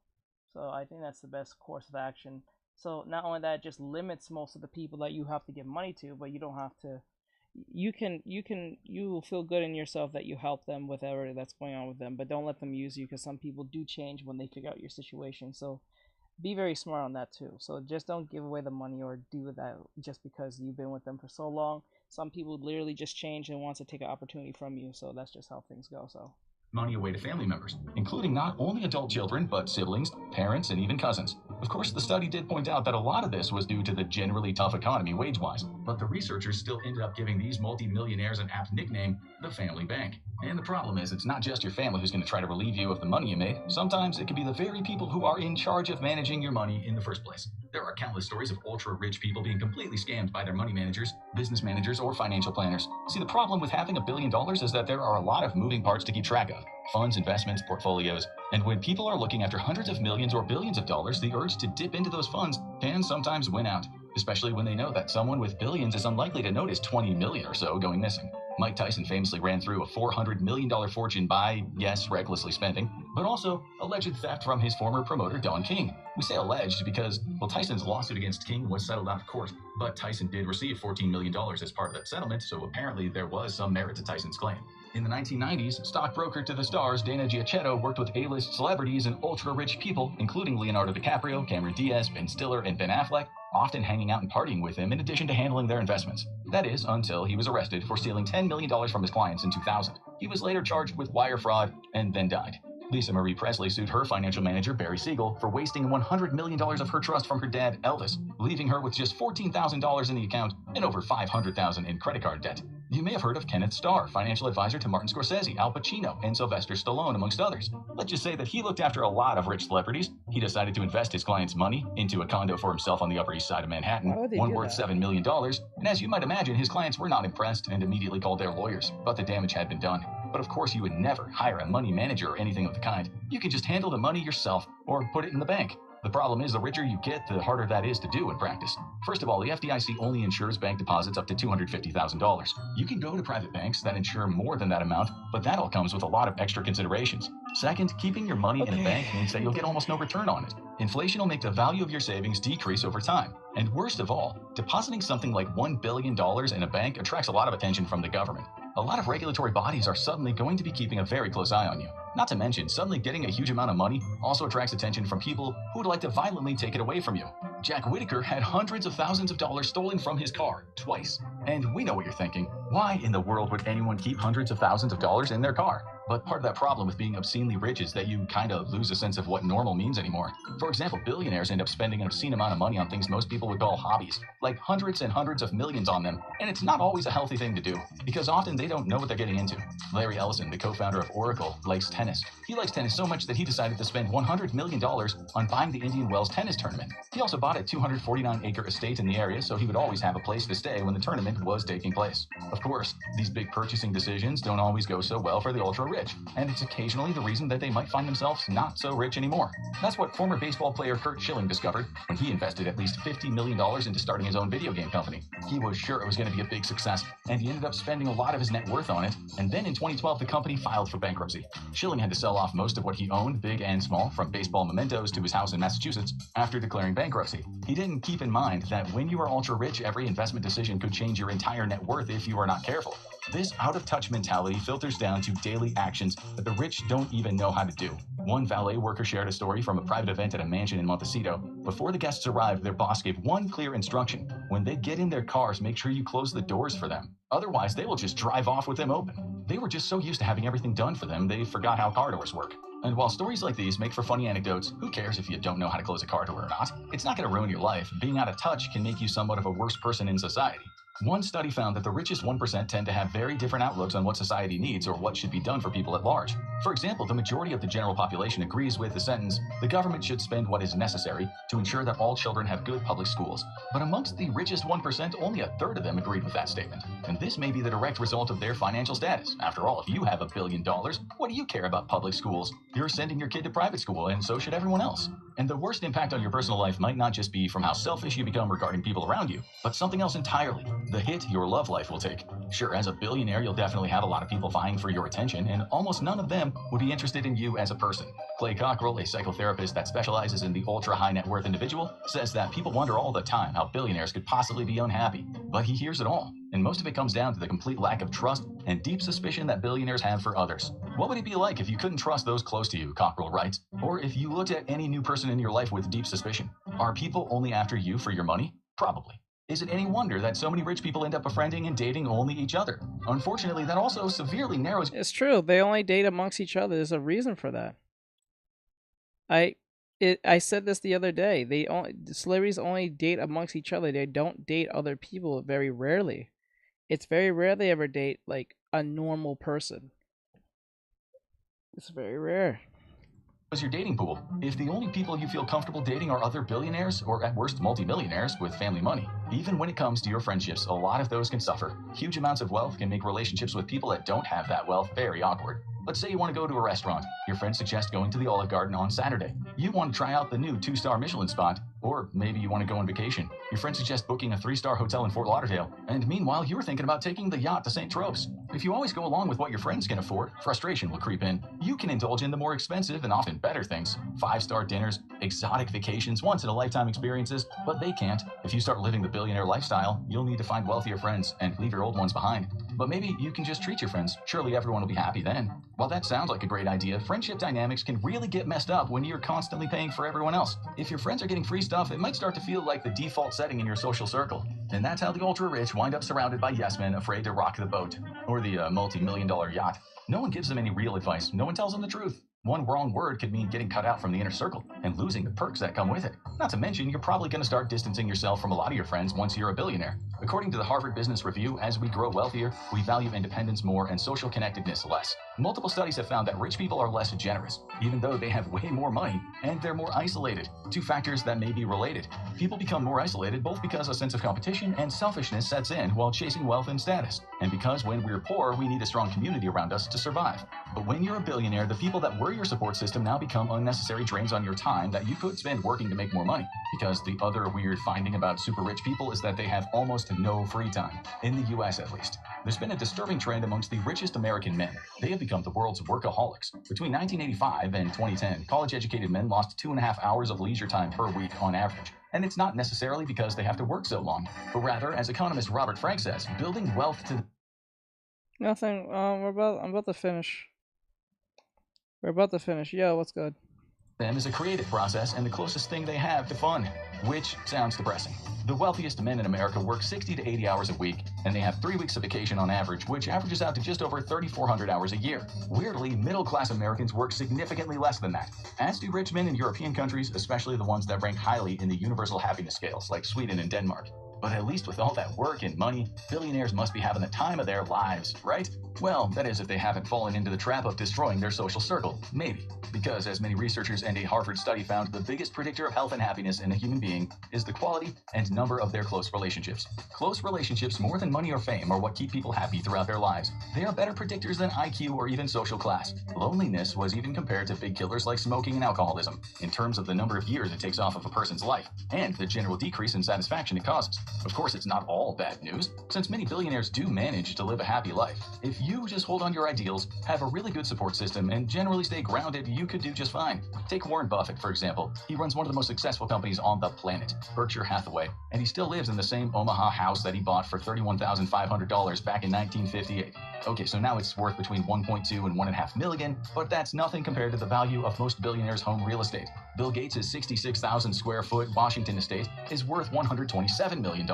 So I think that's the best course of action. So not only that, it just limits most of the people that you have to give money to, but you don't have to. You will feel good in yourself that you help them with whatever that's going on with them, but don't let them use you, because some people do change when they figure out your situation. So be very smart on that too. So just don't give away the money or do that just because you've been with them for so long. Some people literally just change and want to take an opportunity from you. So that's just how things go. So money away to family members, including not only adult children, but siblings, parents, and even cousins. Of course, the study did point out that a lot of this was due to the generally tough economy wage-wise, but the researchers still ended up giving these multi-millionaires an apt nickname, the family bank. And the problem is, it's not just your family who's going to try to relieve you of the money you made. Sometimes it can be the very people who are in charge of managing your money in the first place. There are countless stories of ultra-rich people being completely scammed by their money managers, business managers, or financial planners. See, the problem with having $1 billion is that there are a lot of moving parts to keep track of. Funds, investments, portfolios. And when people are looking after hundreds of millions or billions of dollars, the urge to dip into those funds can sometimes win out, especially when they know that someone with billions is unlikely to notice 20 million or so going missing. Mike Tyson famously ran through a $400 million fortune by, yes, recklessly spending, but also alleged theft from his former promoter, Don King. We say alleged because, well, Tyson's lawsuit against King was settled out of court, but Tyson did receive $14 million as part of that settlement, so apparently there was some merit to Tyson's claim. In the 1990s, stockbroker to the stars Dana Giacchetto worked with A-list celebrities and ultra-rich people, including Leonardo DiCaprio, Cameron Diaz, Ben Stiller, and Ben Affleck, often hanging out and partying with him in addition to handling their investments. That is, until he was arrested for stealing $10 million from his clients in 2000. He was later charged with wire fraud and then died. Lisa Marie Presley sued her financial manager, Barry Siegel, for wasting $100 million of her trust from her dad, Elvis, leaving her with just $14,000 in the account and over $500,000 in credit card debt. You may have heard of Kenneth Starr, financial advisor to Martin Scorsese, Al Pacino, and Sylvester Stallone, amongst others. Let's just say that he looked after a lot of rich celebrities. He decided to invest his clients' money into a condo for himself on the Upper East Side of Manhattan, one worth $7 million. And as you might imagine, his clients were not impressed and immediately called their lawyers, but the damage had been done. But of course, you would never hire a money manager or anything of the kind. You can just handle the money yourself or put it in the bank. The problem is, the richer you get, the harder that is to do in practice. First of all, the FDIC only insures bank deposits up to $250,000. You can go to private banks that insure more than that amount, but that all comes with a lot of extra considerations. Second, keeping your money in a bank means that you'll get almost no return on it. Inflation will make the value of your savings decrease over time. And worst of all, depositing something like $1 billion in a bank attracts a lot of attention from the government. A lot of regulatory bodies are suddenly going to be keeping a very close eye on you. Not to mention, suddenly getting a huge amount of money also attracts attention from people who would like to violently take it away from you. Jack Whitaker had hundreds of thousands of dollars stolen from his car, twice. And we know what you're thinking. Why in the world would anyone keep hundreds of thousands of dollars in their car? But part of that problem with being obscenely rich is that you kind of lose a sense of what normal means anymore. For example, billionaires end up spending an obscene amount of money on things most people would call hobbies, like hundreds and hundreds of millions on them, and it's not always a healthy thing to do, because often they don't know what they're getting into. Larry Ellison, the co-founder of Oracle, likes tennis. He likes tennis so much that he decided to spend $100 million on buying the Indian Wells tennis tournament. He also bought a 249-acre estate in the area so he would always have a place to stay when the tournament was taking place. Of course, these big purchasing decisions don't always go so well for the ultra-rich, and it's occasionally the reason that they might find themselves not so rich anymore. That's what former baseball player Curt Schilling discovered when he invested at least $50 million into starting his own video game company. He was sure it was going to be a big success, and he ended up spending a lot of his net worth on it, and then in 2012 the company filed for bankruptcy. Schilling had to sell off most of what he owned, big and small, from baseball mementos to his house in Massachusetts, after declaring bankruptcy. He didn't keep in mind that when you are ultra-rich, every investment decision could change your entire net worth if you are not careful. This out-of-touch mentality filters down to daily actions that the rich don't even know how to do. One valet worker shared a story from a private event at a mansion in Montecito. Before the guests arrived, their boss gave one clear instruction. When they get in their cars, make sure you close the doors for them. Otherwise, they will just drive off with them open. They were just so used to having everything done for them, they forgot how car doors work. And while stories like these make for funny anecdotes, who cares if you don't know how to close a car door or not? It's not going to ruin your life. Being out of touch can make you somewhat of a worse person in society. One study found that the richest 1% tend to have very different outlooks on what society needs or what should be done for people at large. For example, the majority of the general population agrees with the sentence, "The government should spend what is necessary to ensure that all children have good public schools." But amongst the richest 1%, only a third of them agreed with that statement. And this may be the direct result of their financial status. After all, if you have $1 billion, what do you care about public schools? You're sending your kid to private school, and so should everyone else. And the worst impact on your personal life might not just be from how selfish you become regarding people around you, but something else entirely. The hit your love life will take. Sure, as a billionaire, you'll definitely have a lot of people vying for your attention, and almost none of them would be interested in you as a person. Clay Cockrell, a psychotherapist that specializes in the ultra-high net worth individual, says that people wonder all the time how billionaires could possibly be unhappy. But he hears it all, and most of it comes down to the complete lack of trust and deep suspicion that billionaires have for others. What would it be like if you couldn't trust those close to you, Cockrell writes? Or if you looked at any new person in your life with deep suspicion? Are people only after you for your money? Probably. Is it any wonder that so many rich people end up befriending and dating only each other? Unfortunately, that also severely narrows... It's true. They only date amongst each other. There's a reason for that. I said this the other day. The celebrities only date amongst each other. They don't date other people very rarely. It's very rare they ever date like a normal person. It's very rare. Your dating pool. If the only people you feel comfortable dating are other billionaires, or at worst multimillionaires with family money, even when it comes to your friendships, a lot of those can suffer. Huge amounts of wealth can make relationships with people that don't have that wealth very awkward. Let's say you want to go to a restaurant. Your friends suggest going to the Olive Garden on Saturday. You want to try out the new 2-star Michelin spot, or maybe you want to go on vacation. Your friends suggest booking a 3-star hotel in Fort Lauderdale, and meanwhile you're thinking about taking the yacht to St. Tropez. If you always go along with what your friends can afford, frustration will creep in. You can indulge in the more expensive and often better things. 5-star dinners, exotic vacations, once-in-a-lifetime experiences, but they can't. If you start living the billionaire lifestyle, you'll need to find wealthier friends and leave your old ones behind. But maybe you can just treat your friends. Surely everyone will be happy then. While that sounds like a great idea, friendship dynamics can really get messed up when you're constantly paying for everyone else. If your friends are getting free stuff, it might start to feel like the default setting in your social circle. And that's how the ultra-rich wind up surrounded by yes-men afraid to rock the boat. Or the multi-million-dollar yacht. No one gives them any real advice. No one tells them the truth. One wrong word could mean getting cut out from the inner circle and losing the perks that come with it. Not to mention, you're probably going to start distancing yourself from a lot of your friends once you're a billionaire. According to the Harvard Business Review, as we grow wealthier, we value independence more and social connectedness less. Multiple studies have found that rich people are less generous, even though they have way more money, and they're more isolated. Two factors that may be related. People become more isolated both because a sense of competition and selfishness sets in while chasing wealth and status, and because when we're poor, we need a strong community around us to survive. But when you're a billionaire, the people that were your support system now become unnecessary drains on your time that you could spend working to make more money. Because the other weird finding about super rich people is that they have almost no free time, in the US at least. There's been a disturbing trend amongst the richest American men. They have become the world's workaholics. Between 1985 and 2010, college-educated men lost 2.5 hours of leisure time per week on average. And it's not necessarily because they have to work so long, but rather, as economist Robert Frank says, building wealth to... Nothing. I'm about to finish. We're about to finish. Yo, what's good? Them is a creative process and the closest thing they have to fun, which sounds depressing. The wealthiest men in America work 60 to 80 hours a week, and they have 3 weeks of vacation on average, which averages out to just over 3,400 hours a year. Weirdly, middle-class Americans work significantly less than that, as do rich men in European countries, especially the ones that rank highly in the universal happiness scales, like Sweden and Denmark. But at least with all that work and money, billionaires must be having the time of their lives, right? Well, that is if they haven't fallen into the trap of destroying their social circle. Maybe. Because as many researchers and a Harvard study found, the biggest predictor of health and happiness in a human being is the quality and number of their close relationships. Close relationships, more than money or fame, are what keep people happy throughout their lives. They are better predictors than IQ or even social class. Loneliness was even compared to big killers like smoking and alcoholism, in terms of the number of years it takes off of a person's life, and the general decrease in satisfaction it causes. Of course, it's not all bad news, since many billionaires do manage to live a happy life. If you just hold on your ideals, have a really good support system, and generally stay grounded, you could do just fine. Take Warren Buffett, for example. He runs one of the most successful companies on the planet, Berkshire Hathaway, and he still lives in the same Omaha house that he bought for $31,500 back in 1958. Okay, so now it's worth between 1.2 and 1.5 million, but that's nothing compared to the value of most billionaires' home real estate. Bill Gates' 66,000 square foot Washington estate is worth $127 million.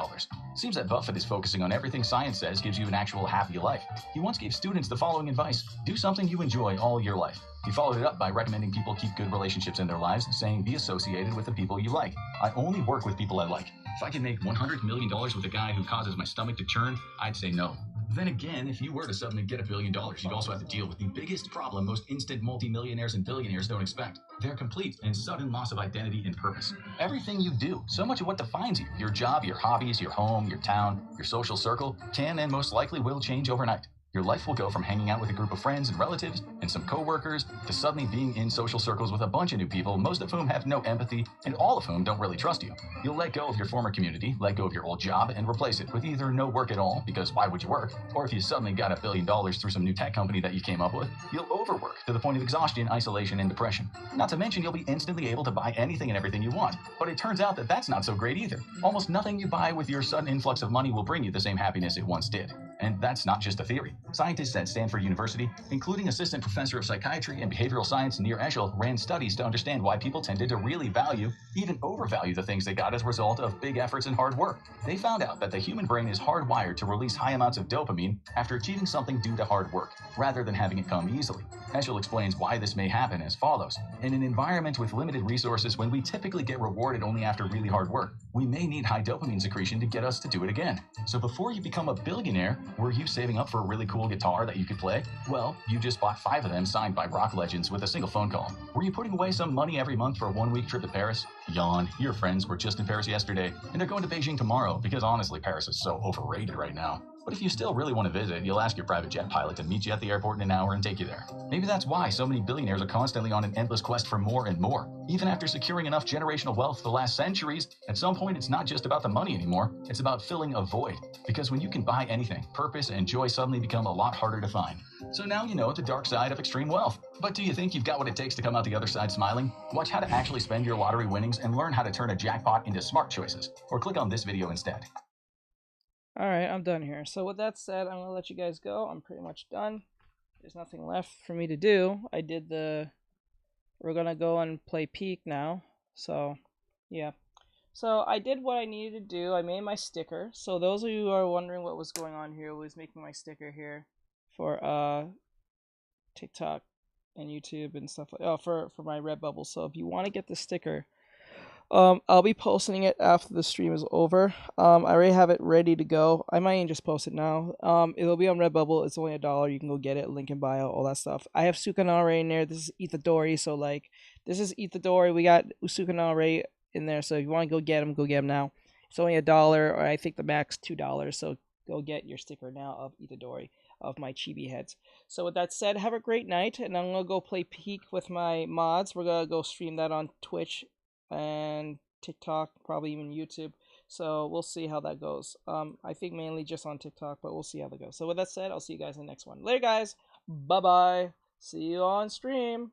Seems that Buffett is focusing on everything science says gives you an actual happy life. He once gave students the following advice: do something you enjoy all your life. He followed it up by recommending people keep good relationships in their lives, saying be associated with the people you like. I only work with people I like. If I can make $100 million with a guy who causes my stomach to churn, I'd say no. Then again, if you were to suddenly get $1 billion, you'd also have to deal with the biggest problem most instant multimillionaires and billionaires don't expect: their complete and sudden loss of identity and purpose. Everything you do, so much of what defines you, your job, your hobbies, your home, your town, your social circle, can and most likely will change overnight. Your life will go from hanging out with a group of friends and relatives and some coworkers to suddenly being in social circles with a bunch of new people, most of whom have no empathy and all of whom don't really trust you. You'll let go of your former community, let go of your old job, and replace it with either no work at all, because why would you work? Or if you suddenly got $1 billion through some new tech company that you came up with, you'll overwork to the point of exhaustion, isolation, and depression. Not to mention you'll be instantly able to buy anything and everything you want. But it turns out that that's not so great either. Almost nothing you buy with your sudden influx of money will bring you the same happiness it once did. And that's not just a theory. Scientists at Stanford University, including assistant professor of psychiatry and behavioral science Nir Eshel, ran studies to understand why people tended to really value, even overvalue the things they got as a result of big efforts and hard work. They found out that the human brain is hardwired to release high amounts of dopamine after achieving something due to hard work, rather than having it come easily. Eshel explains why this may happen as follows. In an environment with limited resources, when we typically get rewarded only after really hard work, we may need high dopamine secretion to get us to do it again. So before you become a billionaire, were you saving up for a really cool guitar that you could play? Well, you just bought 5 of them signed by rock legends with a single phone call. Were you putting away some money every month for a 1-week trip to Paris? Yawn, your friends were just in Paris yesterday, and they're going to Beijing tomorrow because honestly, Paris is so overrated right now. But if you still really want to visit, you'll ask your private jet pilot to meet you at the airport in an hour and take you there. Maybe that's why so many billionaires are constantly on an endless quest for more and more. Even after securing enough generational wealth to last centuries, at some point it's not just about the money anymore, it's about filling a void. Because when you can buy anything, purpose and joy suddenly become a lot harder to find. So now you know the dark side of extreme wealth. But do you think you've got what it takes to come out the other side smiling? Watch how to actually spend your lottery winnings and learn how to turn a jackpot into smart choices. Or click on this video instead. Alright, I'm done here. So with that said, I'm going to let you guys go. I'm pretty much done. There's nothing left for me to do. I did the... We're going to go and play Peak now. So, yeah. So I did what I needed to do. I made my sticker. So those of you who are wondering what was going on here, was making my sticker here for TikTok and YouTube and stuff like for my Redbubble. So if you want to get the sticker, I'll be posting it after the stream is over. I already have it ready to go. I might even just post it now. It'll be on Redbubble. It's only $1. You can go get it. Link in bio, all that stuff. I have Sukanare in there. This is Itadori. So like, this is Itadori. We got Sukanare in there. So if you want to go get them now. It's only $1, or I think the max $2. So go get your sticker now of Itadori, of my chibi heads. So with that said, have a great night, and I'm gonna go play Peak with my mods. We're gonna go stream that on Twitch and TikTok, probably even YouTube. So we'll see how that goes. I think mainly just on TikTok, but we'll see how that goes. So with that said, I'll see you guys in the next one. Later, guys. Bye-bye. See you on stream.